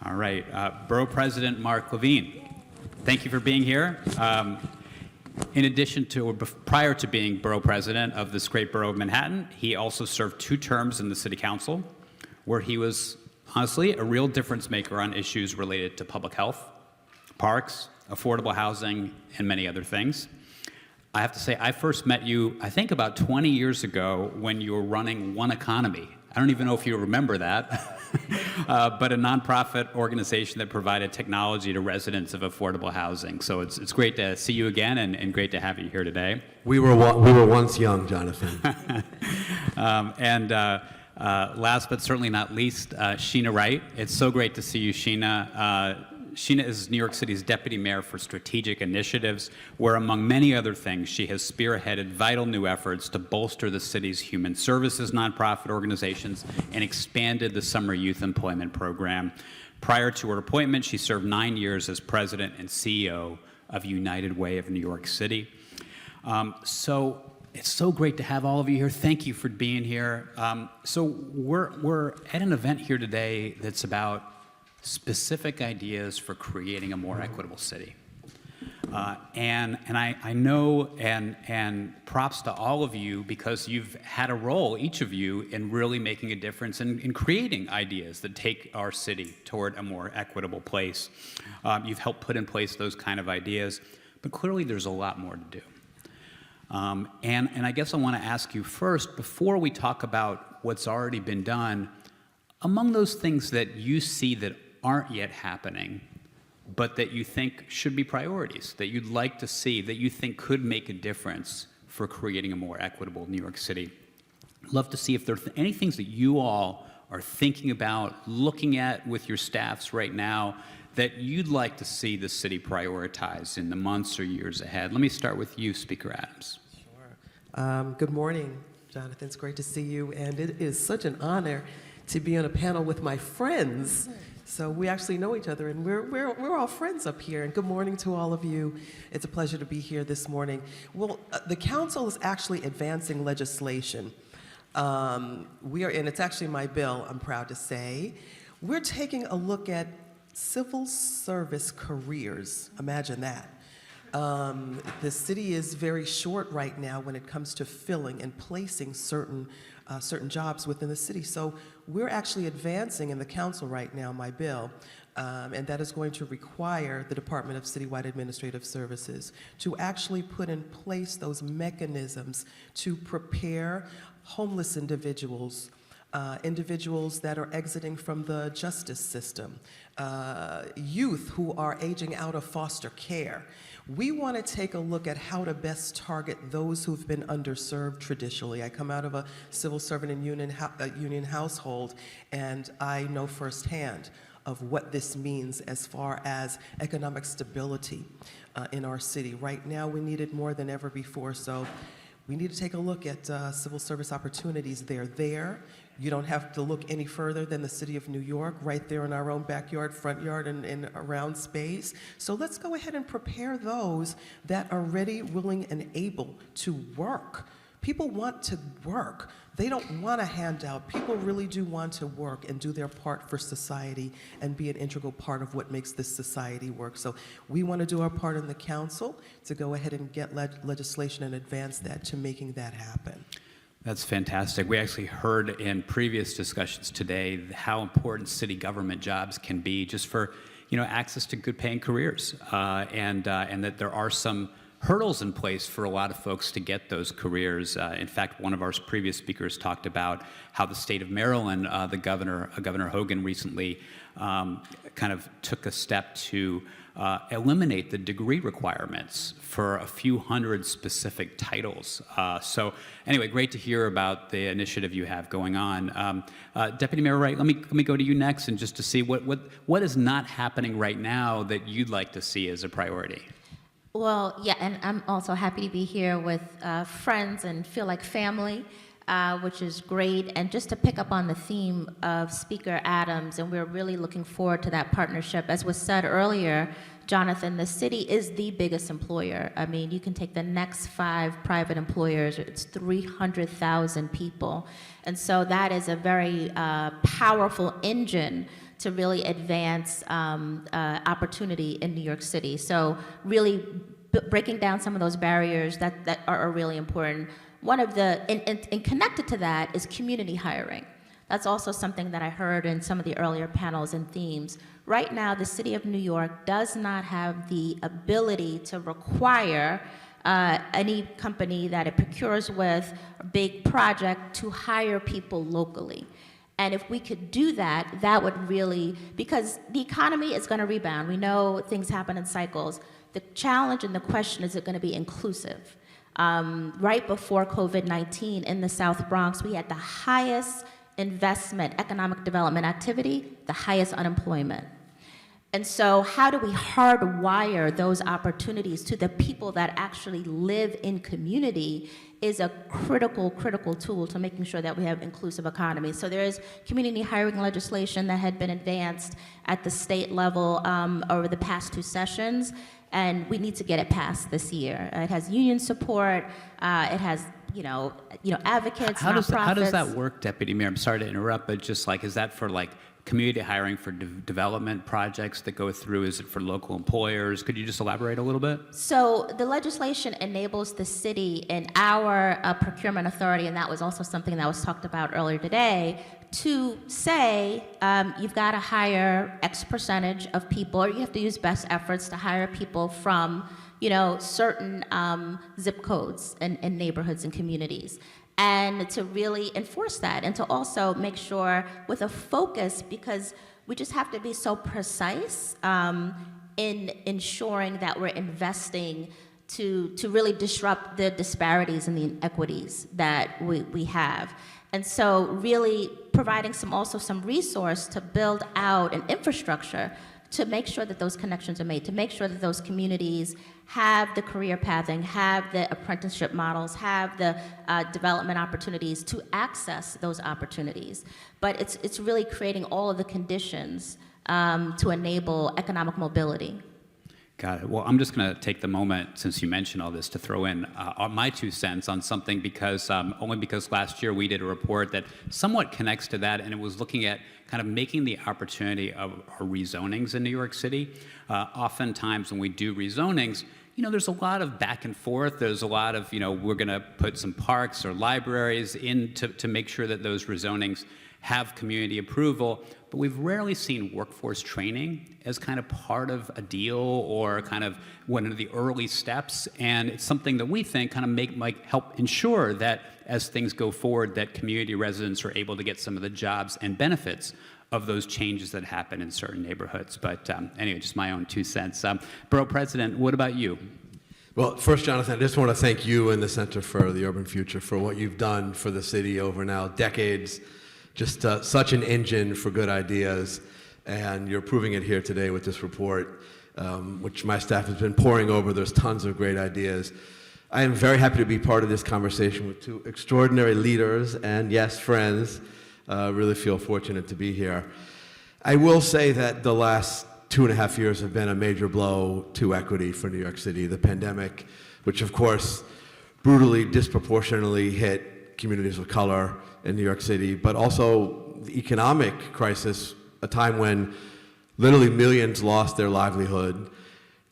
[SPEAKER 2] All right, Borough President Mark Levine, thank you for being here. In addition to, or prior to being Borough President of this great borough of Manhattan, he also served 2 terms in the City Council, where he was, honestly, a real difference maker on issues related to public health, parks, affordable housing, and many other things. I have to say, I first met you, I think about 20 years ago when you were running One Economy. I don't even know if you remember that, but a nonprofit organization that provided technology to residents of affordable housing. So it's great to see you again and great to have you here today.
[SPEAKER 3] We were once young, Jonathan.
[SPEAKER 2] Last but certainly not least, Sheena Wright. It's so great to see you, Sheena. Sheena is New York City's Deputy Mayor for Strategic Initiatives, where among many other things, she has spearheaded vital new efforts to bolster the city's human services nonprofit organizations and expanded the summer youth employment program. Prior to her appointment, she served 9 years as President and CEO of United Way of New York City. So it's so great to have all of you here. Thank you for being here. So we're at an event here today that's about specific ideas for creating a more equitable city. And I know, and props to all of you, because you've had a role, each of you, in really making a difference in creating ideas that take our city toward a more equitable place. You've helped put in place those kind of ideas, but clearly there's a lot more to do. And I guess I want to ask you first, before we talk about what's already been done, among those things that you see that aren't yet happening, but that you think should be priorities, that you'd like to see, that you think could make a difference for creating a more equitable New York City. I'd love to see if there are any things that you all are thinking about, looking at with your staffs right now, that you'd like to see the city prioritize in the months or years ahead. Let me start with you, Speaker Adams.
[SPEAKER 4] Sure. Good morning, Jonathan. It's great to see you, and it is such an honor to be on a panel with my friends. So we actually know each other, and we're all friends up here. And good morning to all of you. It's a pleasure to be here this morning. Well, the council is actually advancing legislation. And it's actually my bill, I'm proud to say. We're taking a look at civil service careers. Imagine that. The city is very short right now when it comes to filling and placing certain jobs within the city. So we're actually advancing in the council right now my bill, and that is going to require the Department of Citywide Administrative Services to actually put in place those mechanisms to prepare homeless individuals, individuals that are exiting from the justice system, youth who are aging out of foster care. We want to take a look at how to best target those who've been underserved traditionally. I come out of a civil servant and union household, and I know firsthand of what this means as far as economic stability in our city. Right now, we need it more than ever before, so we need to take a look at civil service opportunities. They're there. You don't have to look any further than the city of New York, right there in our own backyard, front yard, and around space. So let's go ahead and prepare those that are ready, willing, and able to work, People want to work. They don't want a handout. People really do want to work and do their part for society and be an integral part of what makes this society work. So we want to do our part in the council to go ahead and get legislation and advance that to making that happen.
[SPEAKER 2] That's fantastic. We actually heard in previous discussions today how important city government jobs can be just for, access to good paying careers, and that there are some hurdles in place for a lot of folks to get those careers. In fact, one of our previous speakers talked about how the state of Maryland, Governor Hogan recently kind of took a step to eliminate the degree requirements for a few hundred specific titles. So anyway, great to hear about the initiative you have going on. Deputy Mayor Wright, let me go to you next, and just to see what is not happening right now that you'd like to see as a priority.
[SPEAKER 5] Well, yeah, and I'm also happy to be here with friends and feel like family, which is great. And just to pick up on the theme of Speaker Adams, and we're really looking forward to that partnership. As was said earlier, Jonathan, the city is the biggest employer. I mean, you can take the next 5 private employers, it's 300,000 people. And so that is a very powerful engine to really advance opportunity in New York City. So really breaking down some of those barriers that are really important. One of the, and connected to that is community hiring. That's also something that I heard in some of the earlier panels and themes. Right now, the city of New York does not have the ability to require any company that it procures with, a big project, to hire people locally. And if we could do that, that would really, because the economy is going to rebound. We know things happen in cycles. The challenge and the question is it going to be inclusive? Right before COVID-19 in the South Bronx, we had the highest investment, economic development activity, the highest unemployment. And so how do we hardwire those opportunities to the people that actually live in community is a critical tool to making sure that we have inclusive economy. So there is community hiring legislation that had been advanced at the state level over the past 2 sessions, and we need to get it passed this year. It has union support, it has advocates, nonprofits.
[SPEAKER 2] How does that work, Deputy Mayor? I'm sorry to interrupt, but just like, is that for like community hiring for development projects that go through? Is it for local employers? Could you just elaborate a little bit?
[SPEAKER 5] So the legislation enables the city and our procurement authority, and that was also something that was talked about earlier today, to say you've got to hire X percentage of people, or you have to use best efforts to hire people from certain zip codes and neighborhoods and communities. And to really enforce that, and to also make sure with a focus, because we just have to be so precise in ensuring that we're investing to really disrupt the disparities and the inequities that we have. And so really providing some resource to build out an infrastructure to make sure that those connections are made, to make sure that those communities have the career pathing, have the apprenticeship models, have the development opportunities to access those opportunities. But it's really creating all of the conditions to enable economic mobility.
[SPEAKER 2] Got it. Well, I'm just going to take the moment, since you mentioned all this, to throw in my 2 cents on something, because only because last year we did a report that somewhat connects to that, and it was looking at kind of making the opportunity of our rezonings in New York City. Oftentimes when we do rezonings, there's a lot of back and forth. There's a lot of, we're going to put some parks or libraries in to make sure that those rezonings have community approval, but we've rarely seen workforce training as kind of part of a deal or kind of one of the early steps. And it's something that we think kind of might help ensure that as things go forward, that community residents are able to get some of the jobs and benefits of those changes that happen in certain neighborhoods. But anyway, just my own 2 cents. Borough President, what about you?
[SPEAKER 3] Well, first, Jonathan, I just want to thank you and the Center for the Urban Future for what you've done for the city over now decades. Just such an engine for good ideas, and you're proving it here today with this report, which my staff has been poring over. There's tons of great ideas. I am very happy to be part of this conversation with 2 extraordinary leaders and, yes, friends. Really feel fortunate to be here. I will say that the last 2.5 years have been a major blow to equity for New York City. The pandemic, which of course brutally, disproportionately hit communities of color in New York City, but also the economic crisis, a time when literally millions lost their livelihood,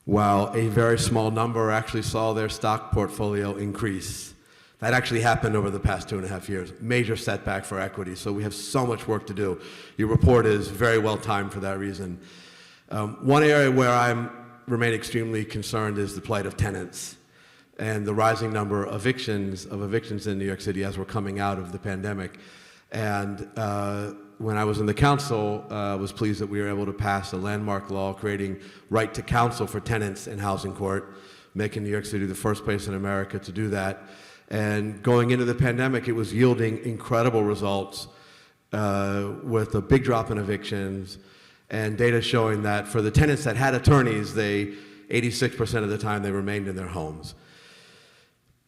[SPEAKER 3] while a very small number actually saw their stock portfolio increase. That actually happened over the past 2.5 years. Major setback for equity, so we have so much work to do. Your report is very well timed for that reason. One area where I remain extremely concerned is the plight of tenants and the rising number of evictions in New York City as we're coming out of the pandemic. And when I was in the council, I was pleased that we were able to pass a landmark law creating right to counsel for tenants in housing court, making New York City the first place in America to do that. And going into the pandemic, it was yielding incredible results with a big drop in evictions and data showing that for the tenants that had attorneys, 86% of the time they remained in their homes.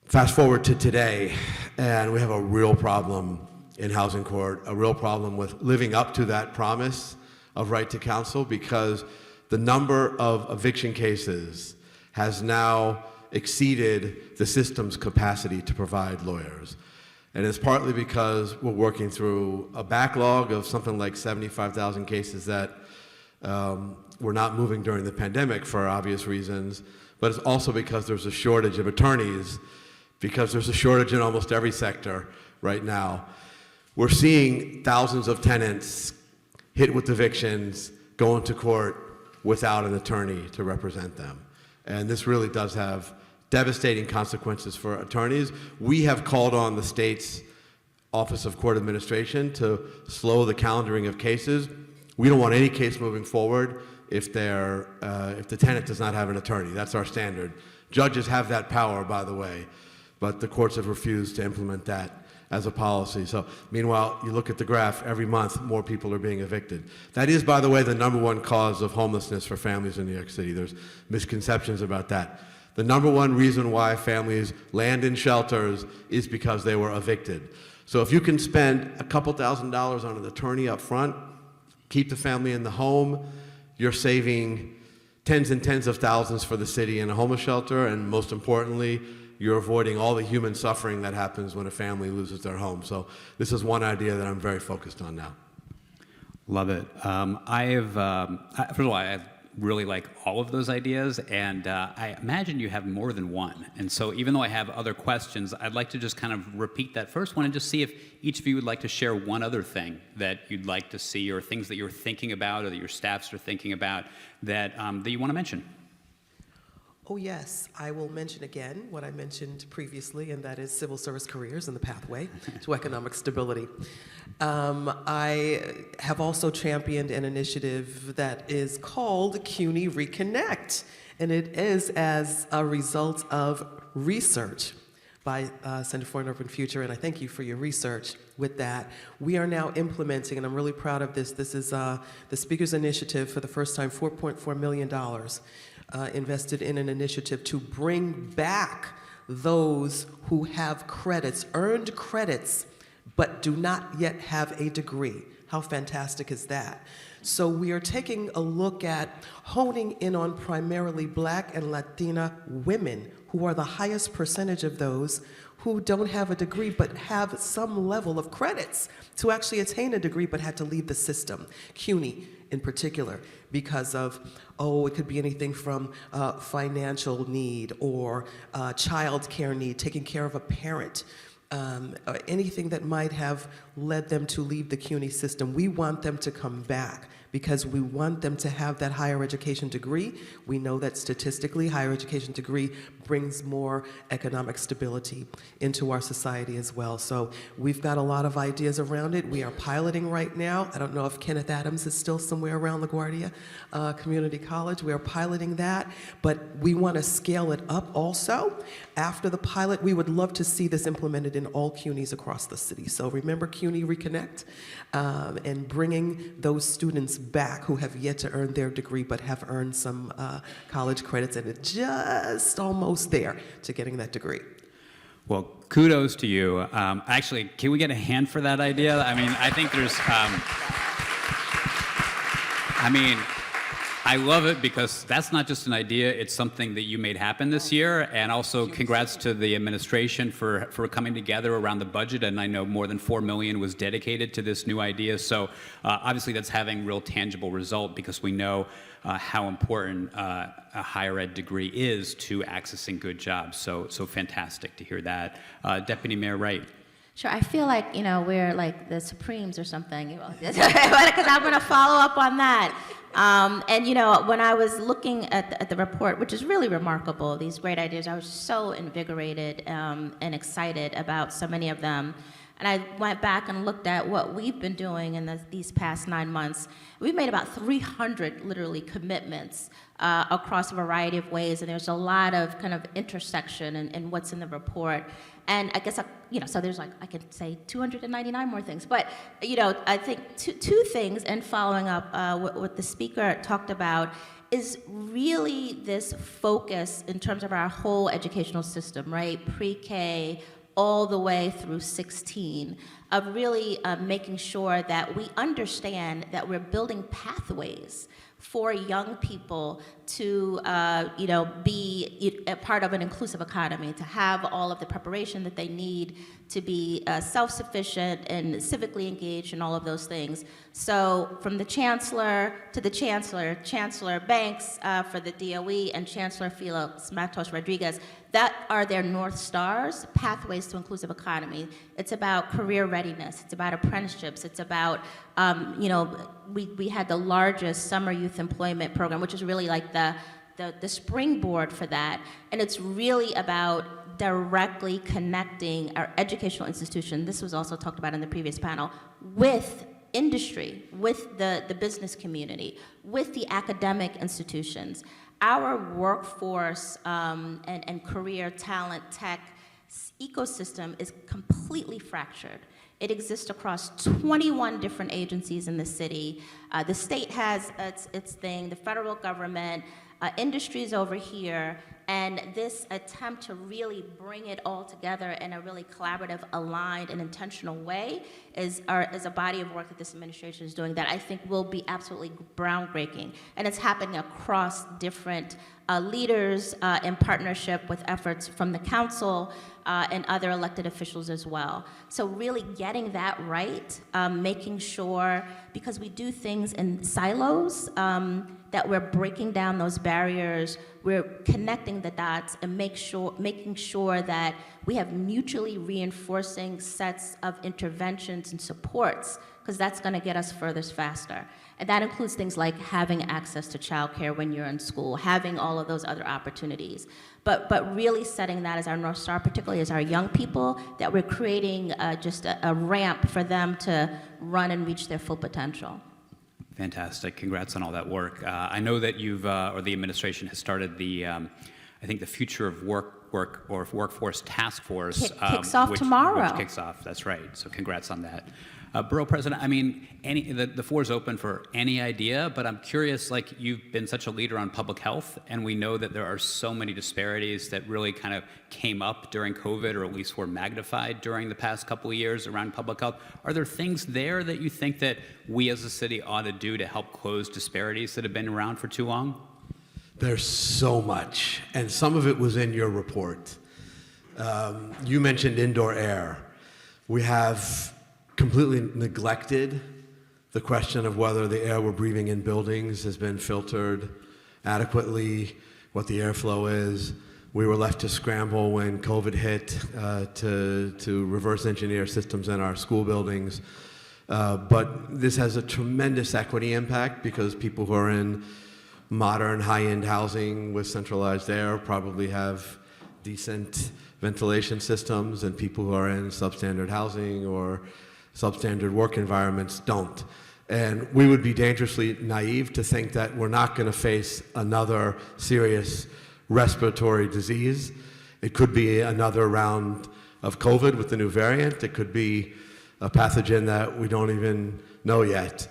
[SPEAKER 3] Fast forward to today, and we have a real problem in housing court, a real problem with living up to that promise of right to counsel, because the number of eviction cases has now exceeded the system's capacity to provide lawyers. And it's partly because we're working through a backlog of something like 75,000 cases that were not moving during the pandemic for obvious reasons, but it's also because there's a shortage of attorneys, because there's a shortage in almost every sector right now. We're seeing thousands of tenants hit with evictions, go into court without an attorney to represent them. And this really does have devastating consequences for attorneys. We have called on the state's Office of Court Administration to slow the calendaring of cases. We don't want any case moving forward if the tenant does not have an attorney. That's our standard. Judges have that power, by the way, but the courts have refused to implement that as a policy. So meanwhile, you look at the graph, every month more people are being evicted. That is, by the way, the #1 cause of homelessness for families in New York City. There's misconceptions about that. The #1 reason why families land in shelters is because they were evicted. So if you can spend a couple $1,000s on an attorney up front, keep the family in the home, you're saving tens and tens of thousands for the city in a homeless shelter, and most importantly, you're avoiding all the human suffering that happens when a family loses their home. So this is one idea that I'm very focused on now.
[SPEAKER 2] Love it. First of all, I really like all of those ideas, and I imagine you have more than one. And so even though I have other questions, I'd like to just kind of repeat that first one and just see if each of you would like to share one other thing that you'd like to see, or things that you're thinking about or that your staffs are thinking about that you want to mention.
[SPEAKER 4] Oh yes, I will mention again what I mentioned previously, and that is civil service careers and the pathway to economic stability. I have also championed an initiative that is called CUNY Reconnect, and it is as a result of research by Center for an Urban Future, and I thank you for your research with that. We are now implementing, and I'm really proud of this, this is the Speaker's Initiative for the first time, $4.4 million. Invested in an initiative to bring back those who have credits, earned credits, but do not yet have a degree. How fantastic is that? So we are taking a look at honing in on primarily Black and Latina women, who are the highest percentage of those who don't have a degree but have some level of credits to actually attain a degree but had to leave the system. CUNY in particular, because of, it could be anything from financial need or child care need, taking care of a parent, or anything that might have led them to leave the CUNY system. We want them to come back because we want them to have that higher education degree. We know that statistically, higher education degree brings more economic stability into our society as well. So we've got a lot of ideas around it. We are piloting right now. I don't know if Kenneth Adams is still somewhere around LaGuardia Community College. We are piloting that, but we want to scale it up also. After the pilot, we would love to see this implemented in all CUNYs across the city. So remember CUNY Reconnect, and bringing those students back who have yet to earn their degree but have earned some college credits and are just almost there to getting that degree.
[SPEAKER 2] Well, kudos to you. Actually, can we get a hand for that idea? I mean, I think there's, I love it because that's not just an idea, it's something that you made happen this year. And also congrats to the administration for coming together around the budget. And I know more than $4 million was dedicated to this new idea. So obviously that's having real tangible result because we know how important a higher ed degree is to accessing good jobs. So fantastic to hear that. Deputy Mayor Wright.
[SPEAKER 5] Sure, I feel like, we're like the Supremes or something, because I'm going to follow up on that. And, when I was looking at the report, which is really remarkable, these great ideas, I was so invigorated and excited about so many of them. And I went back and looked at what we've been doing in these past 9 months. We've made about 300, literally, commitments across a variety of ways, and there's a lot of kind of intersection in what's in the report. And I guess, so there's I could say 299 more things. But, I think two things, and following up what the speaker talked about, is really this focus in terms of our whole educational system, right? Pre-K, all the way through 16, of really making sure that we understand that we're building pathways for young people to, be a part of an inclusive economy, to have all of the preparation that they need to be self-sufficient and civically engaged and all of those things. So from the Chancellor to the Chancellor, Chancellor Banks for the DOE, and Chancellor Felix Matos Rodriguez, that are their North Stars, pathways to inclusive economy. It's about career readiness. It's about apprenticeships. It's about, we had the largest summer youth employment program, which is really like the springboard for that. And it's really about directly connecting our educational institution, this was also talked about in the previous panel, with industry, with the business community, with the academic institutions. Our workforce and career talent tech ecosystem is completely fractured. It exists across 21 different agencies in the city. The state has its thing, the federal government, industries over here, and this attempt to really bring it all together in a really collaborative, aligned, and intentional way is a body of work that this administration is doing that I think will be absolutely groundbreaking. And it's happening across different leaders in partnership with efforts from the council and other elected officials as well. So really getting that right, making sure, because we do things in silos, that we're breaking down those barriers, we're connecting the dots, and making sure that we have mutually reinforcing sets of interventions and supports, because that's going to get us further faster. And that includes things like having access to childcare when you're in school, having all of those other opportunities. But really setting that as our North Star, particularly as our young people, that we're creating just a ramp for them to run and reach their full potential.
[SPEAKER 2] Fantastic. Congrats on all that work. I know that you've, or the administration has started the, I think the Future of Workforce Task Force.
[SPEAKER 5] Kicks off tomorrow.
[SPEAKER 2] Which kicks off, that's right. So congrats on that. Borough President, I mean, the floor is open for any idea, but I'm curious, you've been such a leader on public health, and we know that there are so many disparities that really kind of came up during COVID, or at least were magnified during the past couple of years around public health. Are there things there that you think that we as a city ought to do to help close disparities that have been around for too long?
[SPEAKER 3] There's so much, and some of it was in your report. You mentioned indoor air. We have completely neglected the question of whether the air we're breathing in buildings has been filtered adequately, what the airflow is. We were left to scramble when COVID hit to reverse engineer systems in our school buildings. But this has a tremendous equity impact because people who are in modern high-end housing with centralized air probably have decent ventilation systems, and people who are in substandard housing or substandard work environments don't. And we would be dangerously naive to think that we're not going to face another serious respiratory disease. It could be another round of COVID with the new variant. It could be a pathogen that we don't even know yet.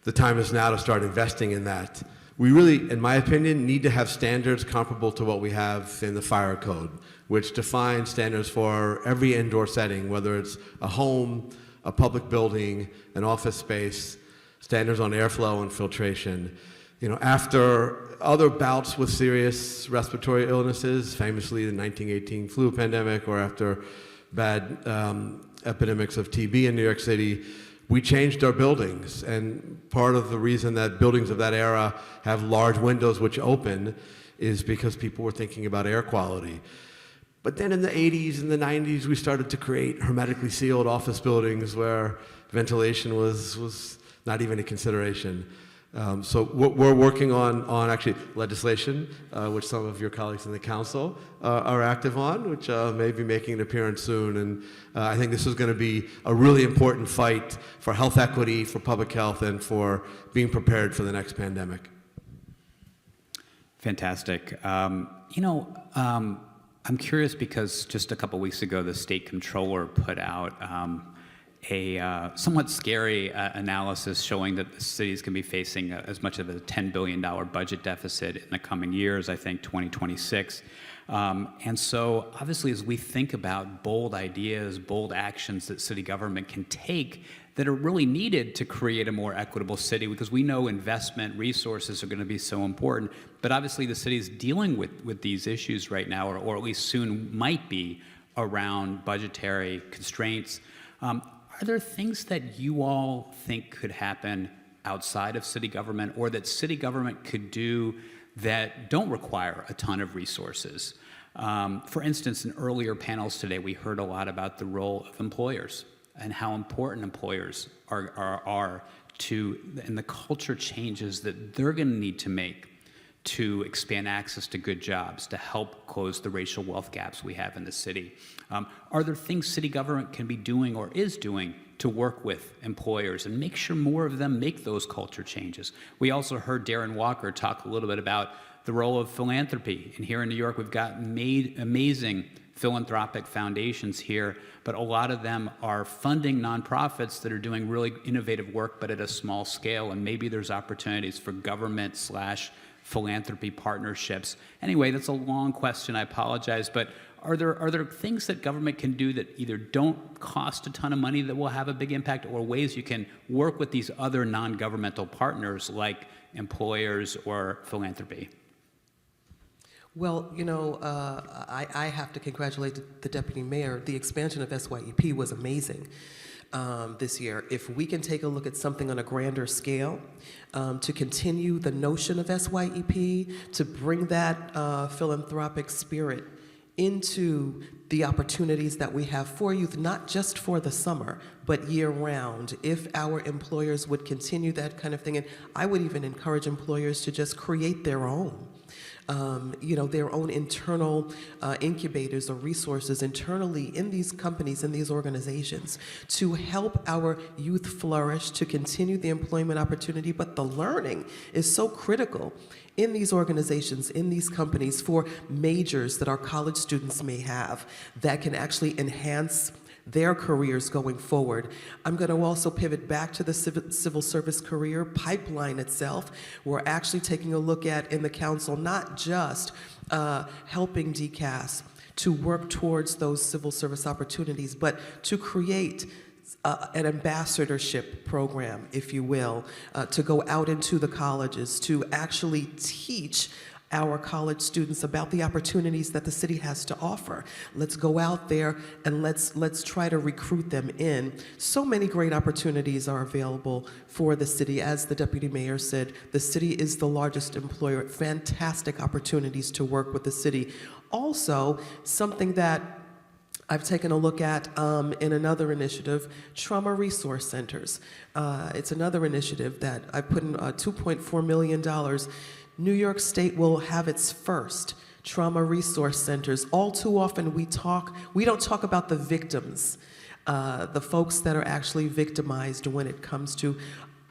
[SPEAKER 3] The time is now to start investing in that. We really, in my opinion, need to have standards comparable to what we have in the fire code, which defines standards for every indoor setting, whether it's a home, a public building, an office space, standards on airflow and filtration. After other bouts with serious respiratory illnesses, famously the 1918 flu pandemic, or after bad epidemics of TB in New York City, we changed our buildings. And part of the reason that buildings of that era have large windows which open is because people were thinking about air quality. But then in the 80s and the 90s, we started to create hermetically sealed office buildings where ventilation was not even a consideration. So we're working on actually legislation, which some of your colleagues in the council are active on, which may be making an appearance soon. And I think this is going to be a really important fight for health equity, for public health, and for being prepared for the next pandemic.
[SPEAKER 2] Fantastic. I'm curious because just a couple weeks ago, the state comptroller put out a somewhat scary analysis showing that the cities can be facing as much as a $10 billion budget deficit in the coming years, I think 2026. And so obviously as we think about bold ideas, bold actions that city government can take that are really needed to create a more equitable city, because we know investment, resources are going to be so important, but obviously the city is dealing with these issues right now, or at least soon might be, around budgetary constraints. Are there things that you all think could happen outside of city government, or that city government could do that don't require a ton of resources? For instance, in earlier panels today, we heard a lot about the role of employers and how important employers are to, and the culture changes that they're going to need to make to expand access to good jobs, to help close the racial wealth gaps we have in the city. Are there things city government can be doing or is doing to work with employers and make sure more of them make those culture changes? We also heard Darren Walker talk a little bit about the role of philanthropy. And here in New York, we've got amazing philanthropic foundations here, but a lot of them are funding nonprofits that are doing really innovative work, but at a small scale. And maybe there's opportunities for government/philanthropy partnerships. Anyway, that's a long question, I apologize, but are there things that government can do that either don't cost a ton of money that will have a big impact, or ways you can work with these other non-governmental partners like employers or philanthropy?
[SPEAKER 4] Well, I have to congratulate the deputy mayor. The expansion of SYEP was amazing this year. If we can take a look at something on a grander scale, to continue the notion of SYEP, to bring that philanthropic spirit into the opportunities that we have for youth, not just for the summer, but year-round. If our employers would continue that kind of thing, and I would even encourage employers to just create their own. Their own internal incubators or resources internally in these companies, in these organizations, to help our youth flourish, to continue the employment opportunity. But the learning is so critical in these organizations, in these companies, for majors that our college students may have that can actually enhance their careers going forward. I'm going to also pivot back to the civil service career pipeline itself. We're actually taking a look at, in the council, not just helping DCAS to work towards those civil service opportunities, but to create an ambassadorship program, if you will, to go out into the colleges, to actually teach our college students about the opportunities that the city has to offer. Let's go out there and let's try to recruit them in. So many great opportunities are available for the city. As the deputy mayor said, the city is the largest employer. Fantastic opportunities to work with the city. Also, something that I've taken a look at in another initiative, trauma resource centers. It's another initiative that I put in $2.4 million. New York State will have its first trauma resource centers. All too often we don't talk about the victims, the folks that are actually victimized when it comes to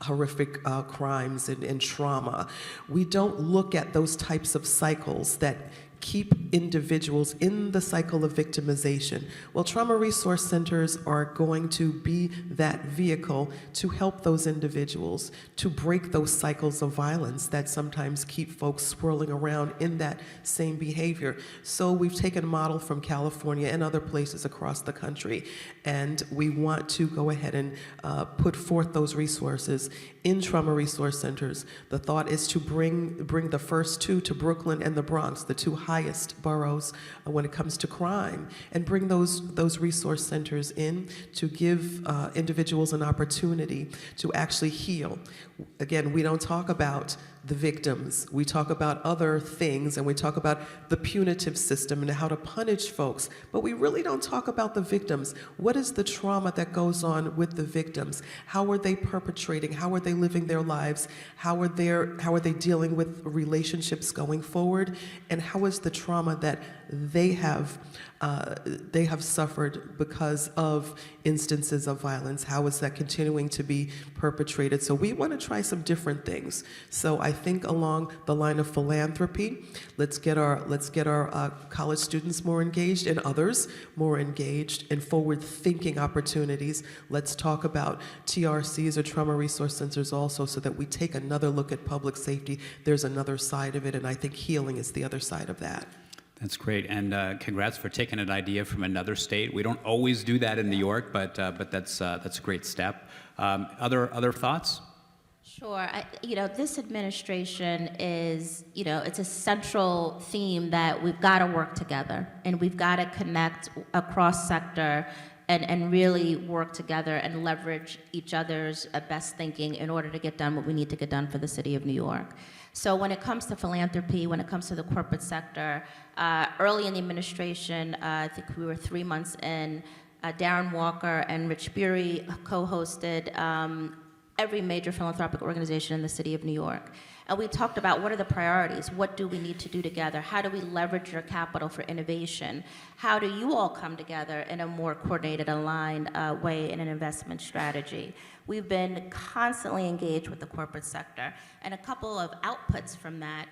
[SPEAKER 4] horrific crimes and trauma. We don't look at those types of cycles that keep individuals in the cycle of victimization. Well, trauma resource centers are going to be that vehicle to help those individuals to break those cycles of violence that sometimes keep folks swirling around in that same behavior. So we've taken a model from California and other places across the country, and we want to go ahead and put forth those resources in trauma resource centers. The thought is to bring the first two to Brooklyn and the Bronx, the two highest boroughs when it comes to crime, and bring those resource centers in to give individuals an opportunity to actually heal. Again, we don't talk about the victims. We talk about other things, and we talk about the punitive system and how to punish folks, but we really don't talk about the victims. What is the trauma that goes on with the victims? How are they perpetrating? How are they living their lives? How are they dealing with relationships going forward? And how is the trauma that they have suffered because of instances of violence? How is that continuing to be perpetrated? So we want to try some different things. So I think along the line of philanthropy, let's get our college students more engaged and others more engaged in forward-thinking opportunities. Let's talk about TRCs or trauma resource centers also, so that we take another look at public safety. There's another side of it, and I think healing is the other side of that.
[SPEAKER 2] That's great, and congrats for taking an idea from another state. We don't always do that in New York, but that's a great step. Other thoughts?
[SPEAKER 5] Sure. This administration is, it's a central theme that we've got to work together, and we've got to connect across sector and really work together and leverage each other's best thinking in order to get done what we need to get done for the city of New York. So when it comes to philanthropy, when it comes to the corporate sector, early in the administration, I think we were 3 months in, Darren Walker and Rich Bury co-hosted every major philanthropic organization in the city of New York. And we talked about what are the priorities, what do we need to do together, how do we leverage your capital for innovation, how do you all come together in a more coordinated, aligned way in an investment strategy. We've been constantly engaged with the corporate sector, and a couple of outputs from that.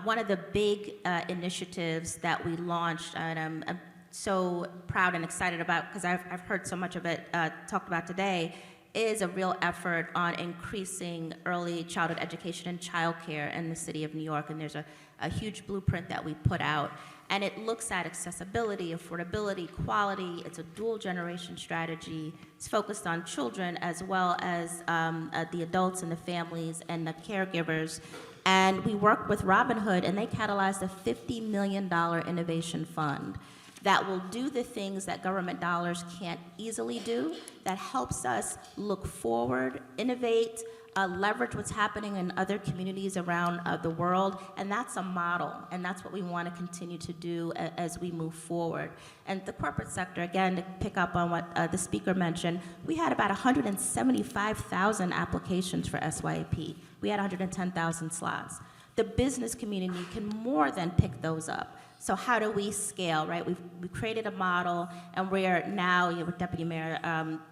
[SPEAKER 5] One of the big initiatives that we launched, and I'm so proud and excited about because I've heard so much of it talked about today, is a real effort on increasing early childhood education and childcare in the city of New York, and there's a huge blueprint that we put out. And it looks at accessibility, affordability, quality. It's a dual generation strategy. It's focused on children as well as the adults and the families and the caregivers. And we worked with Robin Hood, and they catalyzed a $50 million innovation fund that will do the things that government dollars can't easily do, that helps us look forward, innovate, leverage what's happening in other communities around the world, and that's a model, and that's what we want to continue to do as we move forward. And the corporate sector, again, to pick up on what the speaker mentioned, we had about 175,000 applications for SYAP. We had 110,000 slots. The business community can more than pick those up. So how do we scale, right? We created a model, and we're now, with Deputy Mayor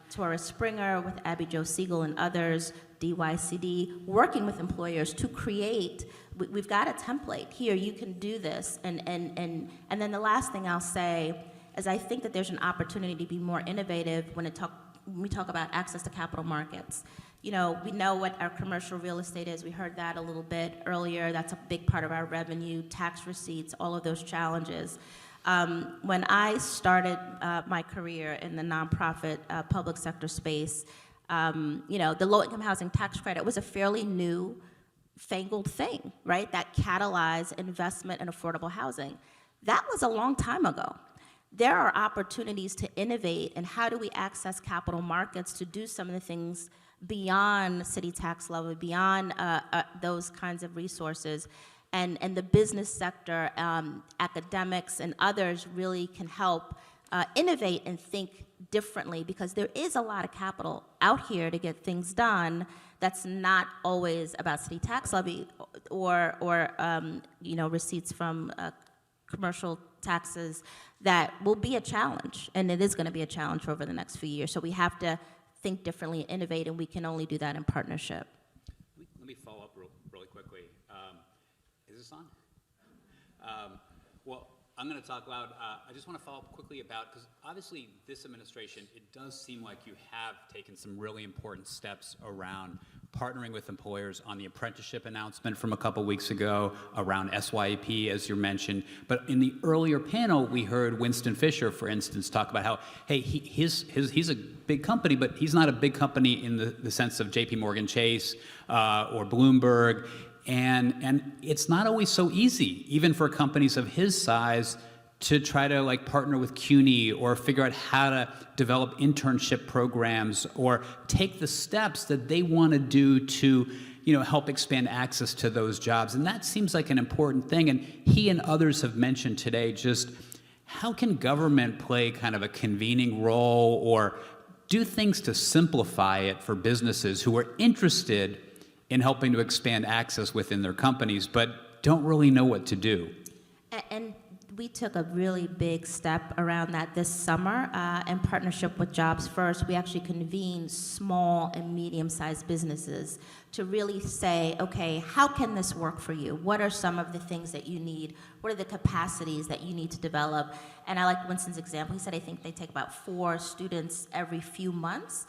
[SPEAKER 5] Torres Springer, with Abby Jo Siegel and others, DYCD, working with employers to create, we've got a template. Here, you can do this. And then the last thing I'll say is I think that there's an opportunity to be more innovative when we talk about access to capital markets. We know what our commercial real estate is. We heard that a little bit earlier. That's a big part of our revenue, tax receipts, all of those challenges. When I started my career in the nonprofit public sector space, the low-income housing tax credit was a fairly new, fangled thing, right? That catalyzed investment in affordable housing. That was a long time ago. There are opportunities to innovate, and how do we access capital markets to do some of the things beyond city tax levy, beyond those kinds of resources. And the business sector, academics, and others really can help innovate and think differently, because there is a lot of capital out here to get things done that's not always about city tax levy or receipts from commercial taxes. That will be a challenge, and it is going to be a challenge over the next few years. So we have to think differently and innovate, and we can only do that in partnership.
[SPEAKER 2] Let me follow up really quickly. Is this on? Well, I'm going to talk loud. I just want to follow up quickly about, because obviously this administration, it does seem like you have taken some really important steps around partnering with employers on the apprenticeship announcement from a couple weeks ago, around SYEP, as you mentioned. But in the earlier panel, we heard Winston Fisher, for instance, talk about how, hey, he's a big company, but he's not a big company in the sense of JP Morgan Chase or Bloomberg. And it's not always so easy, even for companies of his size, to try to like partner with CUNY or figure out how to develop internship programs or take the steps that they want to do to, help expand access to those jobs. And that seems like an important thing. And he and others have mentioned today just how can government play kind of a convening role or do things to simplify it for businesses who are interested in helping to expand access within their companies, but don't really know what to do.
[SPEAKER 5] And we took a really big step around that this summer in partnership with Jobs First. We actually convened small and medium-sized businesses to really say, okay, how can this work for you? What are some of the things that you need? What are the capacities that you need to develop? And I like Winston's example. He said, I think they take about 4 students every few months.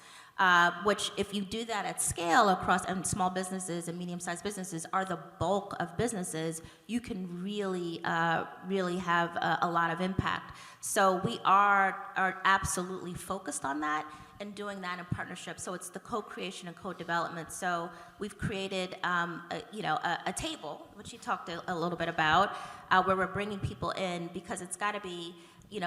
[SPEAKER 5] Which, if you do that at scale across small businesses and medium-sized businesses are the bulk of businesses, you can really, really have a lot of impact. So we are absolutely focused on that and doing that in partnership. So it's the co-creation and co-development. So we've created, a table, which you talked a little bit about, where we're bringing people in because it's got to be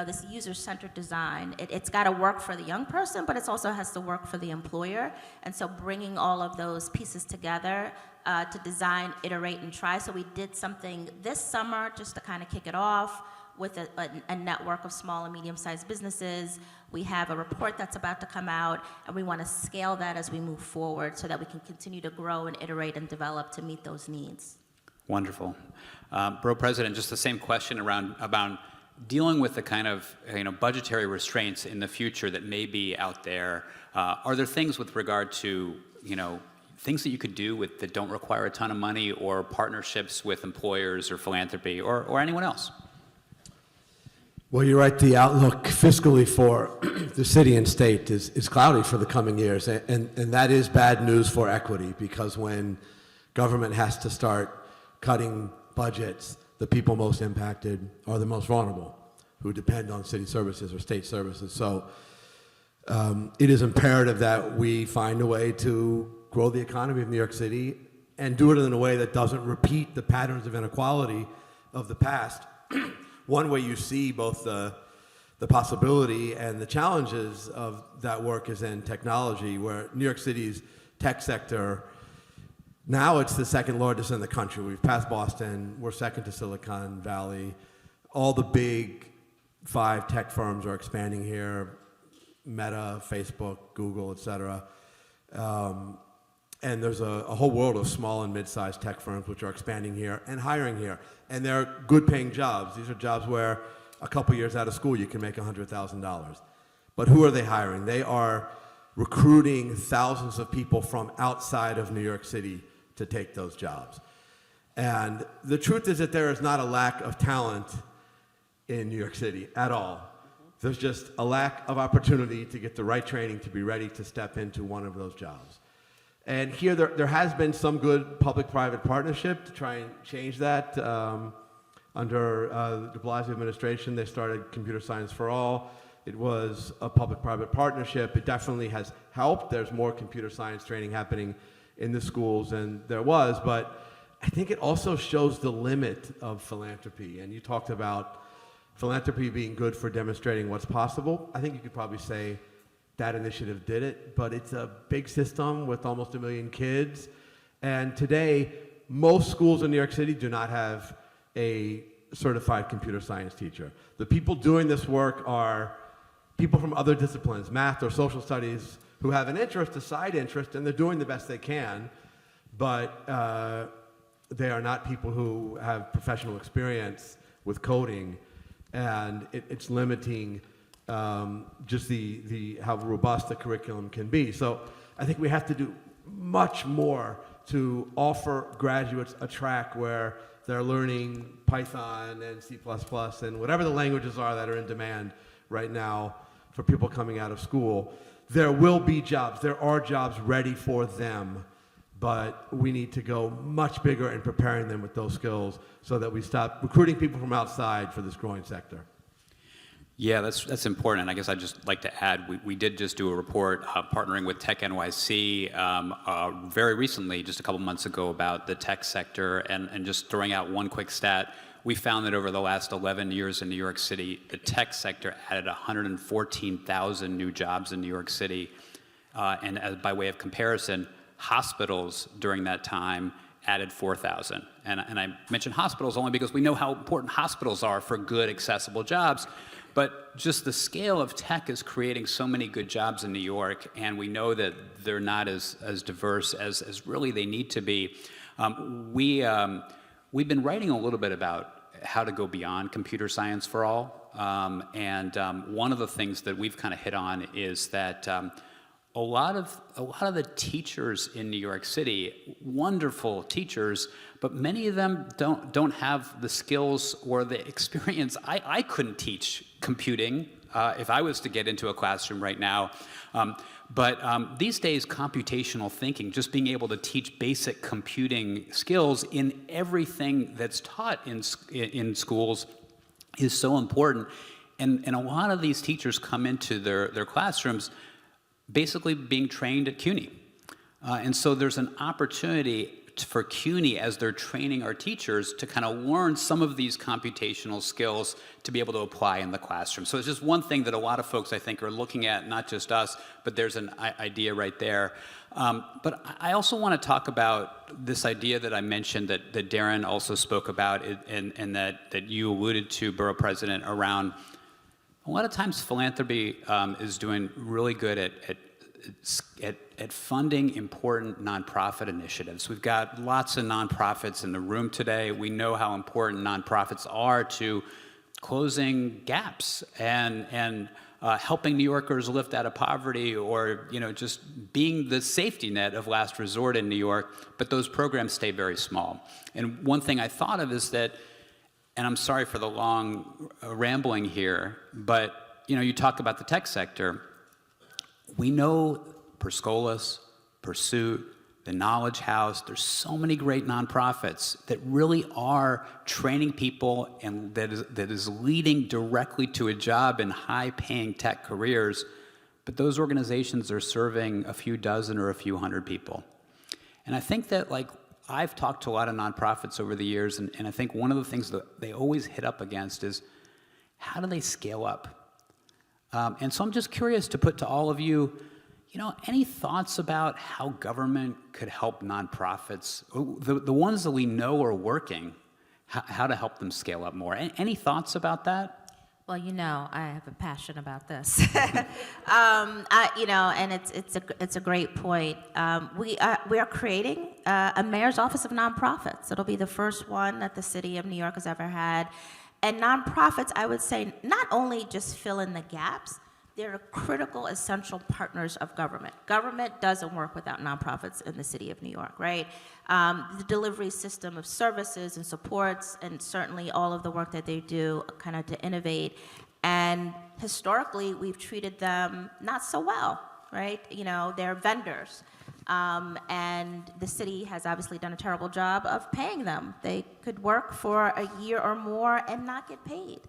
[SPEAKER 5] this user-centered design. It's got to work for the young person, but it also has to work for the employer. And so bringing all of those pieces together to design, iterate, and try. So we did something this summer just to kind of kick it off with a network of small and medium-sized businesses. We have a report that's about to come out, and we want to scale that as we move forward so that we can continue to grow and iterate and develop to meet those needs.
[SPEAKER 2] Wonderful. Borough President, just the same question about dealing with the kind of budgetary restraints in the future that may be out there. Are there things with regard to things that you could do that don't require a ton of money, or partnerships with employers or philanthropy or anyone else?
[SPEAKER 3] Well, you're right. The outlook fiscally for the city and state is cloudy for the coming years, and that is bad news for equity, because when government has to start cutting budgets, the people most impacted are the most vulnerable, who depend on city services or state services. So it is imperative that we find a way to grow the economy of New York City and do it in a way that doesn't repeat the patterns of inequality of the past. One way you see both the possibility and the challenges of that work is in technology, where New York City's tech sector, now it's the second largest in the country. We've passed Boston. We're second to Silicon Valley. All the big 5 tech firms are expanding here: Meta, Facebook, Google, et cetera. And there's a whole world of small and mid-sized tech firms which are expanding here and hiring here. And they're good-paying jobs. These are jobs where a couple years out of school you can make $100,000. But who are they hiring? They are recruiting thousands of people from outside of New York City to take those jobs. And the truth is that there is not a lack of talent in New York City at all. There's just a lack of opportunity to get the right training to be ready to step into one of those jobs. And here there has been some good public-private partnership to try and change that. Under the de Blasio administration, they started Computer Science for All. It was a public-private partnership. It definitely has helped. There's more computer science training happening in the schools than there was, but I think it also shows the limit of philanthropy. And you talked about philanthropy being good for demonstrating what's possible. I think you could probably say that initiative did it, but it's a big system with almost 1 million kids. And today, most schools in New York City do not have a certified computer science teacher. The people doing this work are people from other disciplines, math or social studies, who have an interest, a side interest, and they're doing the best they can, but they are not people who have professional experience with coding, and it's limiting just how robust the curriculum can be. So I think we have to do much more to offer graduates a track where They're learning Python and C++ and whatever the languages are that are in demand right now for people coming out of school. There will be jobs. There are jobs ready for them, but we need to go much bigger in preparing them with those skills so that we stop recruiting people from outside for this growing sector.
[SPEAKER 2] Yeah, that's important. And I guess I'd just like to add, we did just do a report partnering with Tech NYC very recently, just a couple months ago, about the tech sector. And just throwing out one quick stat, we found that over the last 11 years in New York City, the tech sector added 114,000 new jobs in New York City. And by way of comparison, hospitals during that time added 4,000. And I mention hospitals only because we know how important hospitals are for good, accessible jobs. But just the scale of tech is creating so many good jobs in New York, and we know that they're not as diverse as really they need to be. We've been writing a little bit about how to go beyond computer science for all. One of the things that we've kind of hit on is that a lot of the teachers in New York City, wonderful teachers, but many of them don't have the skills or the experience. I couldn't teach computing if I was to get into a classroom right now. But these days, computational thinking, just being able to teach basic computing skills in everything that's taught in schools is so important. And a lot of these teachers come into their classrooms basically being trained at CUNY. And so there's an opportunity for CUNY, as they're training our teachers, to kind of learn some of these computational skills to be able to apply in the classroom. So it's just one thing that a lot of folks, I think, are looking at, not just us, but there's an idea right there. But I also want to talk about this idea that I mentioned that Darren also spoke about, and that you alluded to, Borough President, around a lot of times philanthropy is doing really good at funding important nonprofit initiatives. We've got lots of nonprofits in the room today. We know how important nonprofits are to closing gaps and helping New Yorkers lift out of poverty, or just being the safety net of last resort in New York. But those programs stay very small. And one thing I thought of is that, and I'm sorry for the long rambling here, but you talk about the tech sector. We know Perscolas, Pursuit, the Knowledge House, there's so many great nonprofits that really are training people and that is leading directly to a job in high-paying tech careers, but those organizations are serving a few dozen or a few hundred people. And I think that, I've talked to a lot of nonprofits over the years, and I think one of the things that they always hit up against is, how do they scale up? And so I'm just curious to put to all of you, any thoughts about how government could help nonprofits, the ones that we know are working, how to help them scale up more? Any thoughts about that?
[SPEAKER 5] Well, I have a passion about this. And it's a great point. We are creating a mayor's office of nonprofits. It'll be the first one that the city of New York has ever had. And nonprofits, I would say, not only just fill in the gaps, they're critical, essential partners of government. Government doesn't work without nonprofits in the city of New York, right? The delivery system of services and supports, and certainly all of the work that they do kind of to innovate. And historically, we've treated them not so well, right? They're vendors. And the city has obviously done a terrible job of paying them. They could work for a year or more and not get paid.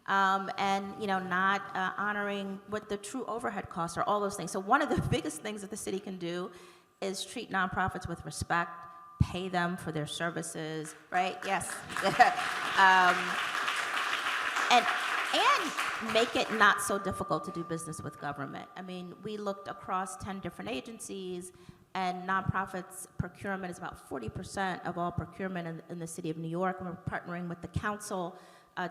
[SPEAKER 5] And not honoring what the true overhead costs are, all those things. So one of the biggest things that the city can do is treat nonprofits with respect, pay them for their services, right? Yes. And make it not so difficult to do business with government. I mean, we looked across 10 different agencies, and nonprofits procurement is about 40% of all procurement in the city of New York, and we're partnering with the council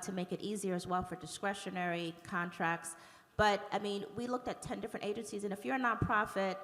[SPEAKER 5] to make it easier as well for discretionary contracts. But I mean, we looked at 10 different agencies, and if you're a nonprofit,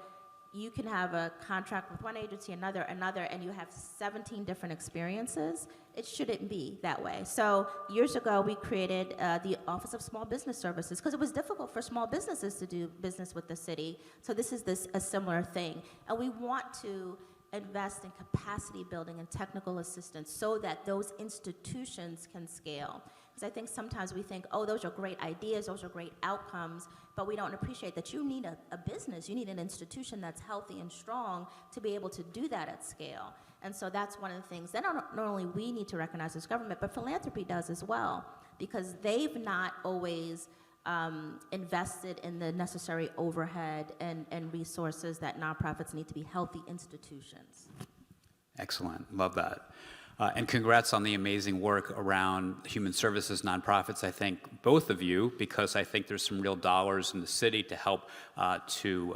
[SPEAKER 5] you can have a contract with one agency, another, and you have 17 different experiences. It shouldn't be that way. So years ago, we created the Office of Small Business Services because it was difficult for small businesses to do business with the city. So this is a similar thing. And we want to invest in capacity building and technical assistance so that those institutions can scale. Because I think sometimes we think, oh, those are great ideas, those are great outcomes, but we don't appreciate that you need a business, you need an institution that's healthy and strong to be able to do that at scale. And so that's one of the things that not only we need to recognize as government, but philanthropy does as well, because they've not always invested in the necessary overhead and resources that nonprofits need to be healthy institutions.
[SPEAKER 2] Excellent, love that. And congrats on the amazing work around human services nonprofits. I thank both of you because I think there's some real dollars in the city to help to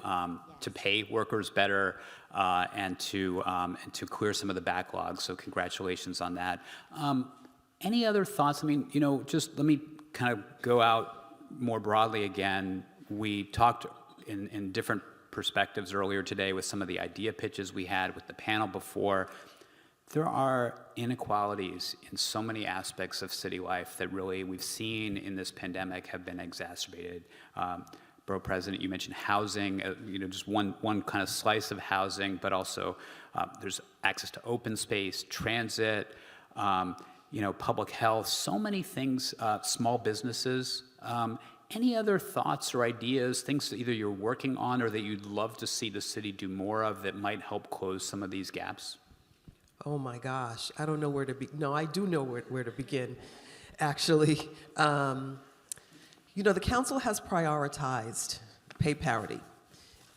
[SPEAKER 2] pay workers better and to clear some of the backlogs. So congratulations on that. Any other thoughts? I mean, you know, just let me kind of go out more broadly again. We talked in different perspectives earlier today with some of the idea pitches we had with the panel before. There are inequalities in so many aspects of city life that really we've seen in this pandemic have been exacerbated. Borough President, you mentioned housing, you know, just one kind of slice of housing, but also there's access to open space, transit, you know, public health, so many things, small businesses. Any other thoughts or ideas, things that either you're working on or that you'd love to see the city do more of that might help close some of these gaps?
[SPEAKER 4] Oh my gosh, I don't know where to begin. No, I do know where to begin, actually. You know, the council has prioritized pay parity.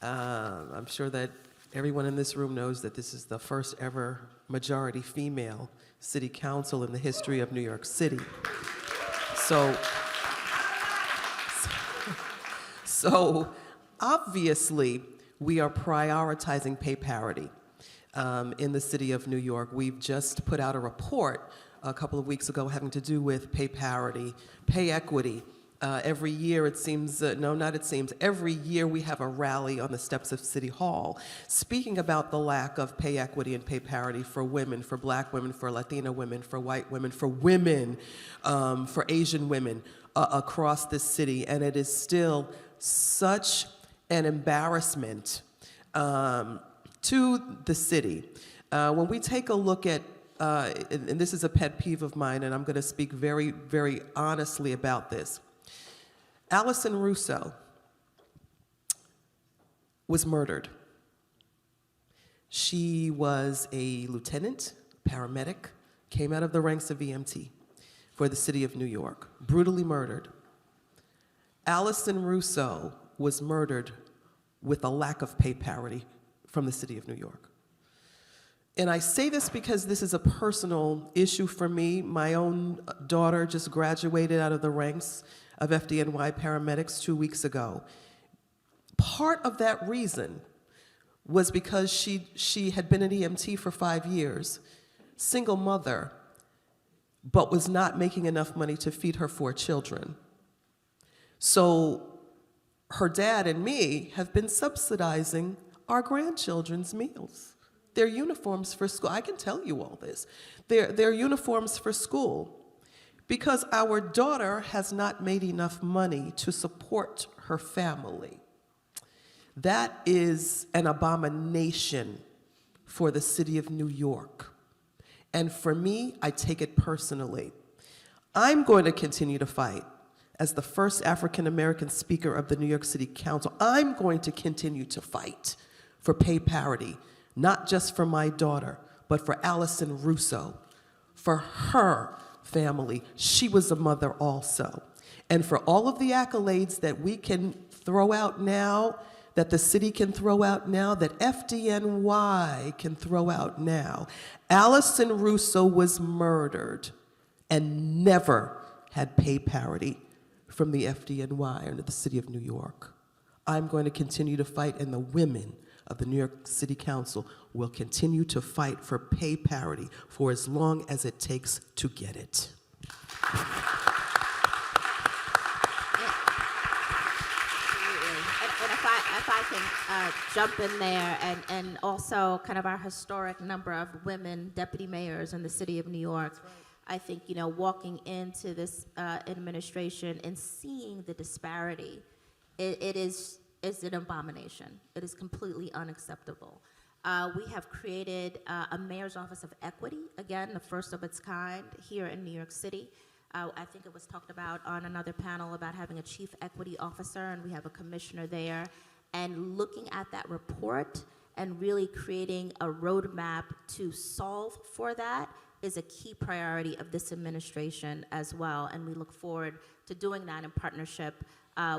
[SPEAKER 4] I'm sure that everyone in this room knows that this is the first ever majority female city council in the history of New York City. So obviously, we are prioritizing pay parity. In the city of New York. We've just put out a report a couple of weeks ago having to do with pay parity, pay equity. Every year it seems, every year we have a rally on the steps of City Hall speaking about the lack of pay equity and pay parity for women, for Black women, for Latina women, for white women, for Asian women across this city. And it is still such an embarrassment to the city. When we take a look at, and this is a pet peeve of mine, and I'm going to speak very, very honestly about this. Allison Russo was murdered. She was a lieutenant, paramedic, came out of the ranks of EMT for the city of New York, brutally murdered. Allison Russo was murdered with a lack of pay parity from the city of New York. And I say this because this is a personal issue for me. My own daughter just graduated out of the ranks of FDNY paramedics 2 weeks ago. Part of that reason was because she had been an EMT for 5 years, single mother, but was not making enough money to feed her 4 children. So her dad and me have been subsidizing our grandchildren's meals, their uniforms for school. I can tell you all this. Their uniforms for school, because our daughter has not made enough money to support her family. That is an abomination for the city of New York. And for me, I take it personally. I'm going to continue to fight. As the first African-American speaker of the New York City Council, I'm going to continue to fight for pay parity, not just for my daughter, but for Allison Russo, for her family. She was a mother also. And for all of the accolades that we can throw out now, that the city can throw out now, that FDNY can throw out now, Allison Russo was murdered and never had pay parity from the FDNY under the city of New York. I'm going to continue to fight, and the women of the New York City Council will continue to fight for pay parity for as long as it takes to get it.
[SPEAKER 5] If I can jump in there, and also kind of our historic number of women deputy mayors in the city of New York. I think, you know, walking into this administration and seeing the disparity, it is an abomination. It is completely unacceptable. We have created a Mayor's Office of Equity, again, the first of its kind here in New York City. I think it was talked about on another panel about having a chief equity officer, and we have a commissioner there. And looking at that report and really creating a roadmap to solve for that is a key priority of this administration as well. And we look forward to doing that in partnership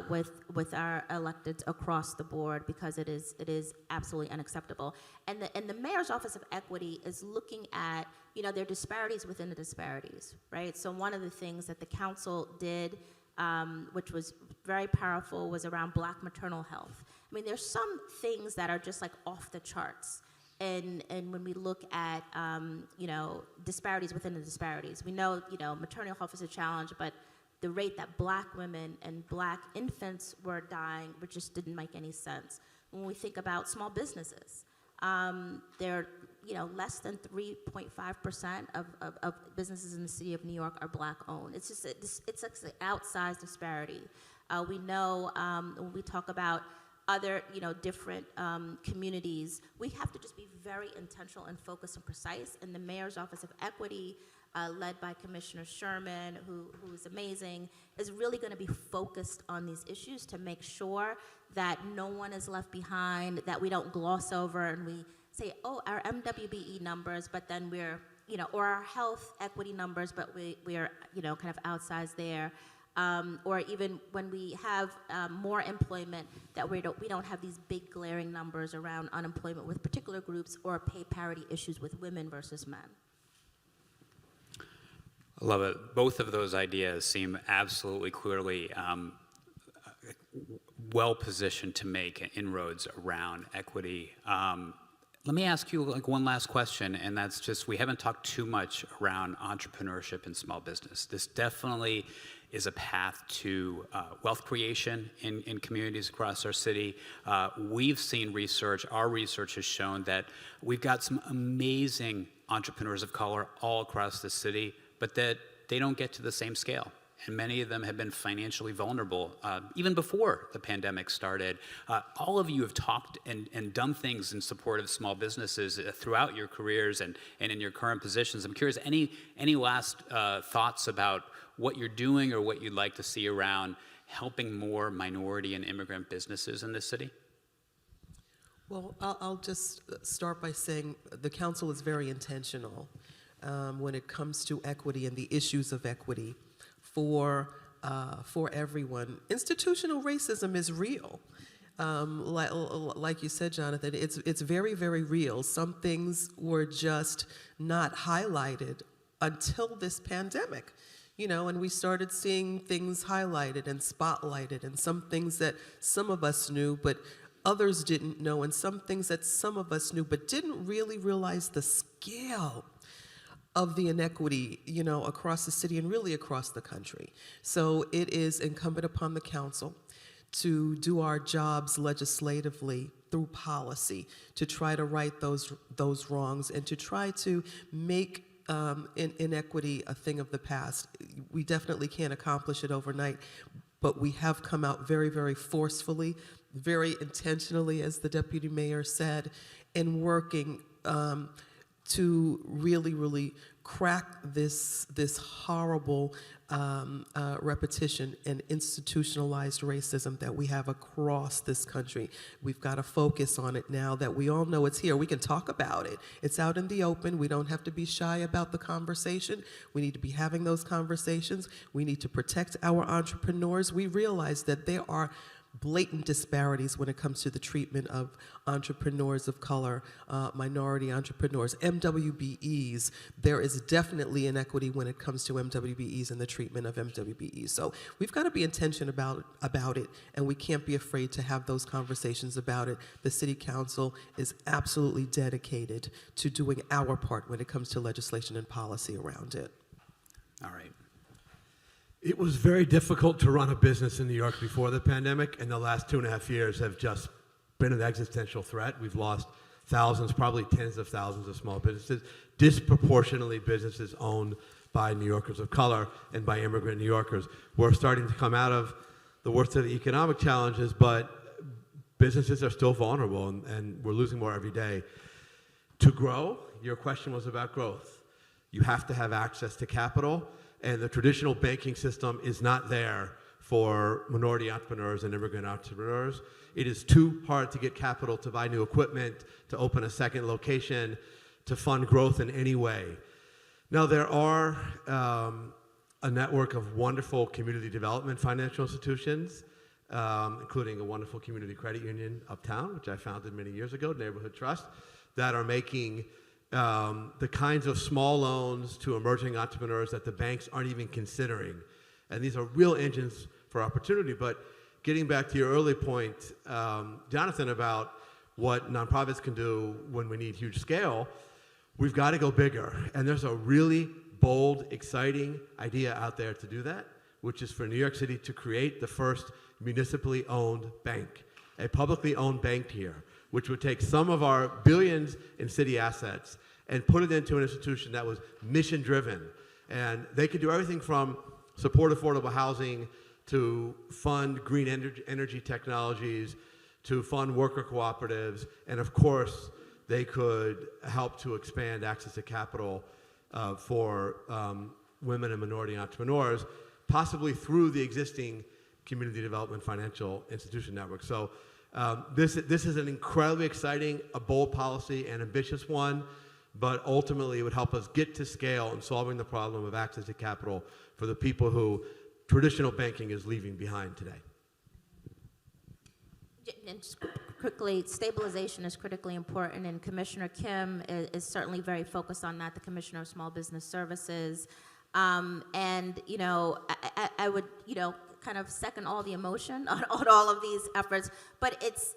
[SPEAKER 5] with our electeds across the board, because it is absolutely unacceptable. And the Mayor's Office of Equity is looking at, there are disparities within the disparities, right? So one of the things that the council did, which was very powerful, was around Black maternal health. I mean, there's some things that are just like off the charts. And when we look at, disparities within the disparities, we know, maternal health is a challenge, but the rate that Black women and Black infants were dying, which just didn't make any sense. When we think about small businesses, they're, less than 3.5% of businesses in the city of New York are Black owned. It's just, it's an outsized disparity. We know when we talk about other, different communities, we have to just be very intentional and focused and precise. And the Mayor's Office of Equity, led by Commissioner Sherman, who is amazing, is really going to be focused on these issues to make sure that no one is left behind, that we don't gloss over and we say, oh, our MWBE numbers, but then we're, or our health equity numbers, but we're, kind of outsized there. Or even when we have more employment, that we don't have these big glaring numbers around unemployment with particular groups or pay parity issues with women versus men.
[SPEAKER 2] I love it. Both of those ideas seem absolutely clearly well positioned to make inroads around equity. Let me ask you one last question, and that's just, we haven't talked too much around entrepreneurship and small business. This definitely is a path to wealth creation in communities across our city. We've seen research, our research has shown that we've got some amazing entrepreneurs of color all across the city, but that they don't get to the same scale. And many of them have been financially vulnerable, even before the pandemic started. All of you have talked and done things in support of small businesses throughout your careers and in your current positions. I'm curious, any last thoughts about what you're doing or what you'd like to see around helping more minority and immigrant businesses in this city?
[SPEAKER 4] Well, I'll just start by saying the council is very intentional when it comes to equity and the issues of equity for everyone. Institutional racism is real. Like you said, Jonathan, it's very, very real. Some things were just not highlighted until this pandemic. And we started seeing things highlighted and spotlighted, and some things that some of us knew, but others didn't know, and some things that some of us knew, but didn't really realize the scale of the inequity, across the city and really across the country. So it is incumbent upon the council to do our jobs legislatively through policy to try to right those wrongs and to try to make inequity a thing of the past. We definitely can't accomplish it overnight, but we have come out very, very forcefully, very intentionally, as the deputy mayor said, in working to really, really crack this horrible repetition and institutionalized racism that we have across this country. We've got to focus on it now that we all know it's here. We can talk about it. It's out in the open. We don't have to be shy about the conversation. We need to be having those conversations. We need to protect our entrepreneurs. We realize that there are blatant disparities when it comes to the treatment of entrepreneurs of color, minority entrepreneurs, MWBEs. There is definitely inequity when it comes to MWBEs and the treatment of MWBEs. So we've got to be intentional about it, and we can't be afraid to have those conversations about it. The City Council is absolutely dedicated to doing our part when it comes to legislation and policy around it.
[SPEAKER 2] All right.
[SPEAKER 3] It was very difficult to run a business in New York before the pandemic, and the last 2.5 years have just been an existential threat. We've lost thousands, probably tens of thousands of small businesses, disproportionately businesses owned by New Yorkers of color and by immigrant New Yorkers. We're starting to come out of the worst of the economic challenges, but businesses are still vulnerable, and we're losing more every day. To grow, your question was about growth. You have to have access to capital, and the traditional banking system is not there for minority entrepreneurs and immigrant entrepreneurs. It is too hard to get capital to buy new equipment, to open a second location, to fund growth in any way. Now, there are a network of wonderful community development financial institutions, including a wonderful community credit union uptown, which I founded many years ago, Neighborhood Trust, that are making the kinds of small loans to emerging entrepreneurs that the banks aren't even considering. And these are real engines for opportunity. But getting back to your early point, Jonathan, about what nonprofits can do when we need huge scale, we've got to go bigger. And there's a really bold, exciting idea out there to do that, which is for New York City to create the first municipally owned bank, a publicly owned bank here, which would take some of our billions in city assets and put it into an institution that was mission-driven. And they could do everything from support affordable housing to fund green energy technologies, to fund worker cooperatives, and of course, they could help to expand access to capital for women and minority entrepreneurs, possibly through the existing community development financial institution network. So this is an incredibly exciting, a bold policy, an ambitious one, but ultimately it would help us get to scale in solving the problem of access to capital for the people who traditional banking is leaving behind today.
[SPEAKER 5] And just quickly, stabilization is critically important, and Commissioner Kim is certainly very focused on that, the Commissioner of Small Business Services. And, you know, I would, you know, kind of second all the emotion on all of these efforts, but it's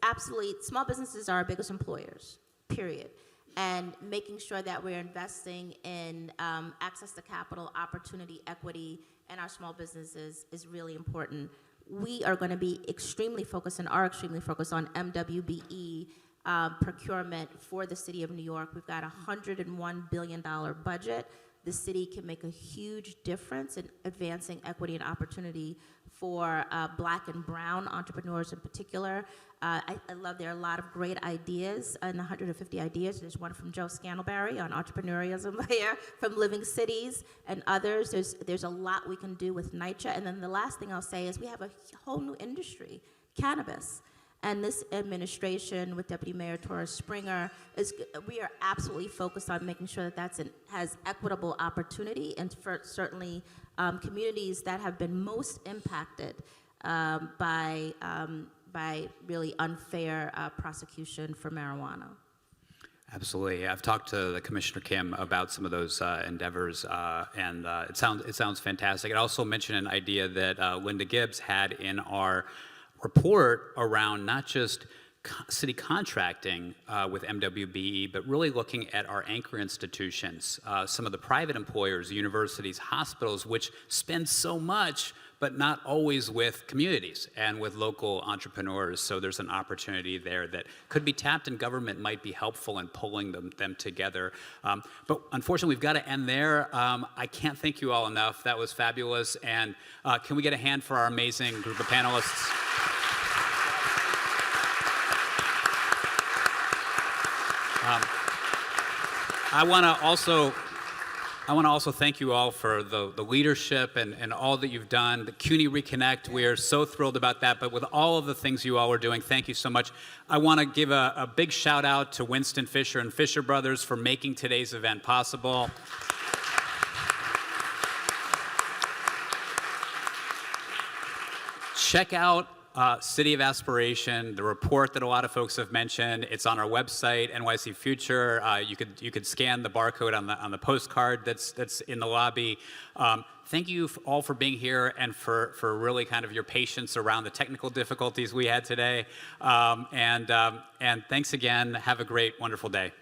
[SPEAKER 5] absolutely, small businesses are our biggest employers, period. And making sure that we're investing in access to capital, opportunity, equity, and our small businesses is really important. We are going to be extremely focused and are extremely focused on MWBE procurement for the city of New York. We've got a $101 billion budget. The city can make a huge difference in advancing equity and opportunity for Black and brown entrepreneurs in particular. I love there are a lot of great ideas, and 150 ideas. There's one from Joe Scantlebury on entrepreneurialism here, from Living Cities and others. There's a lot we can do with NYCHA. And then the last thing I'll say is we have a whole new industry, cannabis. And this administration with Deputy Mayor Torres Springer, we are absolutely focused on making sure that has equitable opportunity, and for certainly communities that have been most impacted by really unfair prosecution for marijuana.
[SPEAKER 2] Absolutely. I've talked to the Commissioner Kim about some of those endeavors, and it sounds fantastic. I'd also mention an idea that Linda Gibbs had in our report around not just city contracting with MWBE, but really looking at our anchor institutions, some of the private employers, universities, hospitals, which spend so much, but not always with communities and with local entrepreneurs. So there's an opportunity there that could be tapped, and government might be helpful in pulling them together. But unfortunately, we've got to end there. I can't thank you all enough. That was fabulous. And can we get a hand for our amazing group of panelists? I want to also thank you all for the leadership and all that you've done. The CUNY Reconnect, we are so thrilled about that. But with all of the things you all are doing, thank you so much. I want to give a big shout out to Winston Fisher and Fisher Brothers for making today's event possible. Check out City of Aspiration, the report that a lot of folks have mentioned. It's on our website, NYC Future. You could scan the barcode on the postcard that's in the lobby. Thank you all for being here and for really kind of your patience around the technical difficulties we had today. And thanks again. Have a great, wonderful day.